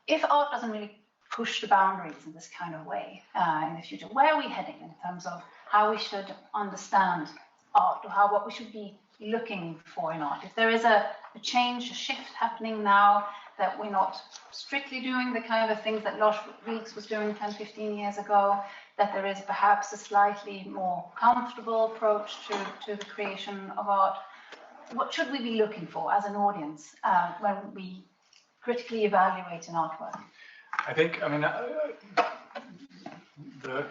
S2: If art doesn't really push the boundaries in this kind of way in the future, where are we heading in terms of how we should understand art, or what we should be looking for in art? If there is a change, a shift happening now, that we're not strictly doing the kind of things that Lars Vilks was doing 10, 15 years ago, that there is perhaps a slightly more comfortable approach to the creation of art, what should we be looking for as an audience when we critically evaluate an artwork?
S8: I think,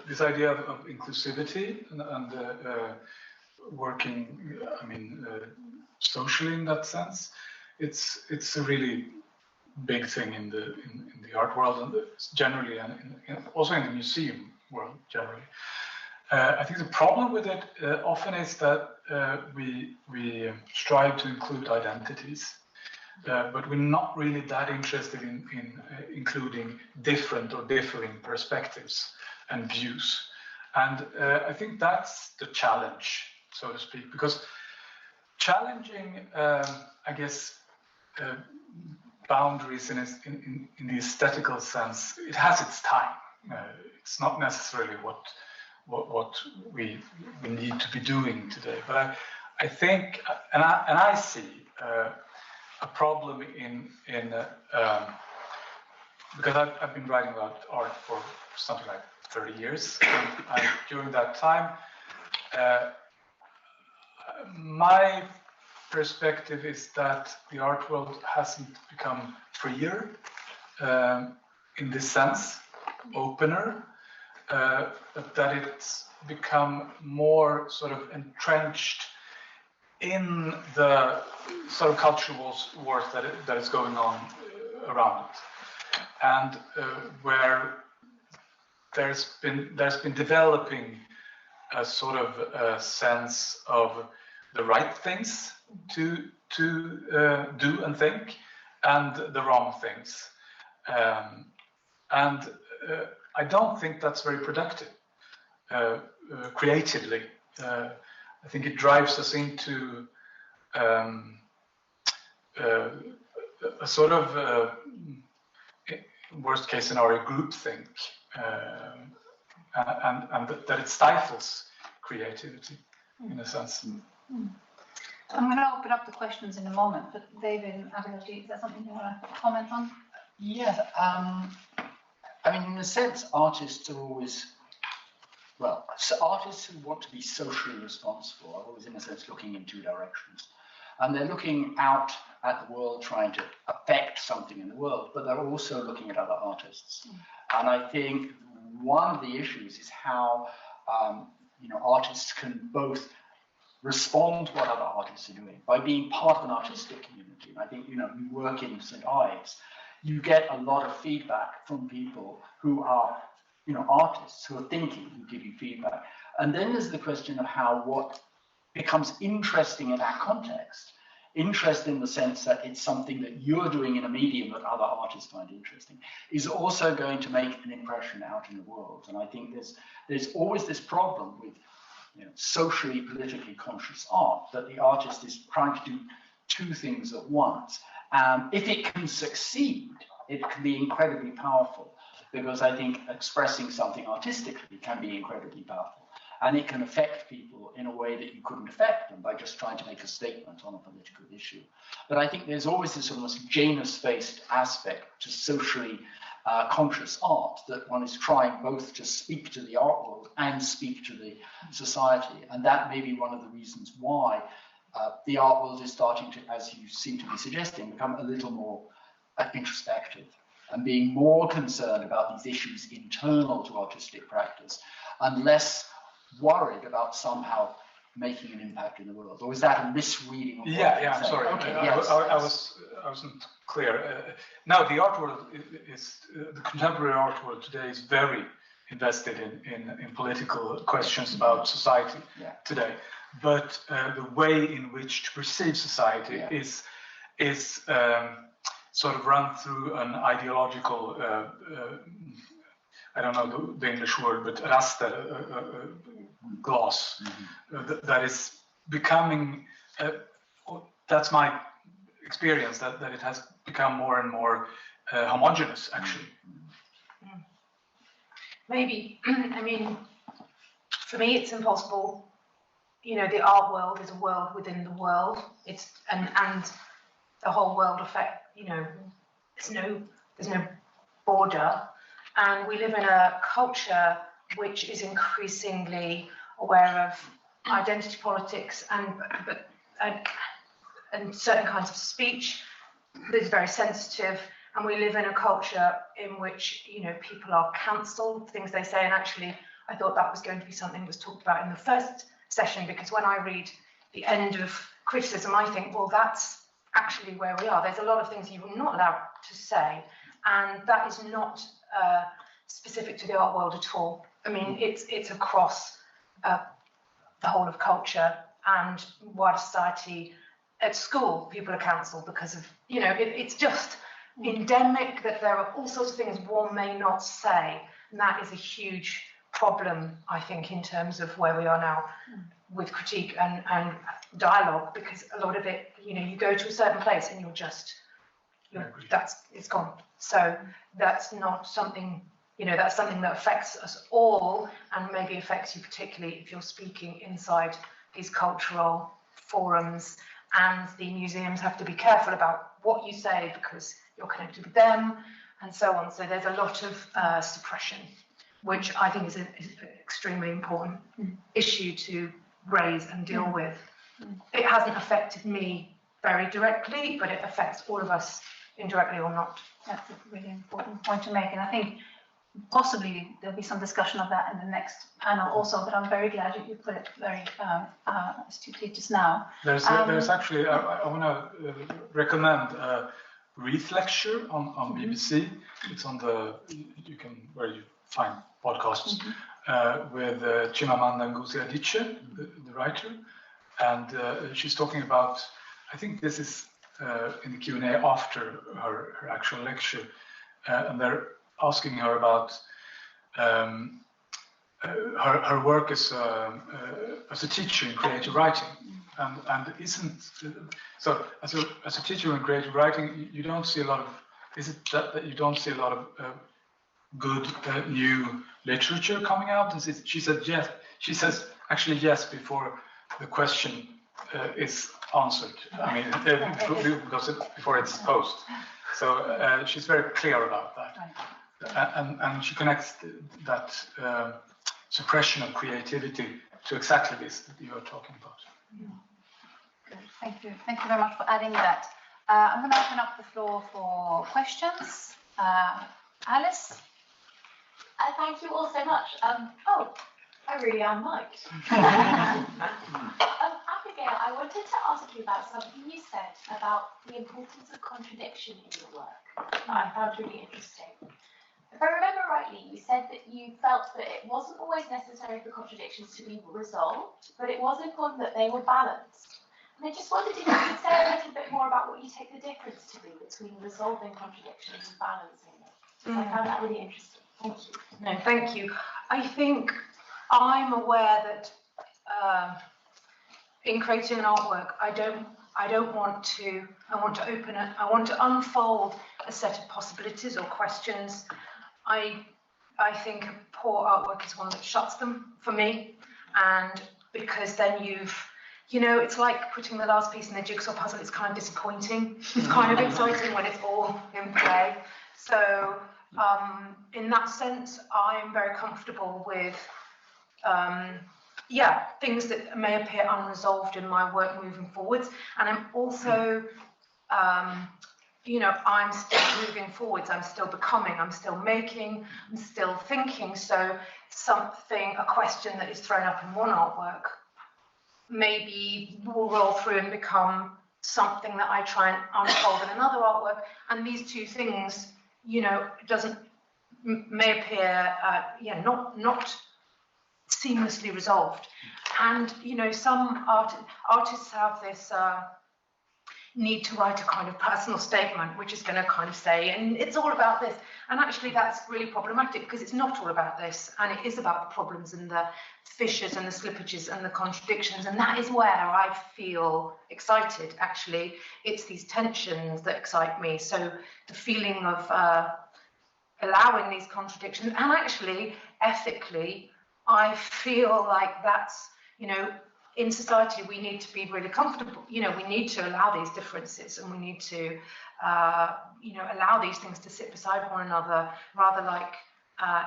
S8: this idea of inclusivity and working, socially in that sense, it's a really big thing in the art world, and generally, and also in the museum world generally. I think the problem with it often is that we strive to include identities, but we're not really that interested in including different or differing perspectives and views. And I think that's the challenge, so to speak, because challenging, boundaries in the aesthetical sense, it has its time. It's not necessarily what we need to be doing today. But I think, and I see a problem in because I've been writing about art for something like 30 years, and during that time, my perspective is that the art world hasn't become freer in this sense, opener, but that it's become more sort of entrenched in the sort of cultural wars that is going on around it, and where there's been developing a sort of a sense of the right things to do and think, and the wrong things, and I don't think that's very productive creatively. I think it drives us into a sort of worst case scenario groupthink, and that it stifles creativity in a sense.
S2: I'm going to open up the questions in a moment, but David, is there something you want to comment on?
S13: Yes. I mean, in a sense, artists are always, well, artists who want to be socially responsible are always, in a sense, looking in two directions. And they're looking out at the world, trying to affect something in the world, but they're also looking at other artists. And I think one of the issues is how artists can both respond to what other artists are doing by being part of an artistic community. And I think, you work in St. Ives, you get a lot of feedback from people who are, artists who are thinking, who give you feedback. And then there's the question of how what becomes interesting in that context, interest in the sense that it's something that you're doing in a medium that other artists find interesting, is also going to make an impression out in the world. And I think there's always this problem with socially, politically conscious art, that the artist is trying to do two things at once. If it can succeed, it can be incredibly powerful, because I think expressing something artistically can be incredibly powerful. And it can affect people in a way that you couldn't affect them by just trying to make a statement on a political issue. But I think there's always this almost Janus-based aspect to socially conscious art, that one is trying both to speak to the art world and speak to the society. And that may be one of the reasons why the art world is starting to, as you seem to be suggesting, become a little more introspective and being more concerned about these issues internal to artistic practice, and less worried about somehow making an impact in the world. Or is that a misreading of what
S8: I'm sorry.
S13: Okay,
S8: I wasn't clear. Now the art world is the contemporary art world today is very invested in political questions about society today. But the way in which to perceive society is sort of run through an ideological I don't know the English word, but raster, glass, that is becoming, that's my experience, that it has become more and more homogeneous, actually.
S12: Maybe, I mean, for me, it's impossible. The art world is a world within the world. And the whole world affect, there's no border. And we live in a culture which is increasingly aware of identity politics and certain kinds of speech that is very sensitive. And we live in a culture in which, people are cancelled, things they say. And actually, I thought that was going to be something that was talked about in the first session, because when I read the end of criticism, I think, well, that's actually where we are. There's a lot of things you're not allowed to say. And that is not specific to the art world at all. I mean, it's across the whole of culture and wider society. At school, people are cancelled because of, it's just endemic that there are all sorts of things one may not say. And that is a huge problem, I think, in terms of where we are now with critique and dialogue, because a lot of it, you go to a certain place and it's gone. So that's not something, that's something that affects us all, and maybe affects you particularly if you're speaking inside these cultural forums, and the museums have to be careful about what you say because you're connected with them and so on. So there's a lot of suppression, which I think is an extremely important issue to raise and deal with. It hasn't affected me very directly, but it affects all of us indirectly or not.
S2: That's a really important point to make, and I think possibly there'll be some discussion of that in the next panel also, but I'm very glad you put it very astutely just now.
S8: There's actually, I want to recommend a Wreath lecture on BBC. It's on where you find podcasts, with Chimamanda Ngozi Adichie, the writer, and she's talking about, I think this is in the Q&A after her actual lecture, and they're asking her about her work as a teacher in creative writing, and isn't so as a teacher in creative writing, you don't see a lot of. Is it that you don't see a lot of good new literature coming out? And she said yes. She says actually yes before the question is answered. I mean, because before it's posed. So she's very clear about that. and she connects that suppression of creativity to exactly this that you are talking about.
S2: Good. Thank you. Thank you very much for adding that. I'm going to open up the floor for questions. Alice?
S14: Thank you all so much. Oh, I really am mic'd. Abigail, I wanted to ask you about something you said about the importance of contradiction in your work that I found really interesting. If I remember rightly, you said that you felt that it wasn't always necessary for contradictions to be resolved, but it was important that they were balanced. And I just wondered if you could say a little bit more about what you take the difference to be between resolving contradictions and balancing them. I found that really interesting. Thank you.
S12: No, thank you. I think I'm aware that in creating an artwork, I want to open it. I want to unfold a set of possibilities or questions. I think a poor artwork is one that shuts them for me, and because then it's like putting the last piece in the jigsaw puzzle. It's kind of disappointing. It's kind of exciting when it's all in play. So in that sense, I'm very comfortable with things that may appear unresolved in my work moving forwards. And I'm also, I'm still moving forwards. I'm still becoming, I'm still making, I'm still thinking. So a question that is thrown up in one artwork maybe will roll through and become something that I try and unfold in another artwork. And these two things, may appear, not seamlessly resolved. And, some artists have this need to write a kind of personal statement, which is going to kind of say, and it's all about this. And actually that's really problematic because it's not all about this. And it is about the problems and the fissures and the slippages and the contradictions. And that is where I feel excited, actually. It's these tensions that excite me. So the feeling of allowing these contradictions, and actually, ethically, I feel like that's, in society, we need to be really comfortable. We need to allow these differences, and we need to, allow these things to sit beside one another, rather like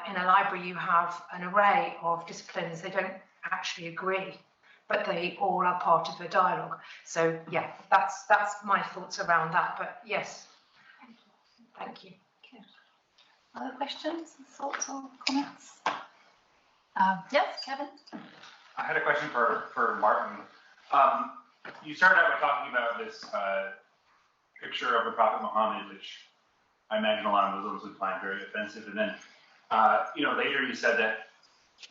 S12: in a library, you have an array of disciplines. They don't actually agree, but they all are part of a dialogue. So yeah, that's my thoughts around that. But yes, thank you.
S2: Okay. Other questions, thoughts, or comments? Yes, Kevin.
S15: I had a question for Martin. You started out by talking about this picture of the Prophet Muhammad, which I imagine a lot of Muslims would find very offensive. And then, later you said that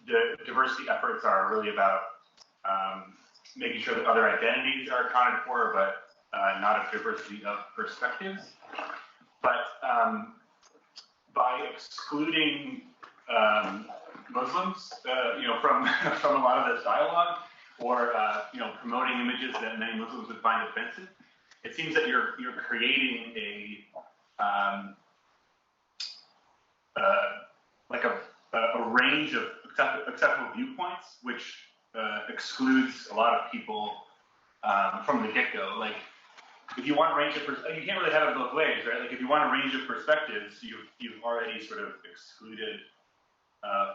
S15: the diversity efforts are really about making sure that other identities are accounted for, but not a diversity of perspectives. But by excluding Muslims, from a lot of this dialogue, or promoting images that many Muslims would find offensive, it seems that you're creating a range of acceptable viewpoints, which excludes a lot of people from the get-go. Like, if you want a range of you can't really have it both ways, right? Like, if you want a range of perspectives, you've already sort of excluded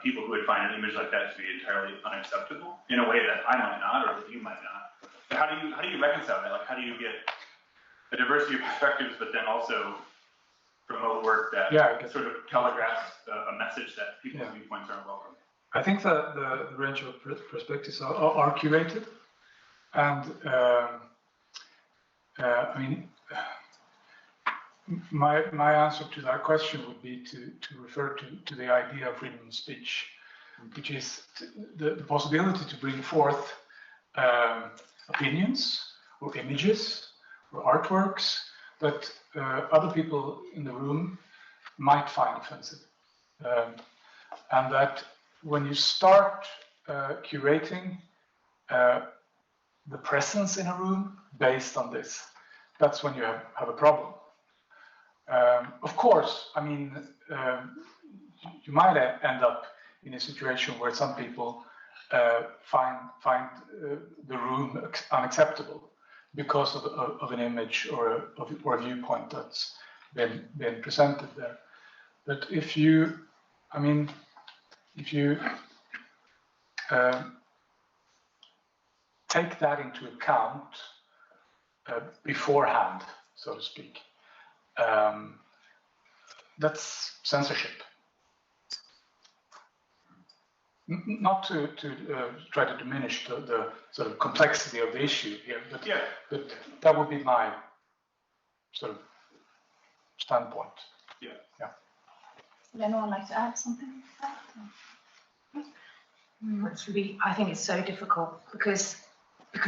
S15: people who would find an image like that to be entirely unacceptable in a way that I might not, or that you might not. But how do you reconcile that? Like, how do you get a diversity of perspectives, but then also promote work that sort of telegraphs a message that people's viewpoints aren't welcome?
S8: I think the range of perspectives are curated, and my answer to that question would be to refer to the idea of freedom of speech, which is the possibility to bring forth opinions or images or artworks that other people in the room might find offensive. And that when you start curating the presence in a room based on this, that's when you have a problem. Of course, you might end up in a situation where some people find the room unacceptable because of an image or a viewpoint that's been presented there. But if you, I mean, if you take that into account beforehand, so to speak, that's censorship. Not to try to diminish the sort of complexity of the issue here, but,
S15: yeah.
S8: But that would be my sort of standpoint.
S15: Yeah.
S8: Yeah.
S2: Would anyone like to add something to that?
S12: It's really, I think it's so difficult because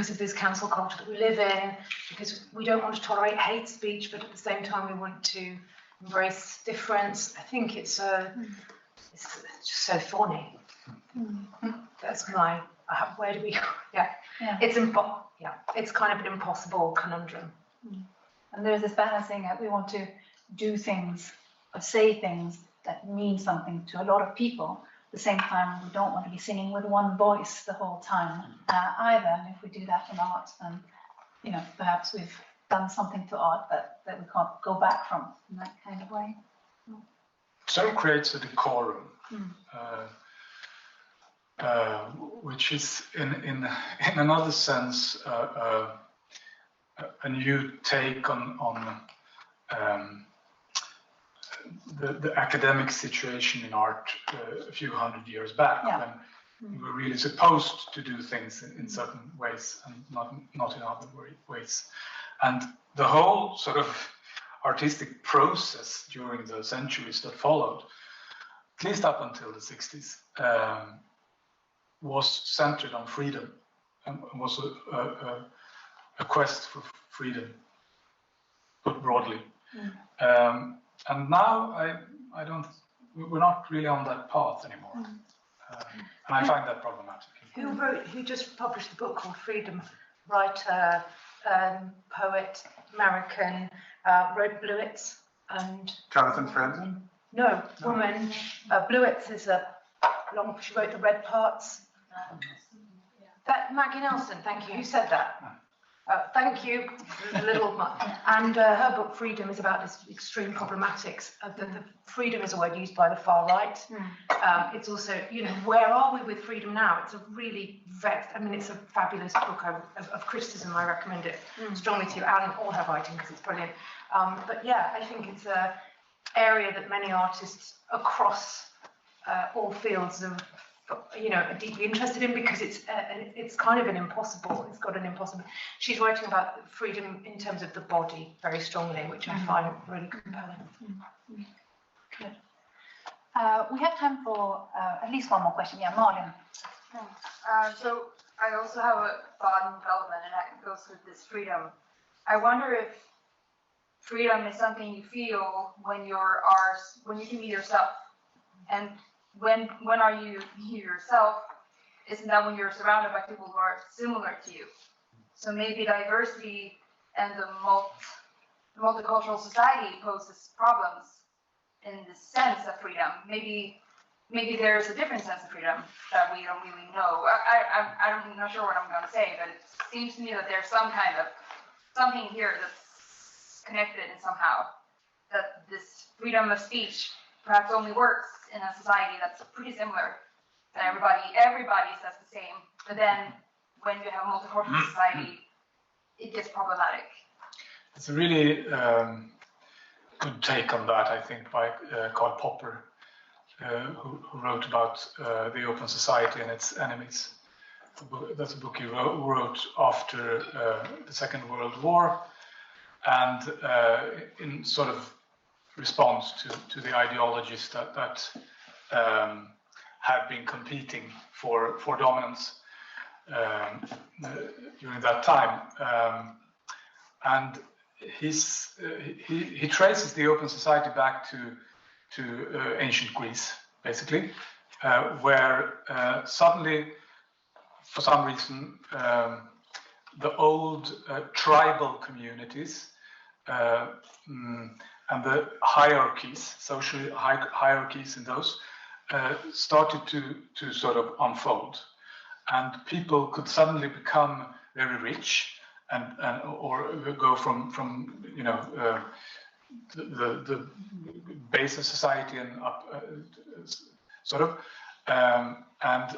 S12: of this cancel culture that we live in, because we don't want to tolerate hate speech, but at the same time we want to embrace difference. I think it's just so thorny. That's my, where do we go? Yeah. It's it's kind of an impossible conundrum.
S2: And there's this balancing that we want to do things or say things that mean something to a lot of people. At the same time, we don't want to be singing with one voice the whole time either. And if we do that in art, then, you know, perhaps we've done something to art that we can't go back from in that kind of way.
S8: Sort of creates a decorum, which is in another sense a new take on the academic situation in art a few hundred years back, when we were really supposed to do things in certain ways and not in other ways. And the whole sort of artistic process during the centuries that followed, at least up until the 60s, was centered on freedom and was a quest for freedom, put broadly. And now I don't, we're not really on that path anymore. And I find that problematic.
S12: Who just published a book called Freedom? Writer, poet, American, wrote Bluets and...
S3: Jonathan Franzen?
S12: No, woman. Bluets is she wrote The Red Parts. That Maggie Nelson, thank you. Who said that? Thank you. And her book Freedom is about this extreme problematics. The freedom is a word used by the far right. It's also, you know, where are we with freedom now? It's a really it's a fabulous book of criticism. I recommend it strongly to you and all her writing because it's brilliant. But yeah, I think it's an area that many artists across all fields are deeply interested in because it's kind of an impossible. It's got an impossible. She's writing about freedom in terms of the body very strongly, which I find really compelling.
S2: Good. We have time for at least one more question. Yeah, Marlin.
S16: So I also have a thought in development, and that goes with this freedom. I wonder if freedom is something you feel when you can be yourself, and when are you yourself? Isn't that when you're surrounded by people who are similar to you? So maybe diversity and the multicultural society poses problems in the sense of freedom. Maybe there's a different sense of freedom that we don't really know. I'm not sure what I'm going to say, but it seems to me that there's something here that's connected somehow. That this freedom of speech perhaps only works in a society that's pretty similar, and everybody says the same. But then when you have a multicultural society, it gets problematic.
S8: It's a really good take on that, I think, by Karl Popper, who wrote about the open society and its enemies. That's a book he wrote after the Second World War, and in sort of response to the ideologies that have been competing for dominance during that time. And he traces the open society back to ancient Greece, basically, where suddenly, for some reason, the old tribal communities and the hierarchies, social hierarchies in those, started to sort of unfold, and people could suddenly become very rich, or go from the base of society and up, sort of. And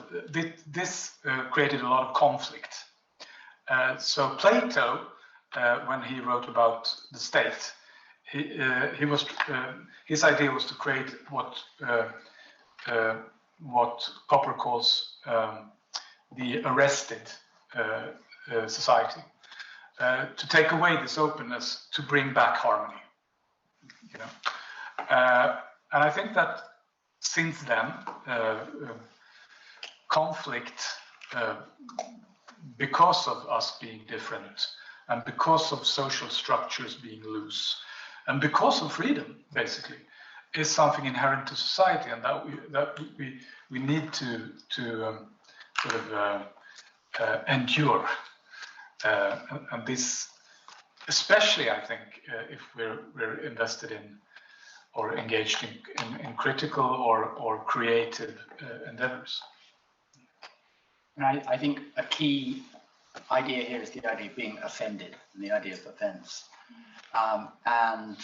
S8: this created a lot of conflict. So Plato, when he wrote about the state, his idea was to create what Popper calls the arrested society, to take away this openness, to bring back harmony. You know, and I think that since then, conflict, because of us being different, and because of social structures being loose, and because of freedom, basically, is something inherent to society, and that we need to sort of endure. And this, especially, I think, if we're invested in or engaged in critical or creative endeavors.
S13: And I think a key idea here is the idea of being offended and the idea of offense. And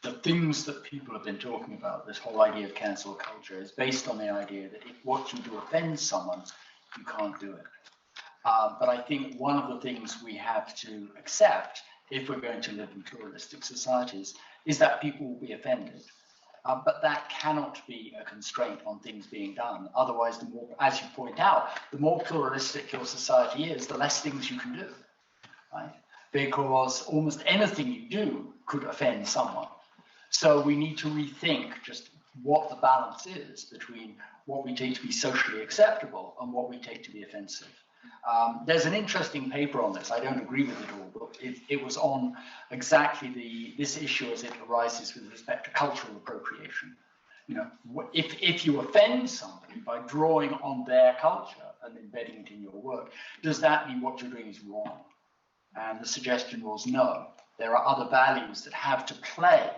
S13: the things that people have been talking about, this whole idea of cancel culture, is based on the idea that if what you do offends someone, you can't do it. But I think one of the things we have to accept, if we're going to live in pluralistic societies, is that people will be offended. But that cannot be a constraint on things being done. Otherwise, the more, as you point out, the more pluralistic your society is, the less things you can do, right? Because almost anything you do could offend someone. So we need to rethink just what the balance is between what we take to be socially acceptable and what we take to be offensive. There's an interesting paper on this. I don't agree with it all, but it was on exactly this issue as it arises with respect to cultural appropriation. You know, if you offend somebody by drawing on their culture and embedding it in your work, does that mean what you're doing is wrong? And the suggestion was no. There are other values that have to play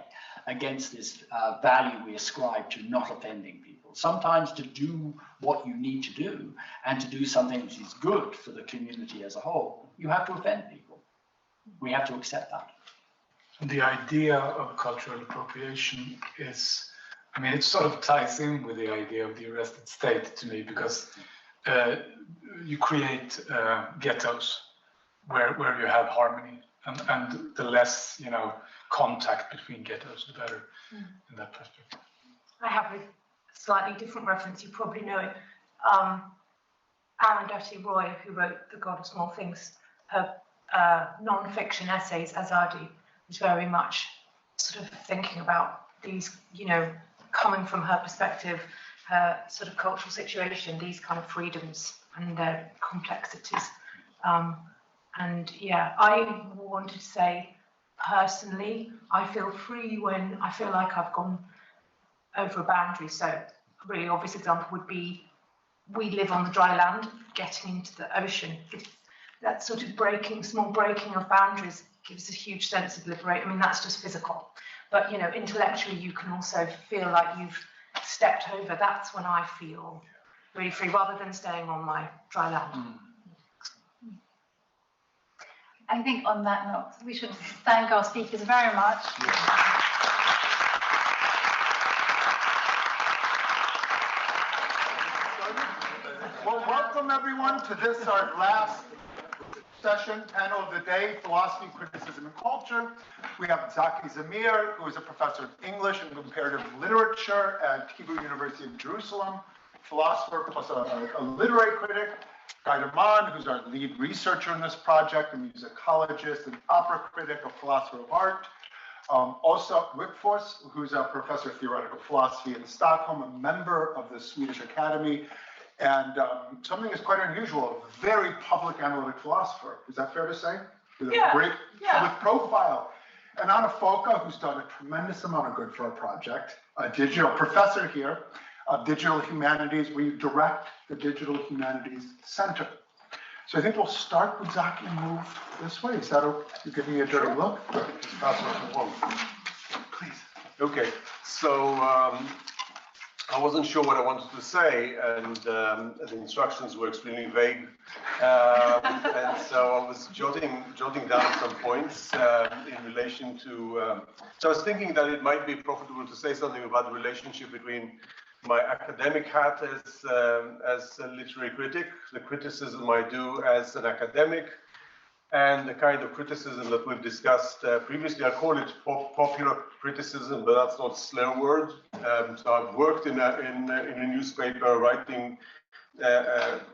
S13: against this value we ascribe to not offending people. Sometimes to do what you need to do and to do something that is good for the community as a whole, you have to offend people. We have to accept that.
S8: The idea of cultural appropriation is, I mean, it sort of ties in with the idea of the arrested state to me, because you create ghettos where you have harmony, and the less, you know, contact between ghettos, the better in that perspective.
S12: I have a slightly different reference, you probably know it. Arundhati Roy, who wrote The God of Small Things, her non-fiction essays, Azadi, was very much sort of thinking about these, you know, coming from her perspective, her sort of cultural situation, these kind of freedoms and their complexities. And yeah, I wanted to say, personally, I feel free when I feel like I've gone over a boundary. So a really obvious example would be, we live on the dry land, getting into the ocean. That sort of small breaking of boundaries gives a huge sense of liberation. I mean, that's just physical. But, you know, intellectually, you can also feel like you've stepped over. That's when I feel really free, rather than staying on my dry land.
S2: I think on that note, we should thank our speakers very much.
S3: Well, welcome everyone to this, our last session, panel of the day, Philosophy, Criticism, and Culture. We have Zaki Zamir, who is a professor of English and comparative literature at Hebrew University of Jerusalem, philosopher plus a literary critic. Guy Derman, who's our lead researcher in this project, a musicologist, an opera critic, a philosopher of art. Also, Wickfors, who's a professor of theoretical philosophy in Stockholm, a member of the Swedish Academy, and something is quite unusual, a very public analytic philosopher. Is that fair to say? With a great public profile. And Anna Foka, who's done a tremendous amount of good for our project, a digital professor here of digital humanities. We direct the Digital Humanities Center. So I think we'll start with Zaki and move this way. Is that okay? You give me a dirty look?
S9: Please. Okay, so I wasn't sure what I wanted to say, and the instructions were extremely vague. And so I was jotting down some points in relation to. So I was thinking that it might be profitable to say something about the relationship between my academic hat as a literary critic, the criticism I do as an academic, and the kind of criticism that we've discussed previously. I call it popular criticism, but that's not a slur word. So I've worked in a newspaper writing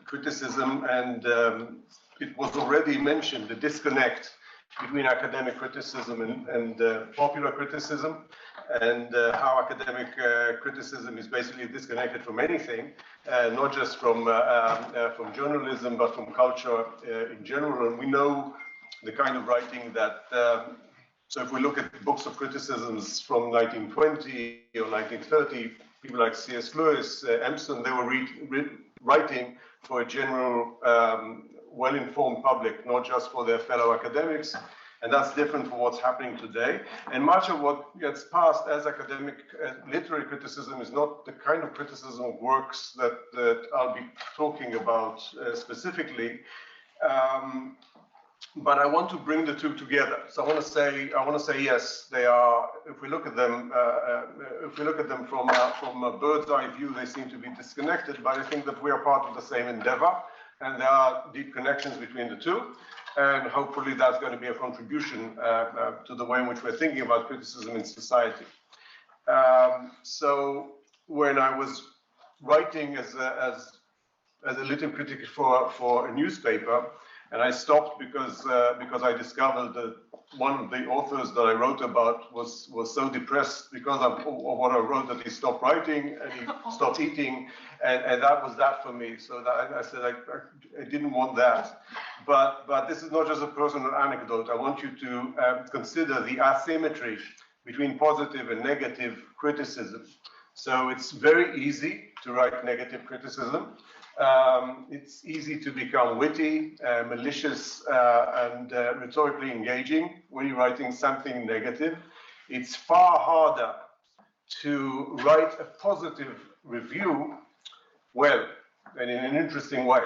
S9: criticism, and it was already mentioned, the disconnect between academic criticism and popular criticism, and how academic criticism is basically disconnected from anything, not just from journalism, but from culture in general. And we know the kind of writing that, so if we look at books of criticisms from 1920 or 1930, people like C.S. Lewis, Emerson, they were writing for a general, well-informed public, not just for their fellow academics. And that's different from what's happening today. And much of what gets passed as academic literary criticism is not the kind of criticism of works that I'll be talking about specifically. But I want to bring the two together. So I want to say yes, they are. If we look at them, from a bird's eye view, they seem to be disconnected. But I think that we are part of the same endeavor, and there are deep connections between the two. And hopefully that's going to be a contribution to the way in which we're thinking about criticism in society. So when I was writing as a literary critic for a newspaper, and I stopped because I discovered that one of the authors that I wrote about was so depressed because of what I wrote that he stopped writing and he stopped eating, and that was that for me. So that I said I didn't want that. But this is not just a personal anecdote. I want you to consider the asymmetry between positive and negative criticism. So it's very easy to write negative criticism. It's easy to become witty, malicious, and rhetorically engaging when you're writing something negative. It's far harder to write a positive review well and in an interesting way.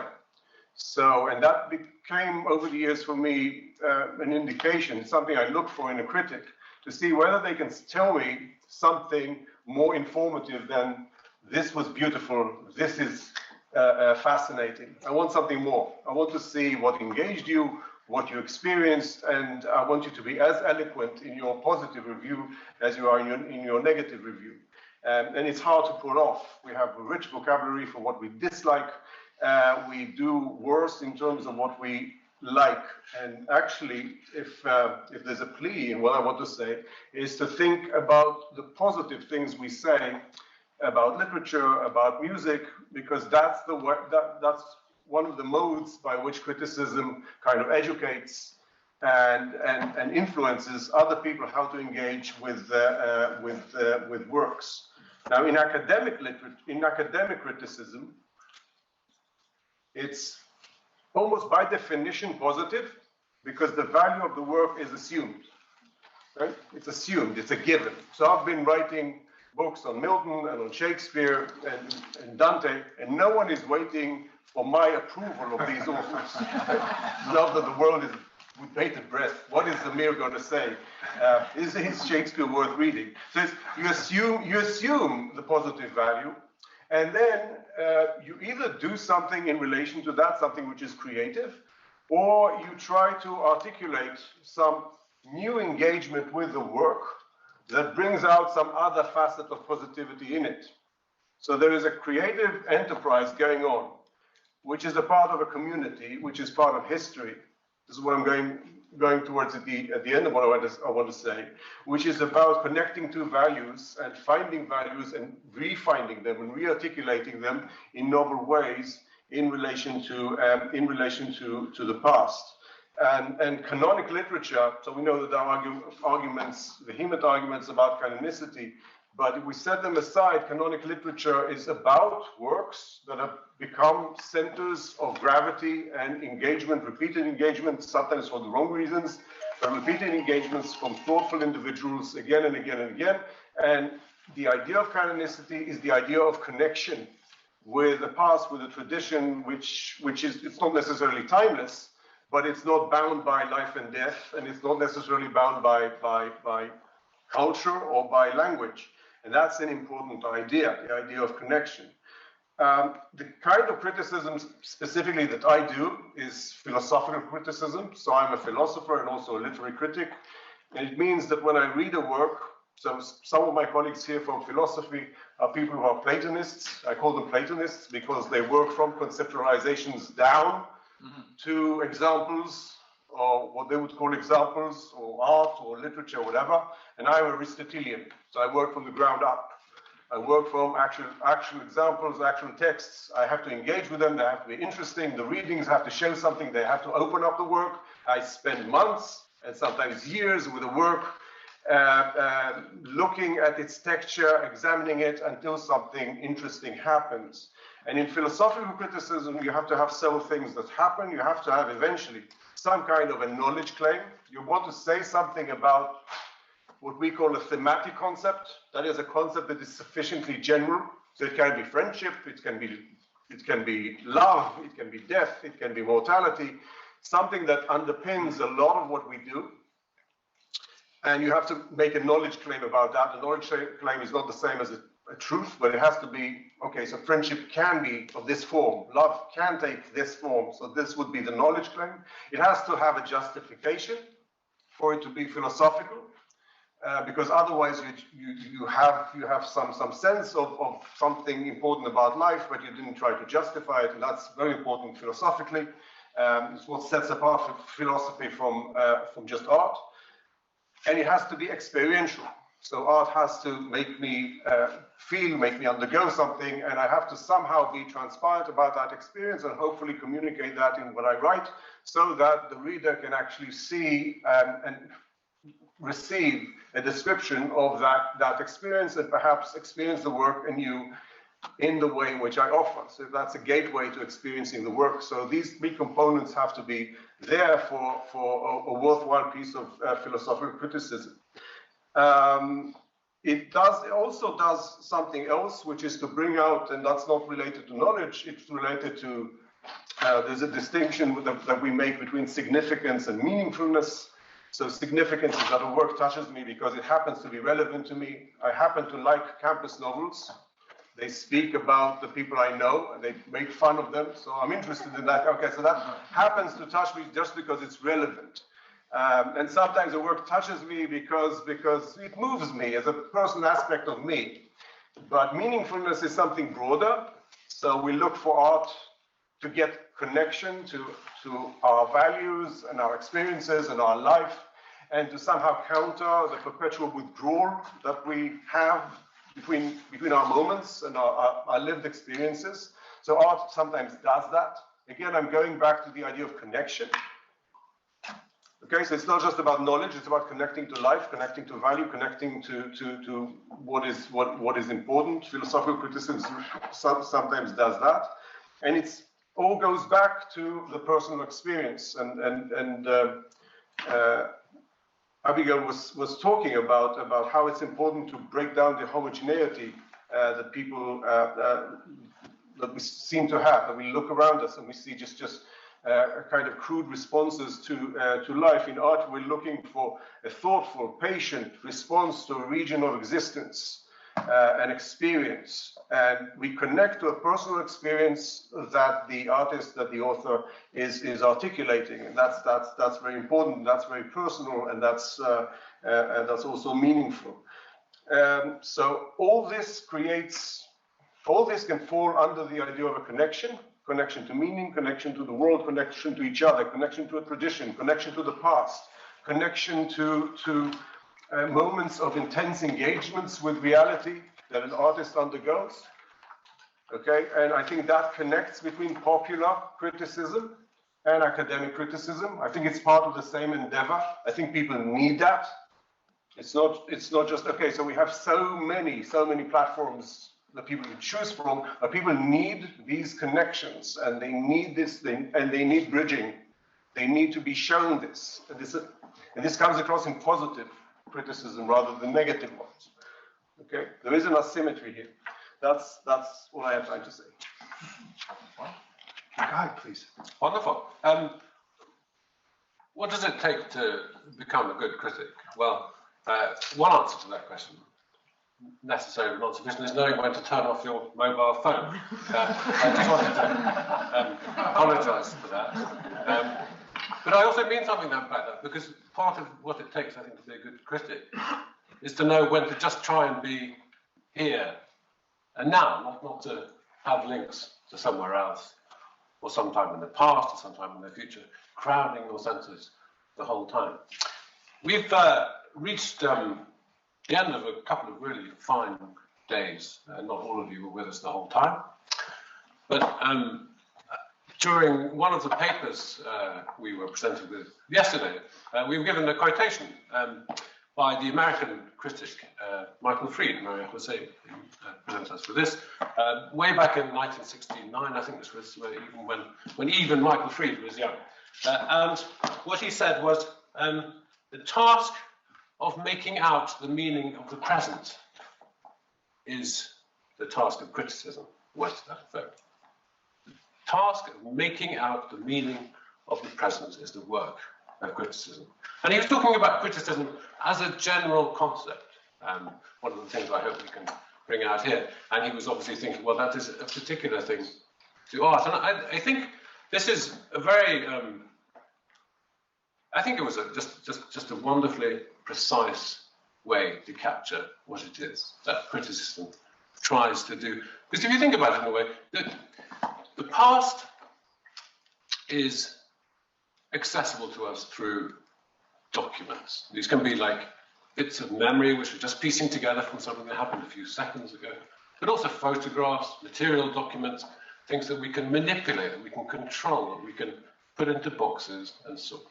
S9: So, and that became over the years for me an indication, something I look for in a critic, to see whether they can tell me something more informative than this was beautiful, this is fascinating. I want something more. I want to see what engaged you, what you experienced, and I want you to be as eloquent in your positive review as you are in your negative review. And it's hard to pull off. We have a rich vocabulary for what we dislike. We do worse in terms of what we like. And actually, if there's a plea in what I want to say, is to think about the positive things we say about literature, about music, because that's that's one of the modes by which criticism kind of educates and influences other people how to engage with works. Now, in academic criticism, it's almost by definition positive because the value of the work is assumed. Right? It's assumed. It's a given. So I've been writing books on Milton and on Shakespeare and Dante, and no one is waiting for my approval of these authors. Not that the world is with bated breath. What is Amir going to say? Is Shakespeare worth reading? So you assume the positive value, and then you either do something in relation to that, something which is creative, or you try to articulate some new engagement with the work that brings out some other facet of positivity in it. So there is a creative enterprise going on, which is a part of a community, which is part of history. This is what I'm going towards at the end of what I want to say, which is about connecting two values and finding values and refinding them and rearticulating them in novel ways in relation to the past. And canonic literature, so we know that there are arguments, vehement arguments about canonicity, but if we set them aside, canonic literature is about works that have become centers of gravity and engagement, repeated engagement, sometimes for the wrong reasons, but repeated engagements from thoughtful individuals again and again and again. And the idea of canonicity is the idea of connection with the past, with a tradition, which is, it's not necessarily timeless, but it's not bound by life and death, and it's not necessarily bound by culture or by language. And that's an important idea, the idea of connection. The kind of criticism specifically that I do is philosophical criticism. So I'm a philosopher and also a literary critic. And it means that when I read a work, so some of my colleagues here from philosophy are people who are Platonists. I call them Platonists because they work from conceptualizations down to examples, or what they would call examples, or art, or literature, whatever. And I'm Aristotelian, so I work from the ground up. I work from actual examples, actual texts. I have to engage with them. They have to be interesting. The readings have to show something. They have to open up the work. I spend months and sometimes years with the work, looking at its texture, examining it until something interesting happens. And in philosophical criticism, you have to have several things that happen. You have to have eventually some kind of a knowledge claim. You want to say something about what we call a thematic concept. That is a concept that is sufficiently general. So it can be friendship, it can be love, it can be death, it can be mortality, something that underpins a lot of what we do. And you have to make a knowledge claim about that. A knowledge claim is not the same as a truth, but it has to be, okay, so friendship can be of this form, love can take this form, so this would be the knowledge claim. It has to have a justification for it to be philosophical, because otherwise you have some sense of something important about life, but you didn't try to justify it, and that's very important philosophically. It's what sets apart philosophy from just art. And it has to be experiential. So art has to make me feel, make me undergo something, and I have to somehow be transparent about that experience and hopefully communicate that in what I write so that the reader can actually see and receive a description of that experience and perhaps experience the work anew in the way in which I offer. So that's a gateway to experiencing the work. So these three components have to be there for a worthwhile piece of philosophical criticism. It also does something else, which is to bring out, and that's not related to knowledge, it's related to, there's a distinction that we make between significance and meaningfulness. So significance is that a work touches me because it happens to be relevant to me. I happen to like campus novels. They speak about the people I know, and they make fun of them, so I'm interested in that. Okay, so that happens to touch me just because it's relevant. And sometimes the work touches me because it moves me as a personal aspect of me. But meaningfulness is something broader, so we look for art to get connection to our values and our experiences and our life, and to somehow counter the perpetual withdrawal that we have between our moments and our lived experiences. So art sometimes does that. Again, I'm going back to the idea of connection. Okay, so it's not just about knowledge, it's about connecting to life, connecting to value, connecting to what is important. Philosophical criticism sometimes does that. And it's all goes back to the personal experience. And Abigail was talking about how it's important to break down the homogeneity that people that we seem to have, that we look around us and we see just a kind of crude responses to life. In art, we're looking for a thoughtful, patient response to a region of existence, an experience, and we connect to a personal experience that the artist, that the author is articulating, and that's very important. That's very personal, and that's also meaningful. So all this can fall under the idea of a connection to meaning, connection to the world, connection to each other, connection to a tradition, connection to the past, connection to moments of intense engagements with reality that an artist undergoes. Okay, and I think that connects between popular criticism and academic criticism. I think it's part of the same endeavor. I think people need that. It's not just, okay, so we have so many platforms that people can choose from, but people need these connections, and they need this thing, and they need bridging. They need to be shown this. And this comes across in positive criticism rather than negative ones. Okay, there is an asymmetry here. That's what I am trying to say.
S3: Guy, please.
S5: Wonderful. What does it take to become a good critic? Well, one answer to that question, necessarily not sufficient, is knowing when to turn off your mobile phone. I just wanted to apologise for that. But I also mean something about that, because part of what it takes, I think, to be a good critic is to know when to just try and be here and now, not to have links to somewhere else, or sometime in the past, or sometime in the future, crowding your senses the whole time. We've reached the end of a couple of really fine days. Not all of you were with us the whole time, but during one of the papers we were presented with yesterday, we were given a quotation by the American critic Michael Fried, Maria Jose, presents us with this. Way back in 1969, I think this was when even Michael Fried was young. And what he said was, the task of making out the meaning of the present is the task of criticism. What's that effect? The task of making out the meaning of the present is the work of criticism. And he was talking about criticism as a general concept. One of the things I hope we can bring out here. And he was obviously thinking, well, that is a particular thing to art. And I think this is a very, I think it was just a wonderfully precise way to capture what it is that criticism tries to do. Because if you think about it in a way, the past is accessible to us through documents. These can be like bits of memory which are just piecing together from something that happened a few seconds ago, but also photographs, material documents, things that we can manipulate, that we can control, that we can put into boxes and sort.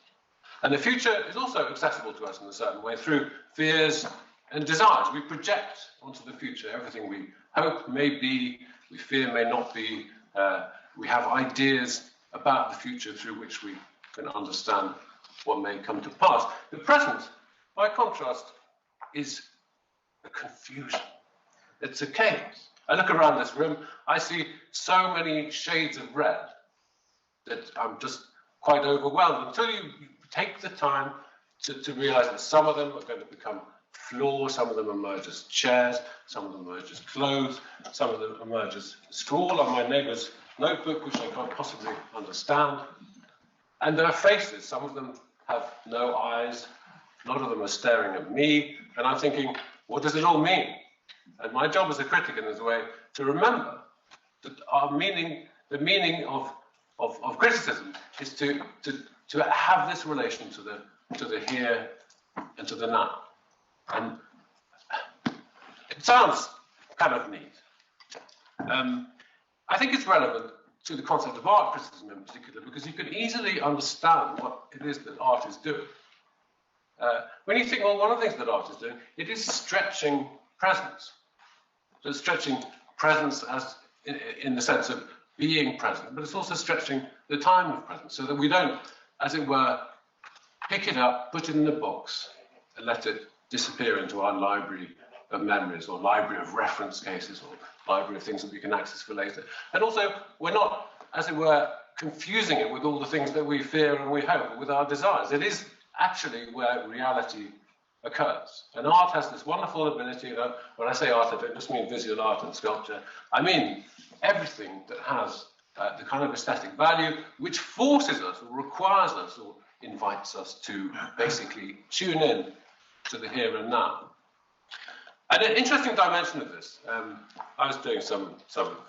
S5: And the future is also accessible to us in a certain way through fears and desires. We project onto the future everything we hope may be, we fear may not be. We have ideas about the future through which we can understand what may come to pass. The present, by contrast, is a confusion. It's a chaos. I look around this room, I see so many shades of red that I'm just quite overwhelmed until you take the time to realize that some of them are going to become floors, some of them emerge as chairs, some of them emerge as clothes, some of them emerge as scrawl on my neighbor's notebook, which I can't possibly understand. And there are faces, some of them have no eyes, a lot of them are staring at me, and I'm thinking, what does it all mean? And my job as a critic in this way, to remember that the meaning of criticism is to have this relation to the here and to the now. And it sounds kind of neat. I think it's relevant to the concept of art criticism in particular, because you can easily understand what it is that art is doing. When you think, well, one of the things that art is doing, it is stretching presence. So it's stretching presence as in the sense of being present, but it's also stretching the time of presence so that we don't, as it were, pick it up, put it in a box, and let it disappear into our library of memories or library of reference cases or library of things that we can access for later. And also, we're not, as it were, confusing it with all the things that we fear and we hope, with our desires. It is actually where reality occurs. And art has this wonderful ability, when I say art, I don't just mean visual art and sculpture, I mean everything that has the kind of aesthetic value which forces us or requires us or invites us to basically tune in to the here and now. And an interesting dimension of this, I was doing some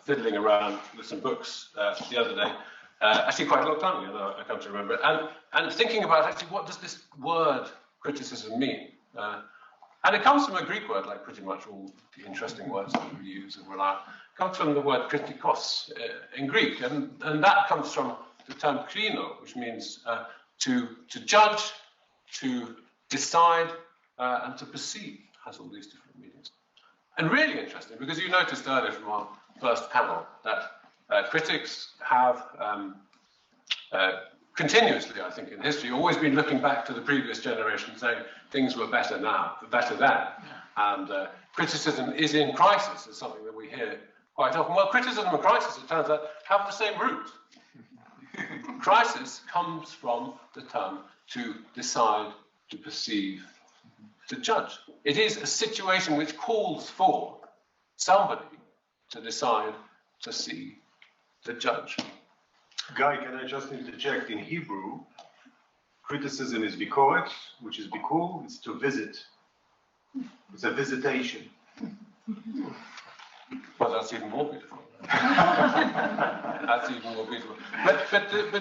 S5: fiddling around with some books the other day, actually quite a long time ago, I come to remember it, and thinking about actually what does this word criticism mean? And it comes from a Greek word, like pretty much all the interesting words that we use and rely on. It comes from the word kritikos in Greek, and that comes from the term krino, which means to judge, to decide, and to perceive. Has all these different meanings. And really interesting, because you noticed earlier from our first panel that critics have continuously, I think, in history, always been looking back to the previous generation, saying things were better now, but better then. And criticism is in crisis is something that we hear quite often. Well, criticism and crisis, it turns out, have the same root. Crisis comes from the term to decide, to perceive, to judge. It is a situation which calls for somebody to decide, to see, to judge.
S9: Guy, can I just interject? In Hebrew, criticism is bikoret, which is bikul, it's to visit. It's a visitation.
S5: Well, that's even more beautiful. That's even more beautiful. But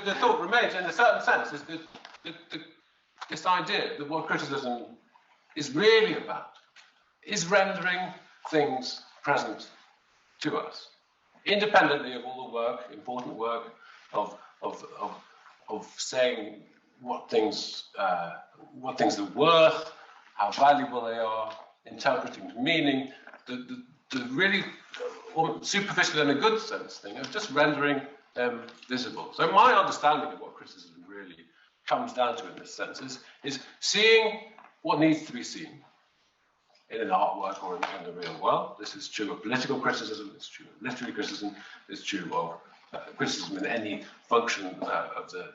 S5: the thought remains, in a certain sense, is that this idea that what criticism is really about is rendering things present to us, independently of all the work, important work of saying what things are worth, how valuable they are, interpreting meaning, the really superficial in a good sense thing of just rendering them visible. So my understanding of what criticism really comes down to in this sense is seeing what needs to be seen in an artwork or in the real world. This is true of political criticism, it's true of literary criticism, it's true of criticism in any function of the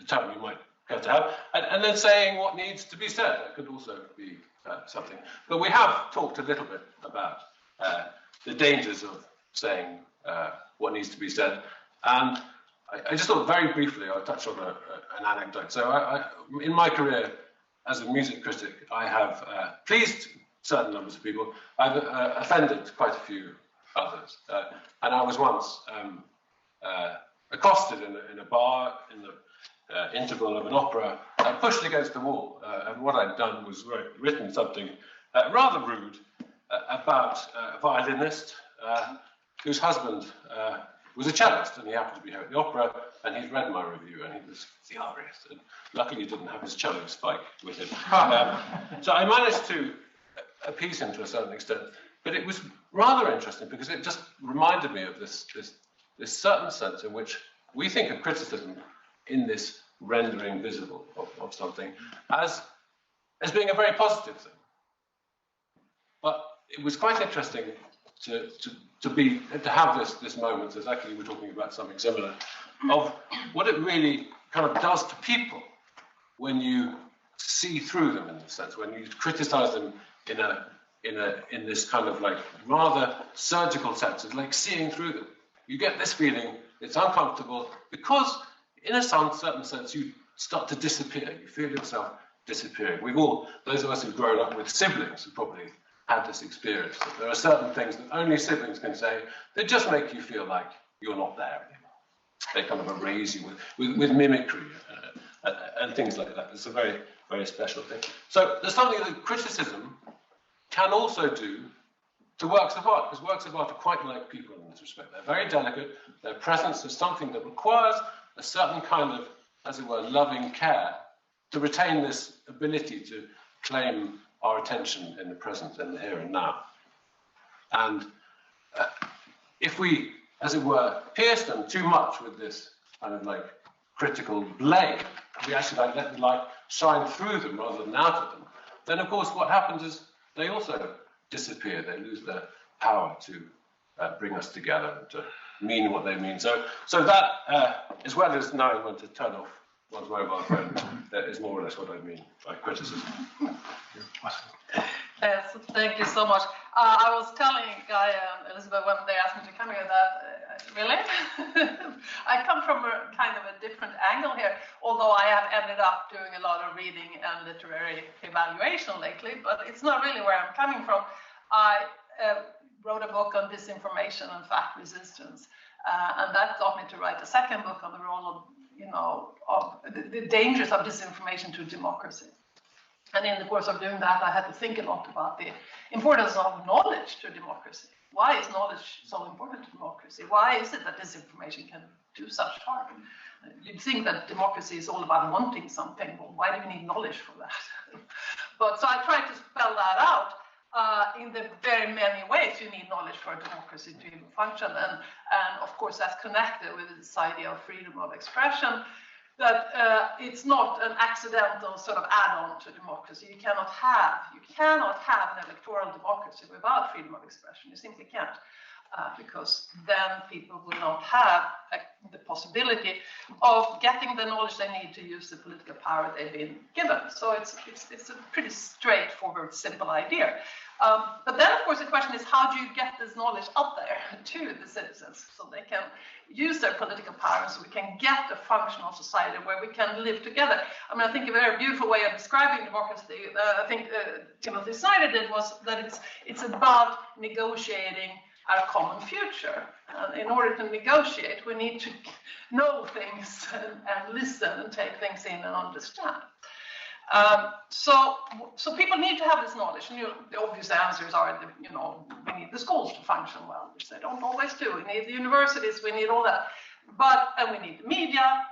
S5: term you might have to have, and then saying what needs to be said. That could also be something. But we have talked a little bit about the dangers of saying what needs to be said. And I just thought very briefly, I'll touch on an anecdote. So in my career as a music critic, I have pleased certain numbers of people. I've offended quite a few others. And I was once accosted in a bar in the interval of an opera, pushed against the wall. And what I'd done was written something rather rude about a violinist whose husband was a cellist, and he happened to be here at the opera, and he'd read my review, and he was furious. And luckily, he didn't have his cello spike with him. So I managed to appease him to a certain extent, but it was rather interesting because it just reminded me of this certain sense in which we think of criticism in this rendering visible of something as being a very positive thing. But it was quite interesting to have this moment, as actually we're talking about something similar, of what it really kind of does to people when you see through them, in a sense, when you criticize them in this kind of like rather surgical sense. It's like seeing through them. You get this feeling, it's uncomfortable, because in a certain sense you start to disappear. You feel yourself disappearing. We've all, those of us who've grown up with siblings, have probably had this experience. That there are certain things that only siblings can say that just make you feel like you're not there anymore. They kind of erase you with mimicry and things like that. It's a very, very special thing. So there's something that criticism can also do to works of art, because works of art are quite like people in this respect. They're very delicate. Their presence is something that requires a certain kind of, as it were, loving care to retain this ability to claim our attention in the present, in the here and now. And if we, as it were, pierce them too much with this kind of like critical blade, we actually like let the light shine through them rather than out of them, then of course what happens is they also disappear. They lose their power to bring us together and to mean what they mean. So that, as well as knowing when to turn off one's mobile phone, that is more or less what I mean by criticism.
S4: Yes, thank you so much. I was telling Guy and Elizabeth when they asked me to come here that, really? I come from a kind of a different angle here, although I have ended up doing a lot of reading and literary evaluation lately, but it's not really where I'm coming from. I wrote a book on disinformation and fact resistance, and that got me to write a second book on the role of the dangers of disinformation to democracy. And in the course of doing that, I had to think a lot about the importance of knowledge to democracy. Why is knowledge so important to democracy? Why is it that disinformation can do such harm? You'd think that democracy is all about wanting something. Well, why do we need knowledge for that? But so I tried to spell that out. In the very many ways you need knowledge for a democracy to even function. And of course, that's connected with this idea of freedom of expression. that it's not an accidental sort of add-on to democracy. You cannot have an electoral democracy without freedom of expression. You simply can't, because then people will not have the possibility of getting the knowledge they need to use the political power they've been given. So it's a pretty straightforward, simple idea. But then, of course, the question is, how do you get this knowledge out there to the citizens so they can use their political power, so we can get a functional society where we can live together? I mean, I think a very beautiful way of describing democracy, I think Timothy Snyder did, was that it's about negotiating our common future. And in order to negotiate, we need to know things and listen and take things in and understand. So people need to have this knowledge, and the obvious answers are, we need the schools to function well, which they don't always do. We need the universities, we need all that, and we need the media.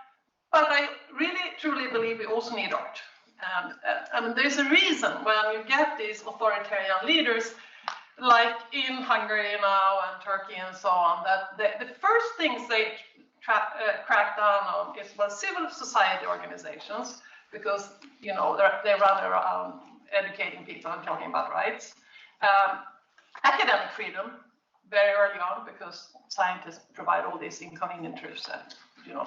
S4: But I really, truly believe we also need art. And there's a reason when you get these authoritarian leaders, like in Hungary now and Turkey and so on, that the first things they crack down on is civil society organizations, because they run around educating people and talking about rights. Academic freedom, very early on, because scientists provide all these inconvenient truths that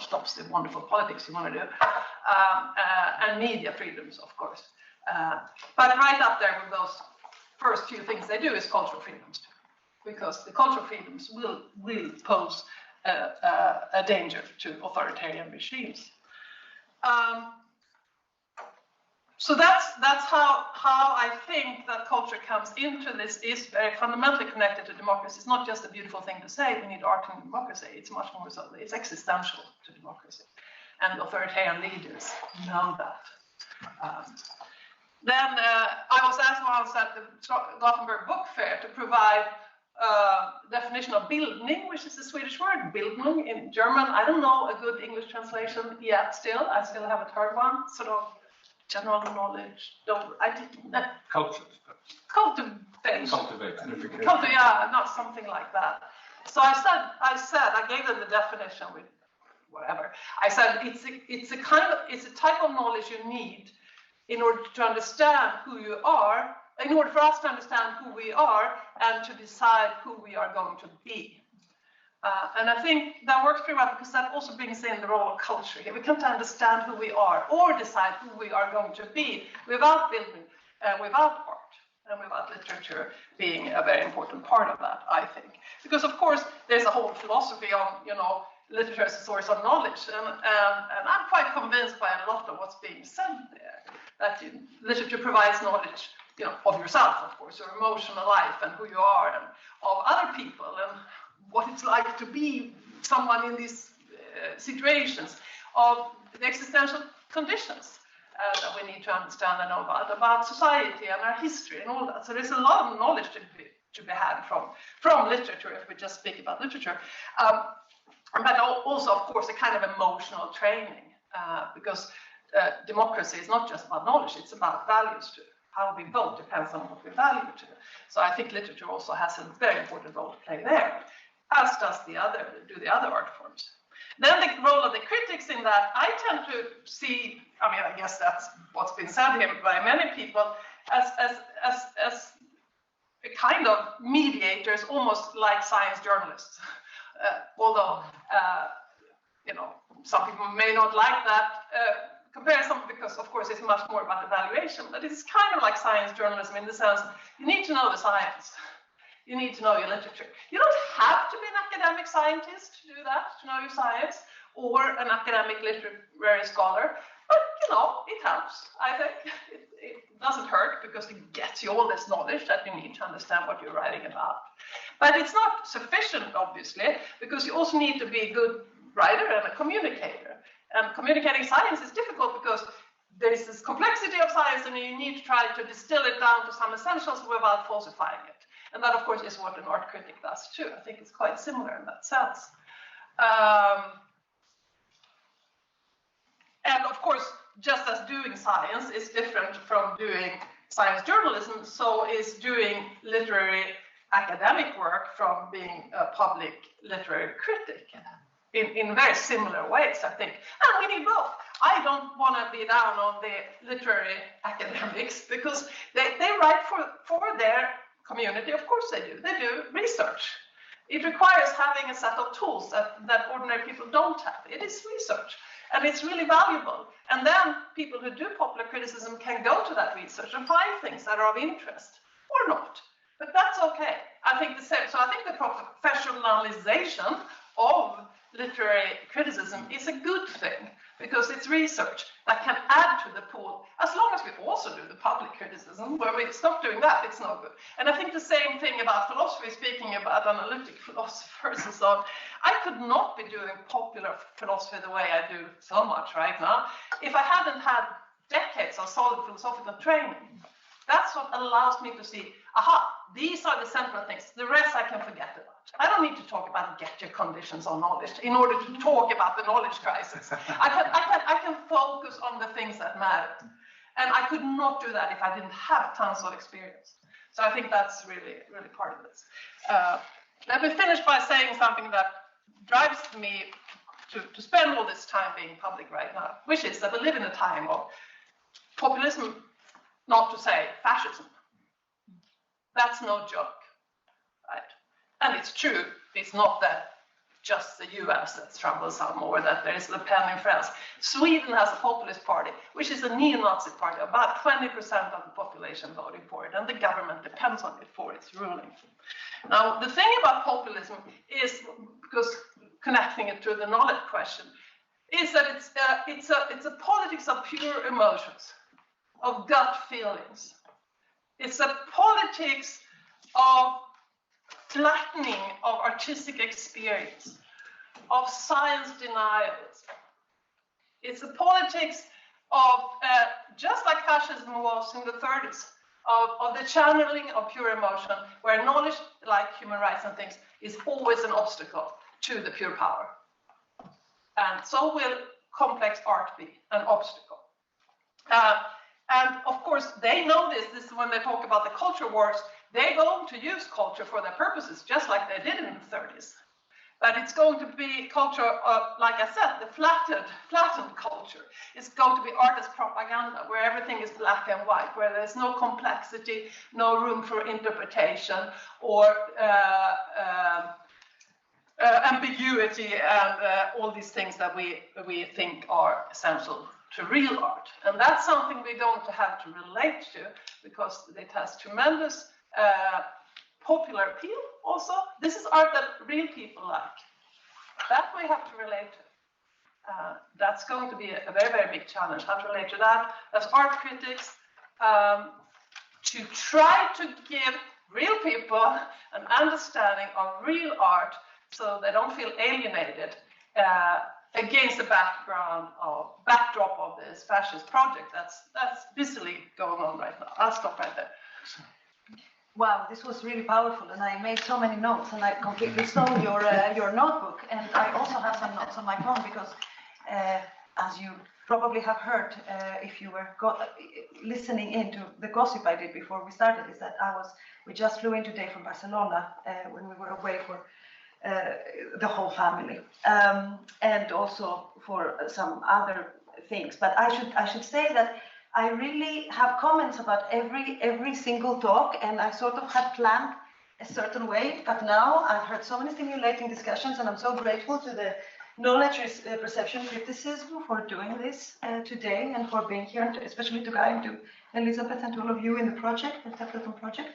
S4: stops the wonderful politics you want to do. And media freedoms, of course. But right up there with those first few things they do is cultural freedoms, because the cultural freedoms will pose a danger to authoritarian regimes. So that's how I think that culture comes into this, is very fundamentally connected to democracy. It's not just a beautiful thing to say, we need art in democracy. It's much more so, it's existential to democracy. And authoritarian leaders know that. Then I was asked once at the Gothenburg Book Fair to provide definition of bildning, which is a Swedish word, Bildung in German. I don't know a good English translation yet still. I still haven't heard one. Sort of general knowledge.
S5: Culture.
S4: Cultivation. Yeah, not something like that. So I gave them the definition with whatever. I said it's a type of knowledge you need in order to understand who you are, in order for us to understand who we are and to decide who we are going to be. And I think that works pretty well, because that also brings in the role of culture. We can't understand who we are or decide who we are going to be without building, without art, and without literature being a very important part of that, I think. Because, of course, there's a whole philosophy on, literature as a source of knowledge. And I'm quite convinced by a lot of what's being said there, that literature provides knowledge, of yourself, of course, your emotional life and who you are, and of other people, and what it's like to be someone in these situations, of the existential conditions that we need to understand and know about society and our history and all that. So there's a lot of knowledge to be had from literature, if we just speak about literature. But also, of course, a kind of emotional training, because democracy is not just about knowledge, it's about values too. How we vote depends on what we value too. So I think literature also has a very important role to play there, as does the other art forms. Then the role of the critics in that, I tend to see, I guess that's what's been said here by many people, as a kind of mediators, almost like science journalists. Although, some people may not like that comparison, because of course it's much more about evaluation, but it's kind of like science journalism in the sense, you need to know the science. You need to know your literature. You don't have to be an academic scientist to do that, to know your science, or an academic literary scholar, but it helps, I think. It doesn't hurt, because it gets you all this knowledge that you need to understand what you're writing about. But it's not sufficient, obviously, because you also need to be a good writer and a communicator. And communicating science is difficult, because there's this complexity of science, and you need to try to distill it down to some essentials without falsifying it. And that, of course, is what an art critic does too. I think it's quite similar in that sense. And of course, just as doing science is different from doing science journalism, so is doing literary academic work from being a public literary critic. in very similar ways, I think. And we need both. I don't want to be down on the literary academics because they write for their community. Of course they do. They do research. It requires having a set of tools that ordinary people don't have. It is research. And it's really valuable. And then people who do popular criticism can go to that research and find things that are of interest or not. But that's okay. I think the same. So I think the professionalization of literary criticism is a good thing because it's research that can add to the pool, as long as we also do the public criticism. Where we stop doing that, it's no good. And I think the same thing about philosophy, speaking about analytic philosophers and so on. I could not be doing popular philosophy the way I do so much right now if I hadn't had decades of solid philosophical training. That's what allows me to see, aha, these are the central things. The rest I can forget about. I don't need to talk about get-your conditions on knowledge in order to talk about the knowledge crisis. I can focus on the things that matter. And I could not do that if I didn't have tons of experience. So I think that's really, really part of this. Let me finish by saying something that drives me to spend all this time being public right now, which is that we live in a time of populism, not to say fascism. That's no joke, right? And it's true, it's not that just the US that's troublesome or that there is Le Pen in France. Sweden has a populist party, which is a neo-Nazi party, about 20% of the population voting for it, and the government depends on it for its ruling. Now, the thing about populism is, because connecting it to the knowledge question, is that it's a politics of pure emotions, of gut feelings. It's a politics of flattening of artistic experience, of science denials. It's a politics of, just like fascism was in the 30s, of the channeling of pure emotion, where knowledge, like human rights and things, is always an obstacle to the pure power. And so will complex art be an obstacle. And of course, they know this. This is when they talk about the culture wars. They're going to use culture for their purposes, just like they did in the 30s. But it's going to be culture, like I said, the flattened culture. It's going to be art as propaganda, where everything is black and white, where there's no complexity, no room for interpretation or ambiguity and all these things that we think are essential to real art. And that's something we're going to have to relate to because it has tremendous popular appeal also. This is art that real people like. That we have to relate to. That's going to be a very, very big challenge, how to relate to that as art critics, to try to give real people an understanding of real art so they don't feel alienated against the backdrop of this fascist project that's busily going on right now. I'll stop right there.
S17: Wow, this was really powerful, and I made so many notes, and I completely stole your notebook. And I also have some notes on my phone because, as you probably have heard, if you were listening into the gossip I did before we started, is that we just flew in today from Barcelona when we were away for the whole family, and also for some other things. But I should say that I really have comments about every single talk, and I sort of had planned a certain way, but now I've heard so many stimulating discussions, and I'm so grateful to the knowledge perception criticism for doing this today and for being here, and especially to Guy and to Elizabeth and to all of you in the project, the Templeton project.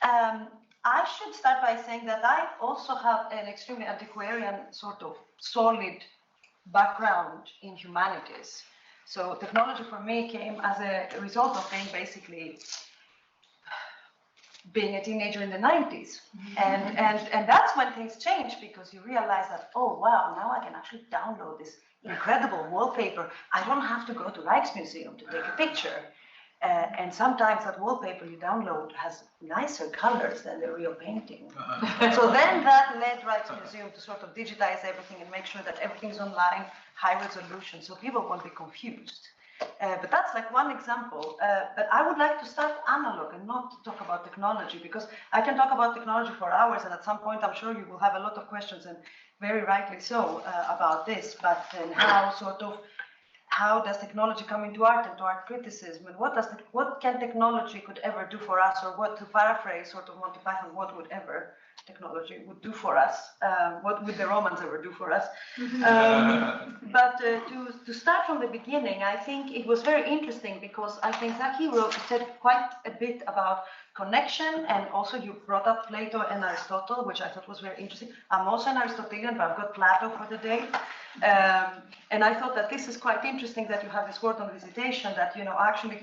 S17: I should start by saying that I also have an extremely antiquarian sort of solid background in humanities. So technology for me came as a result of being a teenager in the 90s. And that's when things change, because you realize that, oh, wow, now I can actually download this incredible wallpaper. I don't have to go to Rijksmuseum to take a picture. And sometimes that wallpaper you download has nicer colors than the real painting. So then that led Rijksmuseum to sort of digitize everything and make sure that everything's online, high resolution, so people won't be confused. But that's like one example. But I would like to start analog and not talk about technology, because I can talk about technology for hours, and at some point I'm sure you will have a lot of questions, and very rightly so, about this. But then how does technology come into art and to art criticism, and what can technology could ever do for us, or what, to paraphrase sort of Monty Python, what would ever technology would do for us? What would the Romans ever do for us? But to start from the beginning, I think it was very interesting, because I think Zaki said quite a bit about connection, and also you brought up Plato and Aristotle, which I thought was very interesting. I'm also an Aristotelian, but I've got Plato for the day. And I thought that this is quite interesting that you have this word on visitation, that, you know, actually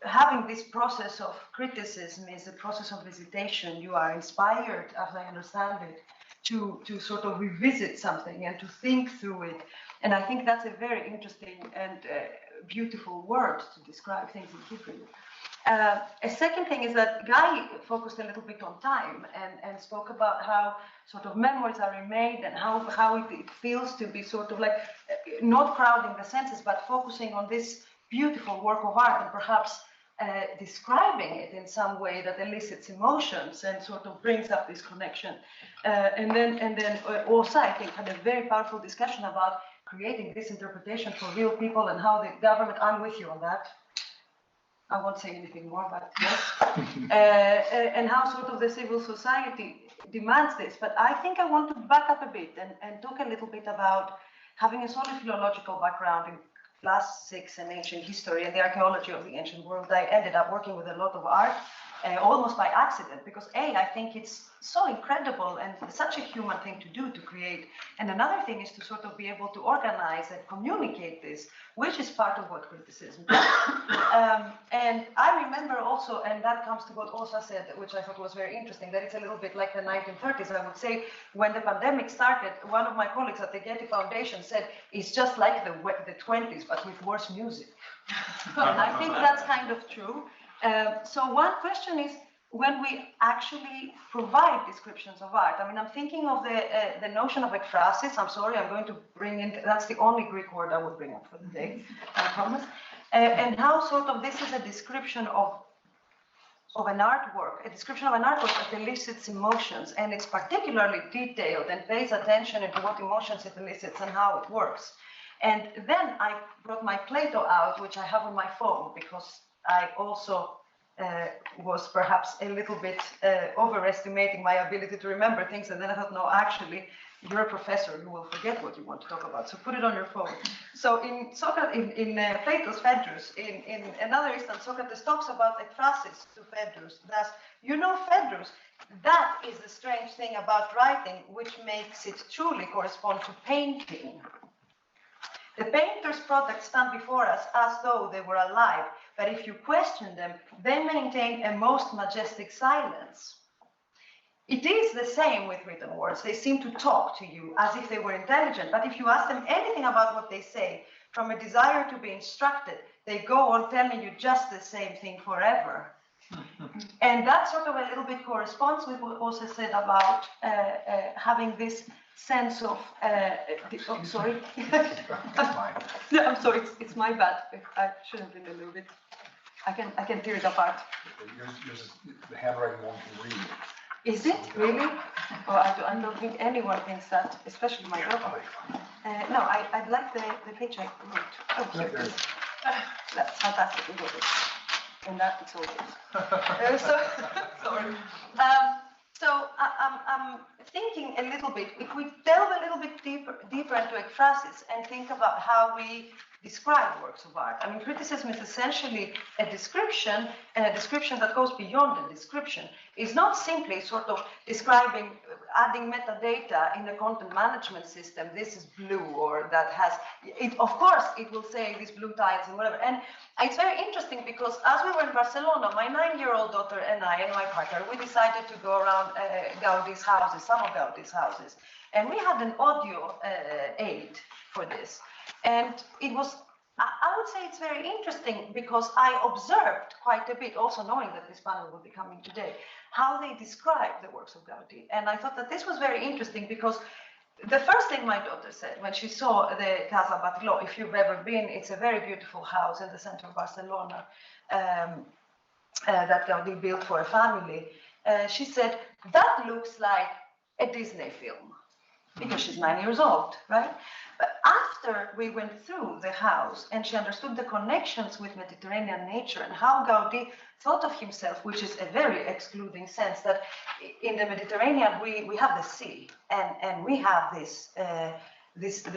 S17: having this process of criticism is a process of visitation. You are inspired, as I understand it, to sort of revisit something and to think through it. And I think that's a very interesting and beautiful word to describe things in Hebrew. A second thing is that Guy focused a little bit on time and spoke about how sort of memories are remade, and how it feels to be sort of like not crowding the senses, but focusing on this beautiful work of art, and perhaps describing it in some way that elicits emotions and sort of brings up this connection. And then also, I think, had a very powerful discussion about creating this interpretation for real people, and how the government, I'm with you on that. I won't say anything more, but yes. And how sort of the civil society demands this. But I think I want to back up a bit and talk a little bit about having a solid philological background in class 6 and ancient history and the archaeology of the ancient world. I ended up working with a lot of art, almost by accident, because I think it's so incredible and such a human thing to do, to create. And another thing is to sort of be able to organize and communicate this, which is part of what criticism is. And I remember also, and that comes to what Osa said, which I thought was very interesting, that it's a little bit like the 1930s, I would say. When the pandemic started, one of my colleagues at the Getty Foundation said, it's just like the 20s, but with worse music. And I think that's kind of true. So one question is, when we actually provide descriptions of art, I mean, I'm thinking of the notion of ekphrasis. I'm sorry, I'm going to bring in, that's the only Greek word I would bring up for the day, I promise. And how sort of this is a description of an artwork, a description of an artwork that elicits emotions, and it's particularly detailed and pays attention into what emotions it elicits and how it works. And then I brought my Plato out, which I have on my phone, because I also was perhaps a little bit overestimating my ability to remember things, and then I thought, no, actually, you're a professor, you will forget what you want to talk about, so put it on your phone. So in Plato's Phaedrus, in another instance, Socrates talks about ekphrasis to Phaedrus. Thus, you know, Phaedrus, that is the strange thing about writing, which makes it truly correspond to painting. The painter's products stand before us as though they were alive, but if you question them, they maintain a most majestic silence. It is the same with written words. They seem to talk to you as if they were intelligent, but if you ask them anything about what they say, from a desire to be instructed, they go on telling you just the same thing forever. And that sort of a little bit corresponds with what also said about having this sense of, oh, sorry. Yeah, I'm sorry, it's my bad. I shouldn't have been a little bit. I can tear it apart.
S3: The handwriting won't read.
S17: Is it really? Oh, I don't think anyone thinks that, especially my daughter. No, I'd like the page I wrote. Oh, here it is. That's fantastic. We got it. And that it's all good. Sorry. So I'm thinking a little bit, if we delve a little bit deeper into ekphrasis and think about how we describe works of art. I mean, criticism is essentially a description, and a description that goes beyond the description. It's not simply sort of describing, adding metadata in a content management system. This is blue, or that has, it, of course, it will say these blue tiles and whatever. And it's very interesting because as we were in Barcelona, my 9-year-old daughter and I and my partner, we decided to go around Gaudi's houses, some of Gaudi's houses. And we had an audio aid for this. And it was, I would say it's very interesting because I observed quite a bit, also knowing that this panel will be coming today, how they describe the works of Gaudi. And I thought that this was very interesting because the first thing my daughter said when she saw the Casa Batlló, if you've ever been, it's a very beautiful house in the center of Barcelona that they built for a family. She said, that looks like a Disney film, because she's 9 years old, right? But after we went through the house and she understood the connections with Mediterranean nature and how Gaudí thought of himself, which is a very excluding sense, that in the Mediterranean we have the sea and we have this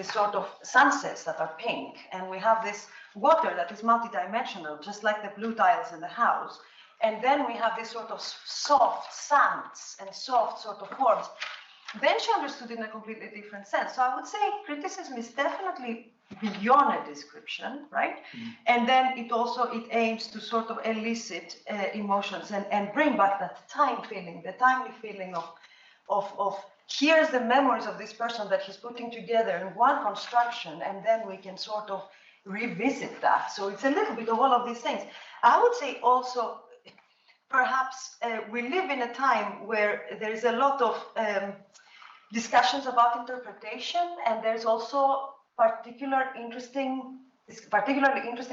S17: sort of sunsets that are pink, and we have this water that is multidimensional, just like the blue tiles in the house. And then we have this sort of soft sands and soft sort of forms. Then she understood in a completely different sense. So I would say criticism is definitely beyond a description, right? And then it aims to sort of elicit emotions and bring back that time feeling, the timely feeling of here's the memories of this person that he's putting together in one construction, and then we can sort of revisit that. So it's a little bit of all of these things. I would say also, perhaps we live in a time where there is a lot of discussions about interpretation, and there's also particularly interesting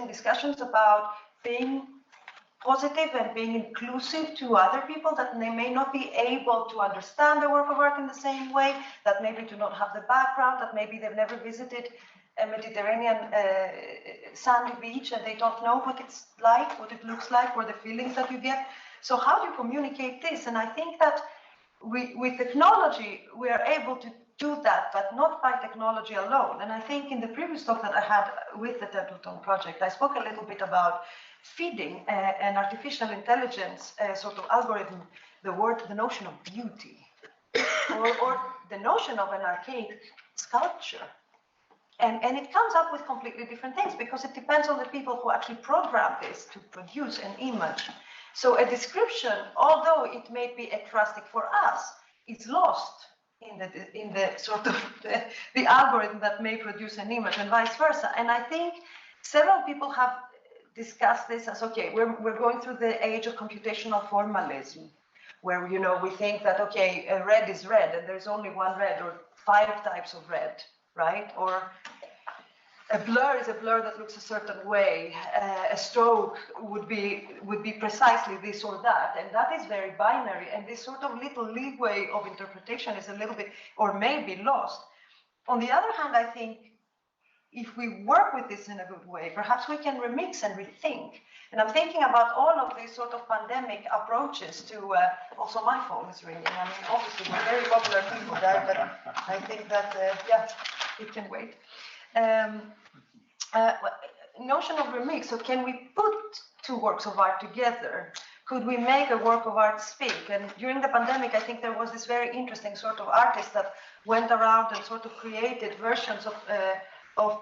S17: discussions about being positive and being inclusive to other people, that they may not be able to understand the work of art in the same way, that maybe do not have the background, that maybe they've never visited a Mediterranean sandy beach and they don't know what it's like, what it looks like, or the feelings that you get. So how do you communicate this? And I think that with technology, we are able to do that, but not by technology alone. And I think in the previous talk that I had with the Templeton project, I spoke a little bit about feeding an artificial intelligence sort of algorithm, the notion of beauty, or the notion of an archaic sculpture. And it comes up with completely different things, because it depends on the people who actually program this to produce an image. So a description, although it may be acrostic for us, it's lost in the sort of the algorithm that may produce an image, and vice versa. And I think several people have discussed this as, okay, we're going through the age of computational formalism, where we think that, okay, red is red and there's only one red, or 5 types of red, right? Or a blur is a blur that looks a certain way. A stroke would be precisely this or that, and that is very binary. And this sort of little leeway of interpretation is a little bit, or may be lost. On the other hand, I think if we work with this in a good way, perhaps we can remix and rethink. And I'm thinking about all of these sort of pandemic approaches to. Also, my phone is ringing. I mean, obviously, we're very popular people there, but I think that yeah, it can wait. Notion of remix. So can we put 2 works of art together? Could we make a work of art speak? And during the pandemic, I think there was this very interesting sort of artist that went around and sort of created versions of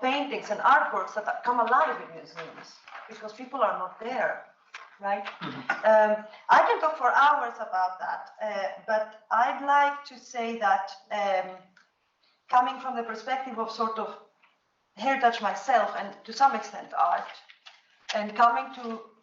S17: paintings and artworks that come alive in museums, because people are not there, right? I can talk for hours about that, but I'd like to say that coming from the perspective of sort of heritage myself, and to some extent art, and coming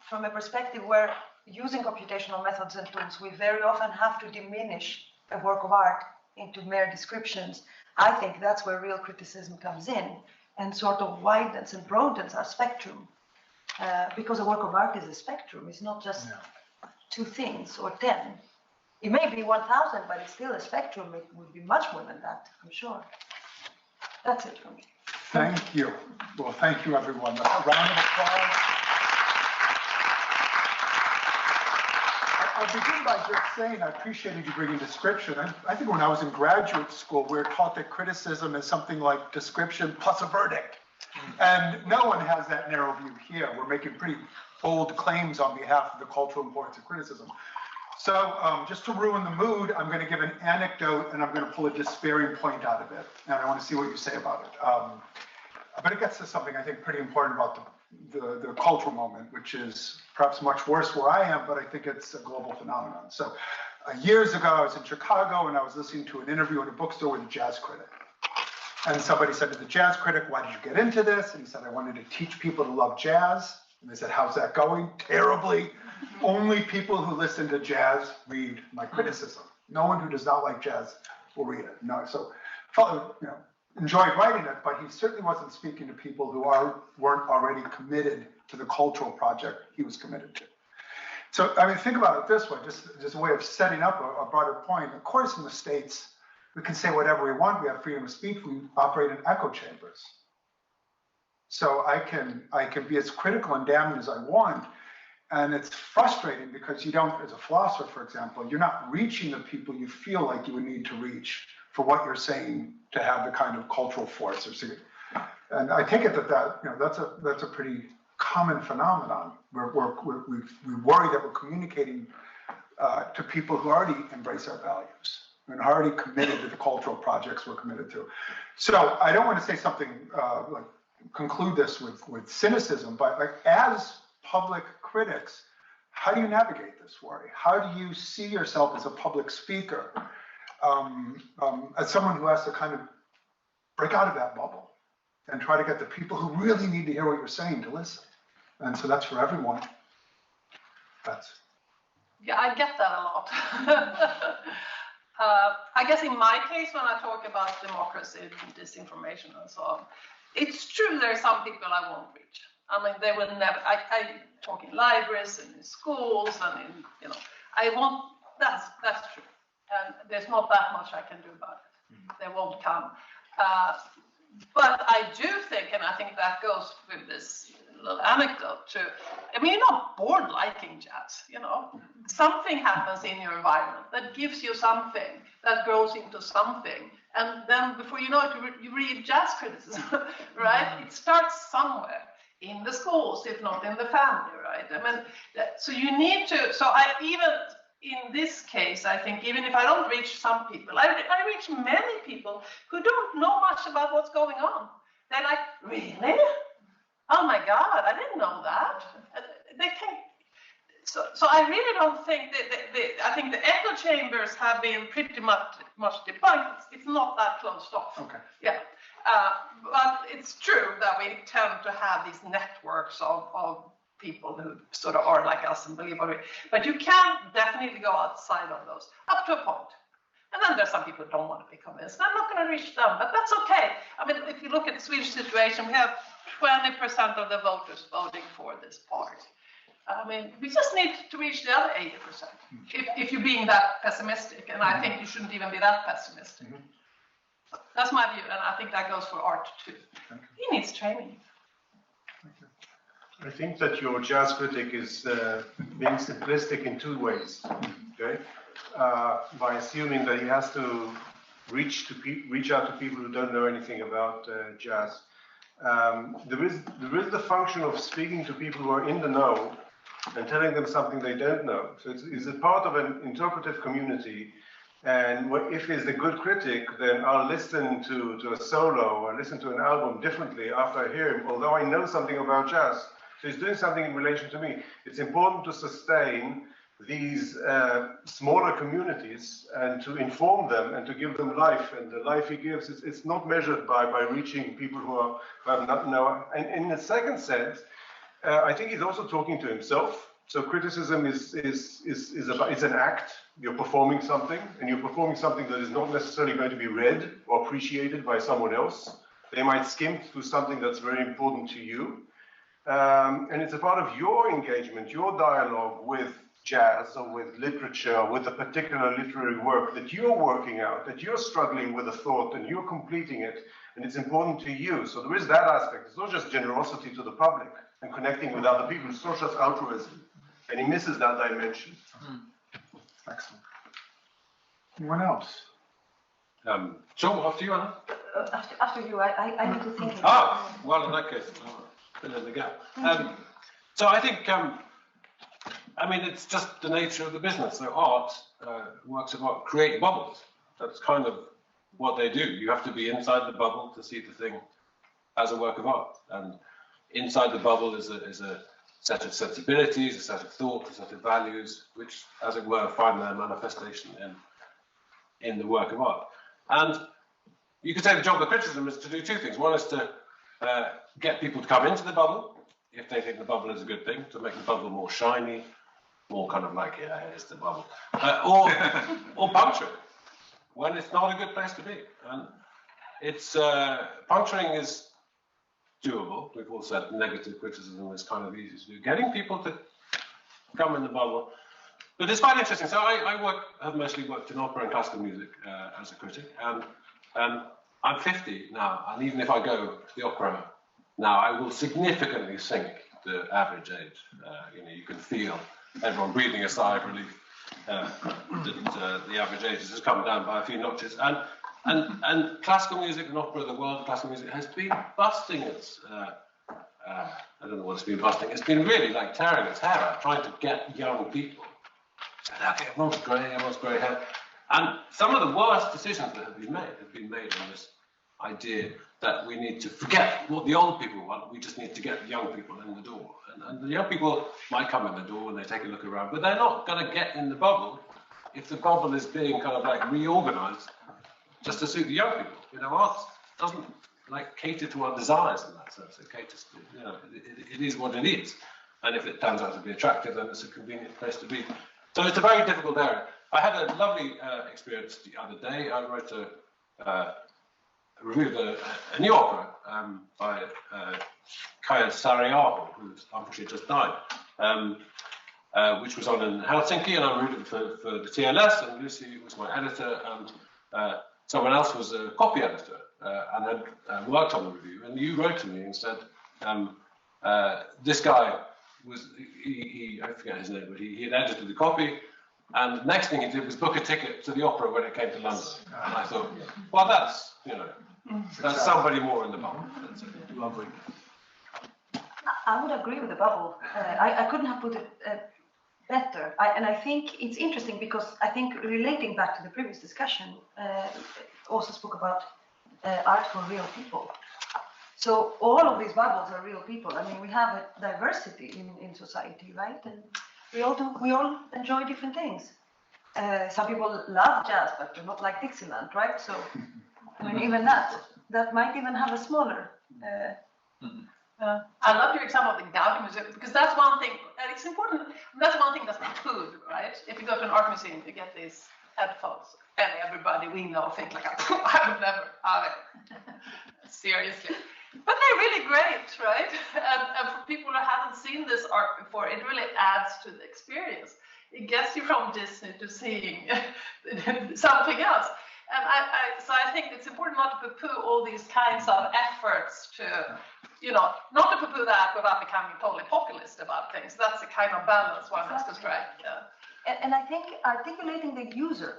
S17: from a perspective where using computational methods and tools, we very often have to diminish a work of art into mere descriptions. I think that's where real criticism comes in and sort of widens and broadens our spectrum, because a work of art is a spectrum. It's not just 2 things or 10. It may be 1,000, but it's still a spectrum. It would be much more than that, I'm sure. That's it for me.
S3: Thank you. Well, thank you, everyone. A round of applause. I'll begin by just saying I appreciated you bringing description. I think when I was in graduate school, we were taught that criticism is something like description plus a verdict. And no one has that narrow view here. We're making pretty bold claims on behalf of the cultural importance of criticism. So just to ruin the mood, I'm going to give an anecdote and I'm going to pull a despairing point out of it. And I want to see what you say about it. But it gets to something I think pretty important about the cultural moment, which is perhaps much worse where I am, but I think it's a global phenomenon. So years ago, I was in Chicago and I was listening to an interview in a bookstore with a jazz critic. And somebody said to the jazz critic, "Why did you get into this?" And he said, "I wanted to teach people to love jazz." And they said, "How's that going?" "Terribly. Only people who listen to jazz read my criticism. No one who does not like jazz will read it." No. So enjoyed writing it, but he certainly wasn't speaking to people who weren't already committed to the cultural project he was committed to. So, I mean, think about it this way, just a way of setting up a broader point. Of course, in the States, we can say whatever we want. We have freedom of speech. We operate in echo chambers. So I can be as critical and damning as I want. And it's frustrating because you don't, as a philosopher, for example, you're not reaching the people you feel like you would need to reach for what you're saying to have the kind of cultural force or something. And I take it that's a pretty common phenomenon. We worry that we're communicating to people who already embrace our values and are already committed to the cultural projects we're committed to. So I don't want to say something like conclude this with cynicism, but like as public critics, how do you navigate this worry? How do you see yourself as a public speaker, as someone who has to kind of break out of that bubble and try to get the people who really need to hear what you're saying to listen? And so that's for everyone.
S4: Yeah, I get that a lot. I guess in my case, when I talk about democracy and disinformation and so on, it's true there are some people I won't reach. I mean, they will never. I talk in libraries and in schools and in, that's true. And there's not that much I can do about it. They won't come. But I do think, and I think that goes with this little anecdote too. I mean, you're not born liking jazz, Something happens in your environment that gives you something, that grows into something. And then before you know it, you read jazz criticism, right? It starts somewhere. In the schools, if not in the family, right? I mean, so you need to, even in this case, I think even if I don't reach some people, I reach many people who don't know much about what's going on. They're like, really? Oh my God, I didn't know that. They think, so I really don't think I think the echo chambers have been pretty much debunked. It's not that closed off.
S3: Okay.
S4: Yeah. But it's true that we tend to have these networks of people who sort of are like us and believe what we. But you can definitely go outside of those up to a point. And then there's some people who don't want to be convinced. I'm not going to reach them, but that's okay. I mean, if you look at the Swedish situation, we have 20% of the voters voting for this party. I mean, we just need to reach the other 80%. If you're being that pessimistic, and I think you shouldn't even be that pessimistic. That's my view, and I think that goes for art too. He needs training.
S9: I think that your jazz critic is being simplistic in two ways. Okay, by assuming that he has to reach out to people who don't know anything about jazz. There is the function of speaking to people who are in the know and telling them something they don't know. So it's a part of an interpretive community. And if he's a good critic, then I'll listen to a solo or listen to an album differently after I hear him, although I know something about jazz. So he's doing something in relation to me. It's important to sustain these smaller communities and to inform them and to give them life. And the life he gives, it's not measured by reaching people who have not know. And in the second sense, I think he's also talking to himself. So criticism is about, it's an act. You're performing something, and you're performing something that is not necessarily going to be read or appreciated by someone else. They might skim through something that's very important to you. And it's a part of your engagement, your dialogue with jazz or with literature, or with a particular literary work that you're working out, that you're struggling with a thought and you're completing it, and it's important to you. So there is that aspect. It's not just generosity to the public and connecting with other people. It's not just altruism. And he misses that dimension.
S3: Excellent. Anyone else?
S5: John, after you, Anna.
S17: After you, I need to think.
S5: Well, in that case, fill in the gap. So I think, I mean, it's just the nature of the business. So art, works of art, create bubbles. That's kind of what they do. You have to be inside the bubble to see the thing as a work of art. And inside the bubble is a set of sensibilities, a set of thoughts, a set of values, which, as it were, find their manifestation in the work of art. And you could say the job of the criticism is to do two things. One is to get people to come into the bubble, if they think the bubble is a good thing, to make the bubble more shiny, more kind of like, yeah, here's the bubble, or puncture it when it's not a good place to be. And it's puncturing is doable. We've all said negative criticism is kind of easy to do. Getting people to come in the bubble. But it's quite interesting. So I have mostly worked in opera and classical music as a critic, and I'm 50 now, and even if I go to the opera now, I will significantly sink the average age. You can feel everyone breathing a sigh of relief that the average age has come down by a few notches. And classical music and opera, the world of classical music, has been busting its, I don't know what it's been busting, it's been really like tearing its hair out, trying to get young people. Okay, everyone's grey hair. And some of the worst decisions that have been made on this idea that we need to forget what the old people want, we just need to get the young people in the door. And the young people might come in the door when they take a look around, but they're not going to get in the bubble if the bubble is being kind of like reorganized just to suit the young people. Art doesn't like cater to our desires in that sense. It caters to, it is what it is. And if it turns out to be attractive, then it's a convenient place to be. So it's a very difficult area. I had a lovely experience the other day. I wrote reviewed a new opera by Kaija Saariaho, who's unfortunately just died, which was on in Helsinki, and I reviewed it for the TLS, and Lucy was my editor, and someone else was a copy editor, and had worked on the review. And you wrote to me and said, this guy was, I forget his name, but he had edited the copy, and the next thing he did was book a ticket to the opera when it came to London. And I thought, well, that's, that's somebody more in the bubble. That's lovely.
S17: I would agree with the bubble. I couldn't have put it better. And I think it's interesting because I think relating back to the previous discussion, also spoke about art for real people. So all of these bubbles are real people. I mean, we have a diversity in society, right? And we all enjoy different things. Some people love jazz, but do not like Dixieland, right? So, I mean, even that might even have a smaller.
S4: I love your example of the Gaudi Museum, because that's one thing, and it's important, that's one thing that's food, right? If you go to an art museum, you get these headphones, and everybody we know think like, I would never have it. Seriously. But they're really great, right? And for people who haven't seen this art before, it really adds to the experience. It gets you from Disney to seeing something else. And so I think it's important not to poo-poo all these kinds of efforts to, not to poo-poo that without becoming totally populist about things. That's the kind of balance one has to strike.
S17: And I think articulating the user,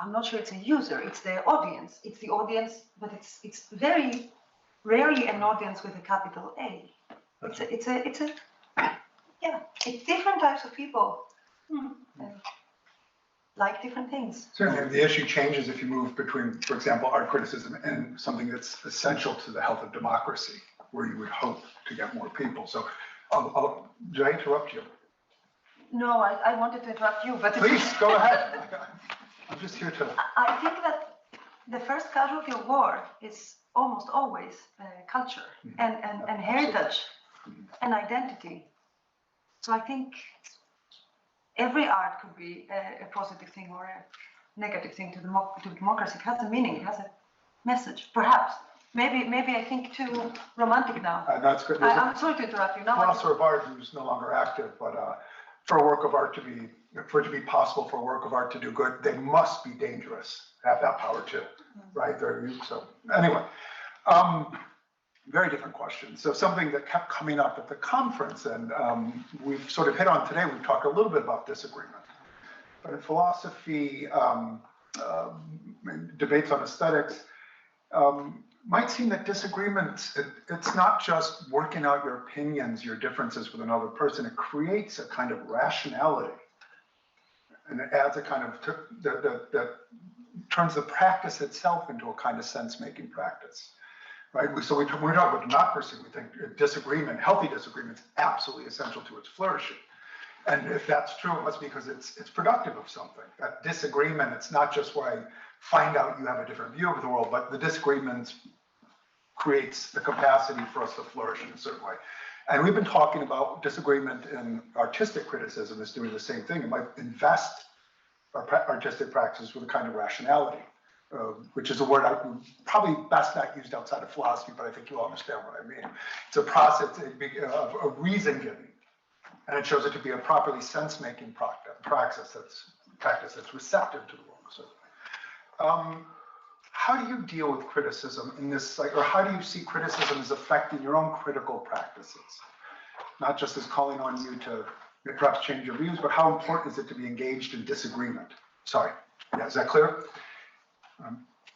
S17: I'm not sure it's a user, it's the audience. It's the audience, but it's very rarely an audience with a capital A. It's different types of people. Like different things.
S3: Certainly, the issue changes if you move between, for example, art criticism and something that's essential to the health of democracy, where you would hope to get more people. So, did I interrupt you?
S17: No, I wanted to interrupt you, but
S3: please go ahead. I'm just here to.
S17: I think that the first casualty of war is almost always culture and heritage and identity. So I think every art could be a positive thing or a negative thing to democracy. It has a meaning, it has a message, perhaps. Maybe I think too romantic now.
S3: That's good.
S17: I'm sorry to interrupt you.
S3: Philosopher of art who's no longer active, but for a work of art for it to be possible for a work of art to do good, they must be dangerous, have that power too, right? So anyway, very different question. So something that kept coming up at the conference, and we've sort of hit on today, we've talked a little bit about disagreement. But in philosophy, debates on aesthetics, might seem that disagreement, it's not just working out your opinions, your differences with another person, it creates a kind of rationality. And it adds a kind of, that turns the practice itself into a kind of sense-making practice. Right? So when we talk about democracy, we think disagreement, healthy disagreement, is absolutely essential to its flourishing. And if that's true, it must be because it's productive of something. That disagreement, it's not just where I find out you have a different view of the world, but the disagreement creates the capacity for us to flourish in a certain way. And we've been talking about disagreement in artistic criticism is doing the same thing. It might invest our artistic practices with a kind of rationality. which is a word I probably best not used outside of philosophy, but I think you all understand what I mean. It's a process of reason giving, and it shows it to be a properly sense-making practice that's receptive to the world. So, how do you deal with criticism in this, or how do you see criticism as affecting your own critical practices? Not just as calling on you to perhaps change your views, but how important is it to be engaged in disagreement? Sorry, yeah, is that clear?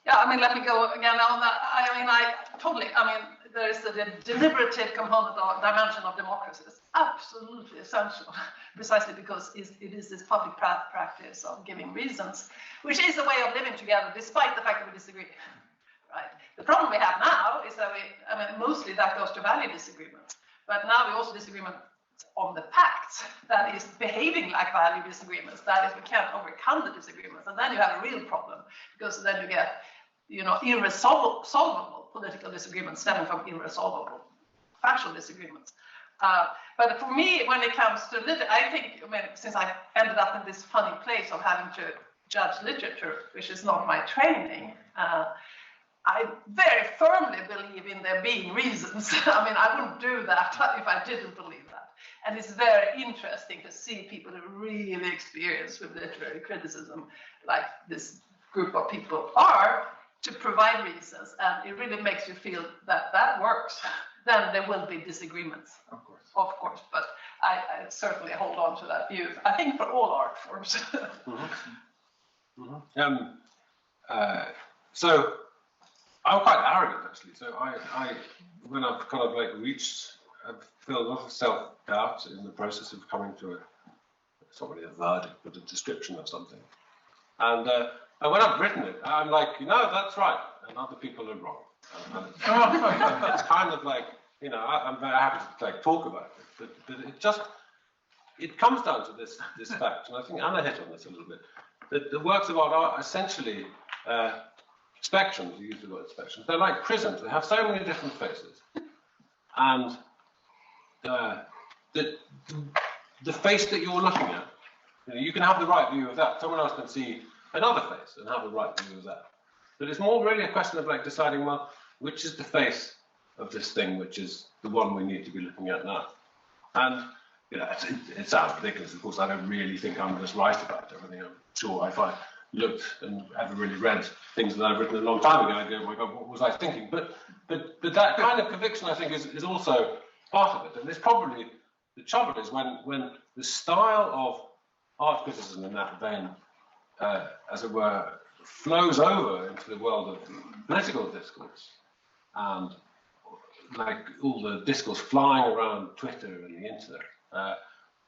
S4: Yeah, I mean, let me go again on that. There is the deliberative component or dimension of democracy. It's absolutely essential, precisely because it is this public practice of giving reasons, which is a way of living together, despite the fact that we disagree. Right? The problem we have now is that mostly that goes to value disagreements, but now we also disagreement on the facts, that is behaving like value disagreements, that is we can't overcome the disagreements, and then you have a real problem, because then you get irresolvable political disagreements stemming from irresolvable factual disagreements. But for me, when it comes to I think, since I ended up in this funny place of having to judge literature, which is not my training, I very firmly believe in there being reasons. I wouldn't do that if I didn't believe that. And it's very interesting to see people who really experience with literary criticism, like this group of people are, to provide reasons. And it really makes you feel that that works. Then there will be disagreements, of course. But I certainly hold on to that view. I think for all art forms.
S5: So I'm quite arrogant, actually. So I when I've kind of I feel a lot of self-doubt in the process of coming to it's not really a verdict, but a description of something. And when I've written it, I'm like, that's right, and other people are wrong. And it's kind of like, I'm very happy to talk about it, but it comes down to this fact, and I think Anna hit on this a little bit, that the works of art are essentially spectrums. You use the word spectrums. They're like prisms. They have so many different faces, and the face that you're looking at, you can have the right view of that. Someone else can see another face and have the right view of that. But it's more really a question of deciding, well, which is the face of this thing, which is the one we need to be looking at now. And it sounds ridiculous. Of course, I don't really think I'm just right about everything. I'm sure if I looked and ever really read things that I've written a long time ago, I'd go, oh my God, what was I thinking? But that kind of conviction, I think, is also part of it. And it's probably the trouble is when the style of art criticism in that vein, as it were, flows over into the world of political discourse, and all the discourse flying around Twitter and the internet,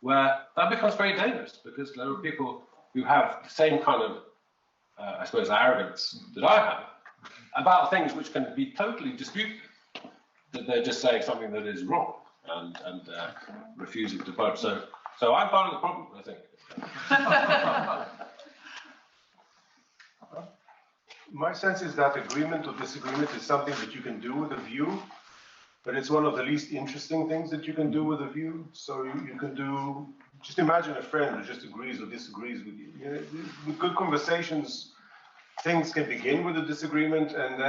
S5: where that becomes very dangerous, because there are people who have the same kind of, I suppose, arrogance that I have about things which can be totally disputed, that they're just saying something that is wrong and refusing to budge. So I'm part of the problem, I think.
S9: My sense is that agreement or disagreement is something that you can do with a view, but it's one of the least interesting things that you can do with a view. So you can do, just imagine a friend who just agrees or disagrees with you. With good conversations, things can begin with a disagreement, and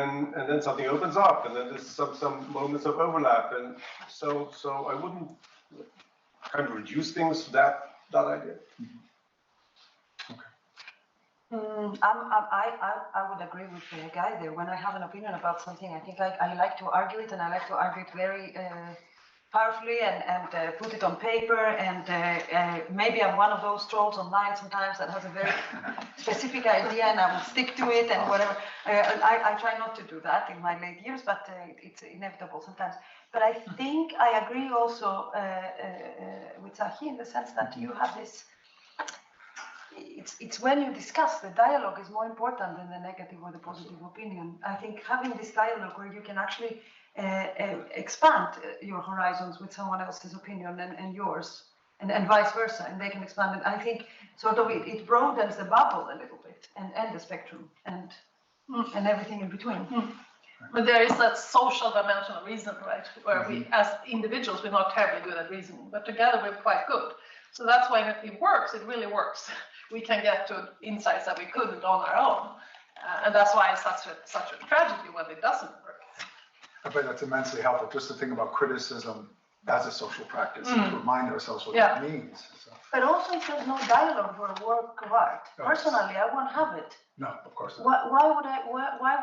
S9: then something opens up, and then there's some moments of overlap, and so I wouldn't kind of reduce things to that idea.
S17: I would agree with the guy there. When I have an opinion about something, I think I like to argue it, and I like to argue it very powerfully and put it on paper. And maybe I'm one of those trolls online sometimes that has a very specific idea, and I will stick to it and whatever. I try not to do that in my late years, but it's inevitable sometimes. But I think I agree also with Zahi in the sense that you have this. It's when you discuss, the dialogue is more important than the negative or the positive opinion. I think having this dialogue where you can actually expand your horizons with someone else's opinion and yours, and vice versa, and they can expand it. I think sort of it broadens the bubble a little bit, and the spectrum, and everything in between.
S4: But there is that social dimension of reason, right? Where we, as individuals, we're not terribly good at reasoning, but together we're quite good. So that's why if it works, it really works. We can get to insights that we couldn't on our own. And that's why it's such a tragedy when it doesn't work.
S3: I bet that's immensely helpful, just to think about criticism as a social practice, and to remind ourselves what it means. So.
S17: But also, if there's no dialogue for a work of art, personally, I won't have it.
S3: No, of course not.
S17: Why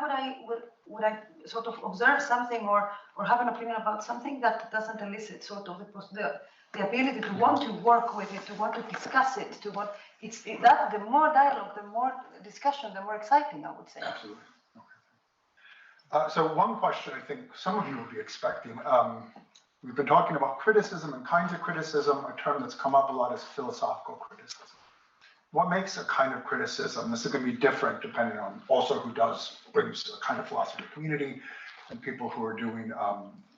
S17: would I sort of observe something or have an opinion about something that doesn't elicit sort of the ability to want to work with it, to want to discuss it, to want that the more dialogue, the more discussion, the more exciting, I would say.
S3: Absolutely. Okay. So one question I think some of you will be expecting. We've been talking about criticism and kinds of criticism. A term that's come up a lot is philosophical criticism. What makes a kind of criticism? This is going to be different depending on also who brings a kind of philosophy community and people who are doing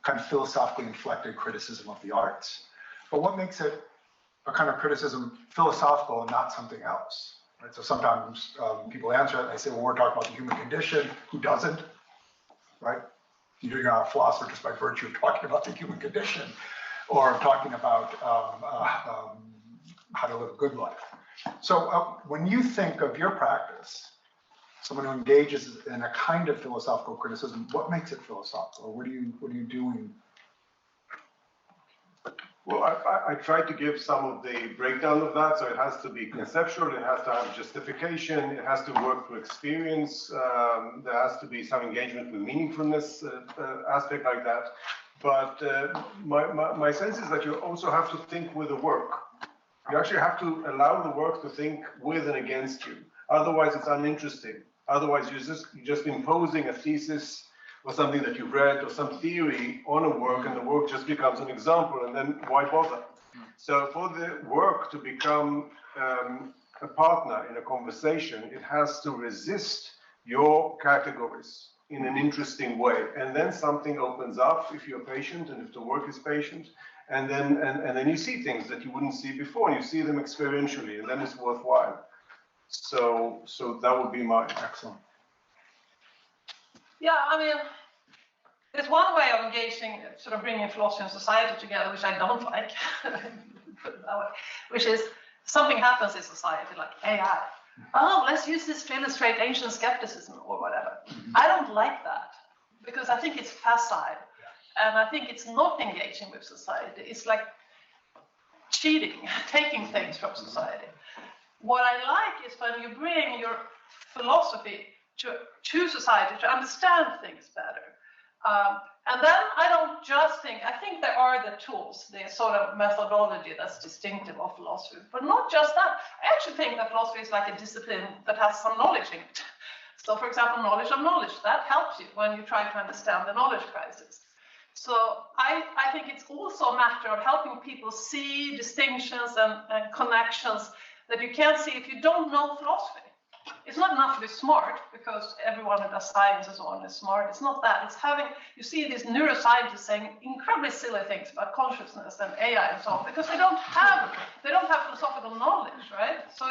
S3: kind of philosophically inflected criticism of the arts. But what makes it a kind of criticism philosophical and not something else? Right? So sometimes people answer it and they say, well, we're talking about the human condition. Who doesn't? Right? You're not a philosopher just by virtue of talking about the human condition or talking about how to live a good life. So when you think of your practice, someone who engages in a kind of philosophical criticism, what makes it philosophical? What are you doing?
S9: Well, I tried to give some of the breakdown of that. So it has to be conceptual, it has to have justification, it has to work through experience, there has to be some engagement with meaningfulness aspect like that. But my sense is that you also have to think with the work. You actually have to allow the work to think with and against you. Otherwise, it's uninteresting. Otherwise, you're just imposing a thesis or something that you've read or some theory on a work, and the work just becomes an example, and then why bother? So for the work to become a partner in a conversation, it has to resist your categories in an interesting way, and then something opens up if you're patient and if the work is patient, and then you see things that you wouldn't see before, and you see them experientially, and then it's worthwhile. So that would be my excellent.
S4: Yeah, I mean, there's one way of engaging, sort of bringing philosophy and society together, which I don't like, which is something happens in society, like AI. Oh, let's use this to illustrate ancient skepticism or whatever. I don't like that because I think it's facile, and I think it's not engaging with society. It's like cheating, taking things from society. What I like is when you bring your philosophy to society to understand things better. And then I don't just think, I think there are the tools, the sort of methodology that's distinctive of philosophy, but not just that. I actually think that philosophy is like a discipline that has some knowledge in it. So for example, knowledge of knowledge, that helps you when you try to understand the knowledge crisis. So I think it's also a matter of helping people see distinctions and connections that you can't see if you don't know philosophy. It's not enough to be smart, because everyone who does science and so on is smart. It's not that. It's having, you see these neuroscientists saying incredibly silly things about consciousness and AI and so on, because they don't have philosophical knowledge, right? So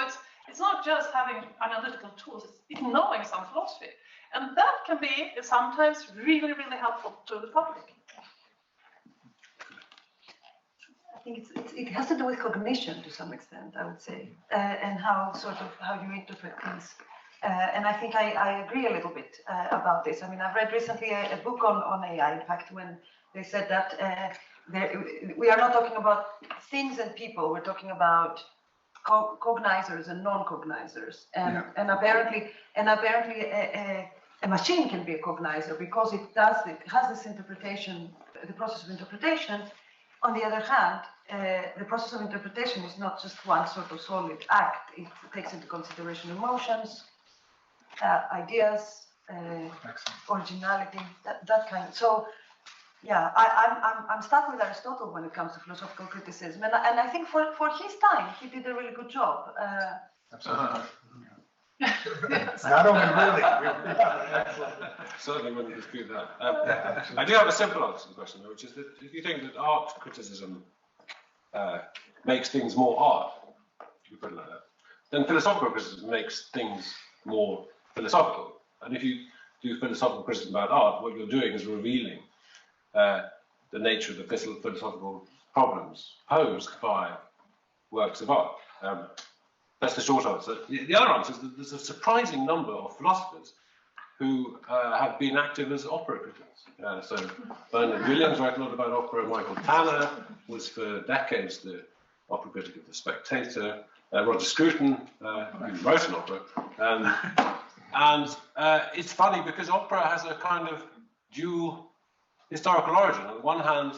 S4: it's not just having analytical tools, it's knowing some philosophy. And that can be sometimes really, really helpful to the public.
S17: I think it has to do with cognition to some extent, I would say, and how you interpret things. And I think I agree a little bit about this. I mean, I've read recently a book on AI, in fact, when they said that we are not talking about things and people, we're talking about cognizers and non-cognizers. And apparently a machine can be a cognizer because it has this interpretation, the process of interpretation. On the other hand, the process of interpretation is not just one sort of solid act. It takes into consideration emotions, ideas, originality, that kind of. So, yeah, I'm stuck with Aristotle when it comes to philosophical criticism, and I think for his time he did a really good job.
S3: Absolutely. Not only really.
S5: Certainly wouldn't dispute that. I do have a simple answer to the question, which is that if you think that art criticism makes things more art, if you put it like that, then philosophical criticism makes things more philosophical. And if you do philosophical criticism about art, what you're doing is revealing the nature of the philosophical problems posed by works of art. That's the short answer. The other answer is that there's a surprising number of philosophers
S1: who have been active as opera critics. So Bernard Williams wrote a lot about opera. Michael Tanner was for decades the opera critic of The Spectator. Roger Scruton, who wrote an opera. And it's funny because opera has a kind of dual historical origin. On the one hand,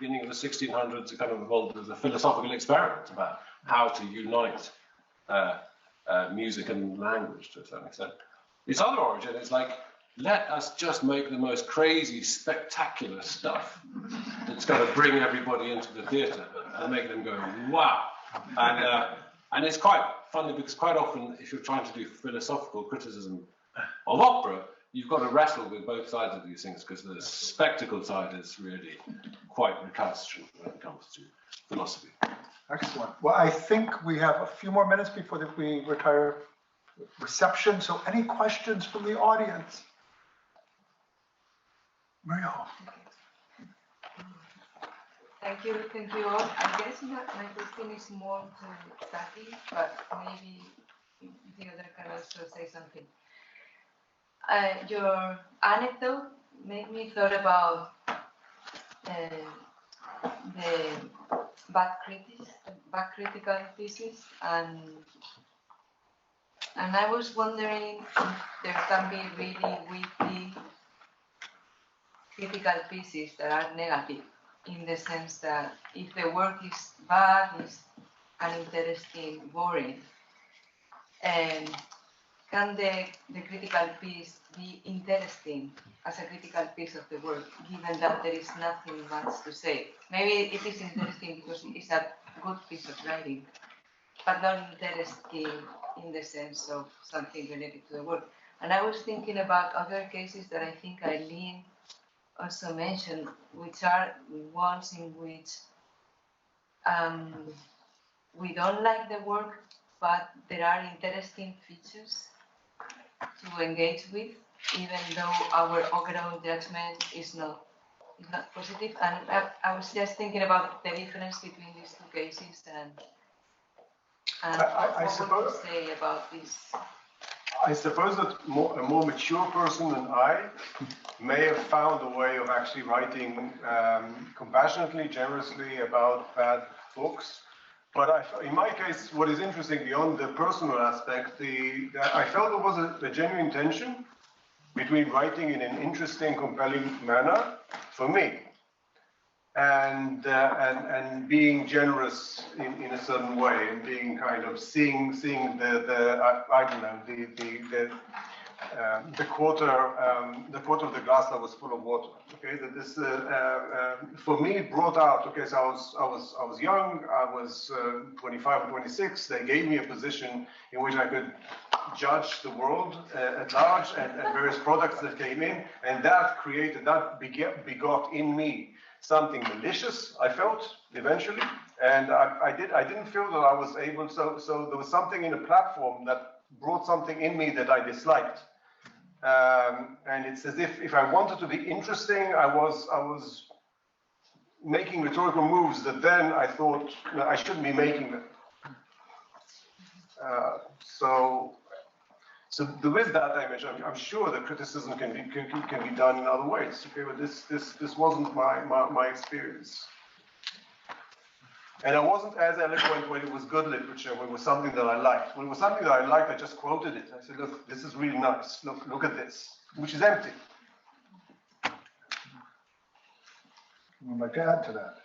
S1: beginning of the 1600s, it kind of evolved as a philosophical experiment about how to unite music and language to a certain extent. Its other origin is like, let us just make the most crazy, spectacular stuff that's going to bring everybody into the theatre and make them go, wow. And it's quite funny because quite often, if you're trying to do philosophical criticism of opera, you've got to wrestle with both sides of these things because the spectacle side is really quite recalcitrant when it comes to philosophy.
S3: Excellent. Well, I think we have a few more minutes before we retire reception. So any questions from the audience? Mario.
S18: Thank you all. I guess my question is more to Sati, but maybe the other can also say something. Your anecdote made me thought about the bad critical pieces, and I was wondering if there can be really witty critical pieces that are negative, in the sense that if the work is bad, is uninteresting, boring, and can the critical piece be interesting as a critical piece of the work, given that there is nothing much to say? Maybe it is interesting because it's a good piece of writing, but not interesting in the sense of something related to the work. And I was thinking about other cases that I think Eileen also mentioned, which are ones in which we don't like the work, but there are interesting features to engage with, even though our overall judgment is not positive. And I was just thinking about the difference between these two cases and what would you say about this?
S9: I suppose that a more mature person than I may have found a way of actually writing compassionately, generously about bad books. But in my case, what is interesting beyond the personal aspect, I felt there was a genuine tension between writing in an interesting, compelling manner for me, and being generous in a certain way, and being kind of seeing the quarter of the glass that was full of water. Okay, that this for me it brought out. Okay, so I was young. I was 25 or 26. They gave me a position in which I could judge the world at large and various products that came in, and that begot in me something malicious, I felt eventually, and I didn't feel that I was able. So there was something in the platform that brought something in me that I disliked. And it's as if I wanted to be interesting, I was making rhetorical moves that then I thought I shouldn't be making them. So there is that dimension. I'm sure that criticism can be done in other ways. Okay, but this wasn't my experience. And I wasn't as eloquent when it was good literature, when it was something that I liked. When it was something that I liked, I just quoted it. I said, look, this is really nice. Look at this, which is empty.
S3: Would like to add to that?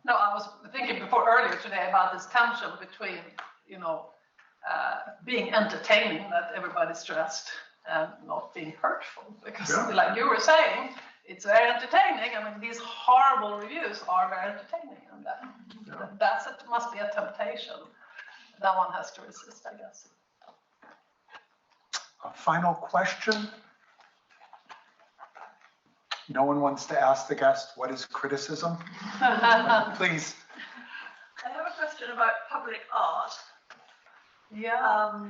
S4: No, I was thinking earlier today about this tension between, being entertaining, that everybody's stressed, and not being hurtful. Because, like you were saying, it's very entertaining. I mean, these horrible reviews are very entertaining, and it must be a temptation that one has to resist, I guess.
S3: A final question? No one wants to ask the guest, what is criticism? Please.
S6: I have a question about public art.
S4: Yeah.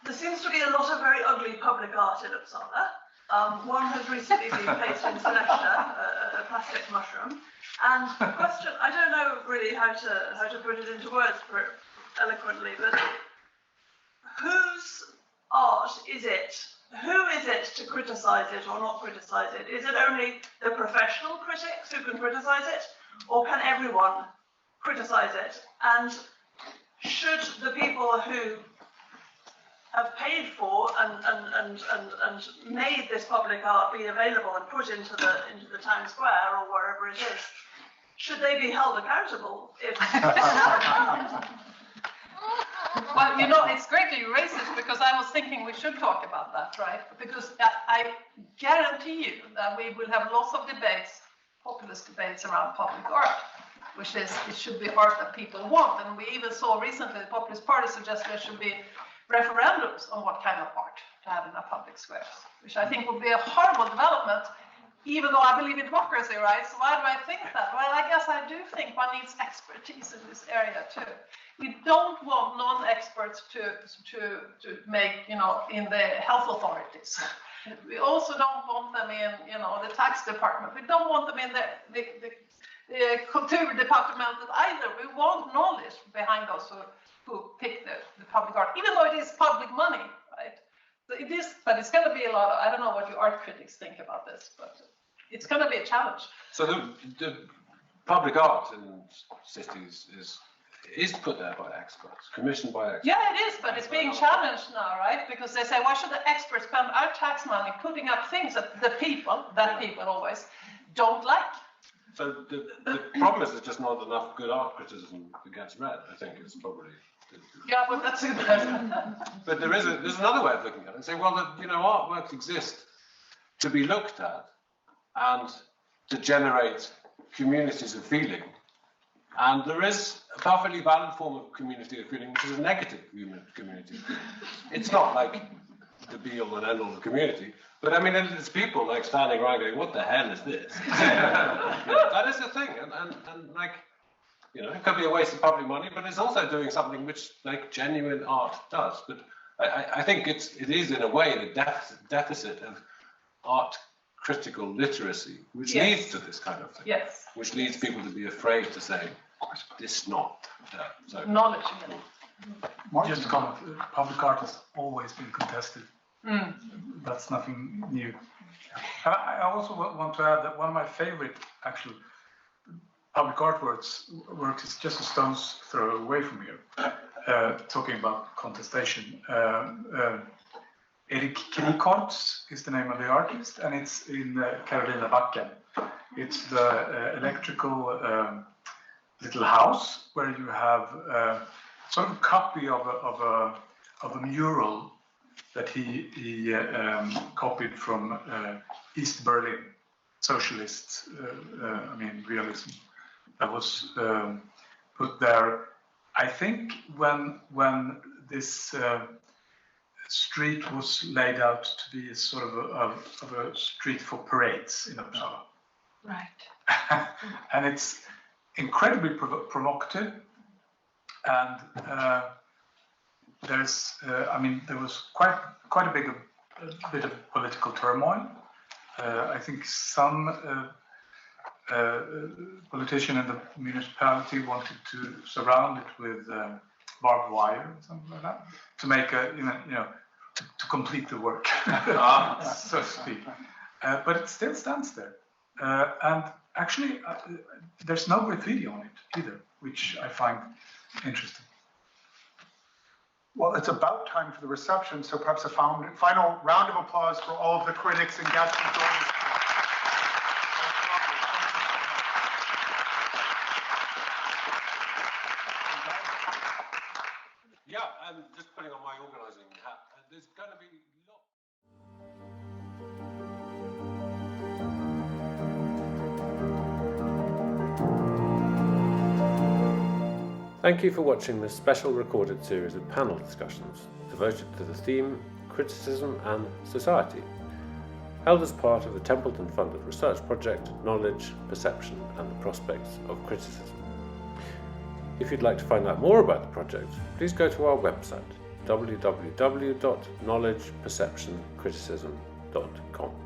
S6: There seems to be a lot of very ugly public art in Uppsala. One has recently been placed in Celesta, a plastic mushroom. And the question, I don't know really how to put it into words eloquently, but
S4: whose art is it? Who is it to criticize it or not criticize it? Is it only the professional critics who can criticize it, or can everyone criticize it? And should the people who have paid for and made this public art be available and put into the town square or wherever it is, should they be held accountable if
S19: Well, you know, it's great that you raise this, because I was thinking we should talk about that, right? Because I guarantee you that we will have lots of debates, populist debates around public art, which is, it should be art that people want. And we even saw recently the Populist Party suggest there should be referendums on what kind of art to have in our public squares, which I think would be a horrible development, even though I believe in democracy, right? So why do I think that? Well, I guess I do think one needs expertise in this area too. We don't want non-experts to make, you know, in the health authorities. We also don't want them in, you know, the tax department. We don't want them in the culture department either. We want knowledge behind those who pick the public art, even though it is public money, right? So it is, but it's going to be a lot of, I don't know what you art critics think about this, but it's going to be a challenge.
S5: So the public art in cities is put there by experts, commissioned by experts.
S19: Yeah, it is, but it's being challenged now, right? Because they say, why should the experts spend our tax money putting up things that people always don't like?
S5: So the problem is there's just not enough good art criticism that gets read, I think is probably.
S19: Yeah, but that's a good.
S5: But there's another way of looking at it and say, well, you know, artworks exist to be looked at and to generate communities of feeling. And there is a perfectly valid form of community of feeling, which is a negative community of feeling. It's not like the be-all and end-all of community, but I mean, it's people like standing around going, what the hell is this? That is the thing, and like, you know, it could be a waste of public money, but it's also doing something which like genuine art does. But I think it is in a way the deficit of art critical literacy, which leads to this kind of thing.
S19: Yes.
S5: Which leads people to be afraid to say, this not. So.
S19: Knowledge.
S8: Just to comment, public art has always been contested. That's nothing new. I also want to add that one of my favorite actual public art works is just a stone's throw away from here, talking about contestation. Erik Kniekorts is the name of the artist, and it's in Carolina Backen. It's the electrical little house where you have sort of a copy of a mural that he copied from East Berlin, socialist, realism, that was put there. I think when this street was laid out to be a sort of a street for parades in Uppsala.
S19: Right.
S8: And it's incredibly provocative, and there was quite a bit of political turmoil. I think some politician in the municipality wanted to surround it with barbed wire or something like that to make to complete the work, so to speak. But it still stands there, and actually there's no graffiti on it either, which I find interesting.
S3: Well, it's about time for the reception, so perhaps a final round of applause for all of the critics and guests who joined us.
S5: Yeah, I'm just putting on my organising hat. There's going to be
S1: Thank you for watching this special recorded series of panel discussions devoted to the theme Criticism and Society, held as part of the Templeton funded research project Knowledge, Perception and the Prospects of Criticism. If you'd like to find out more about the project, please go to our website www.knowledgeperceptioncriticism.com.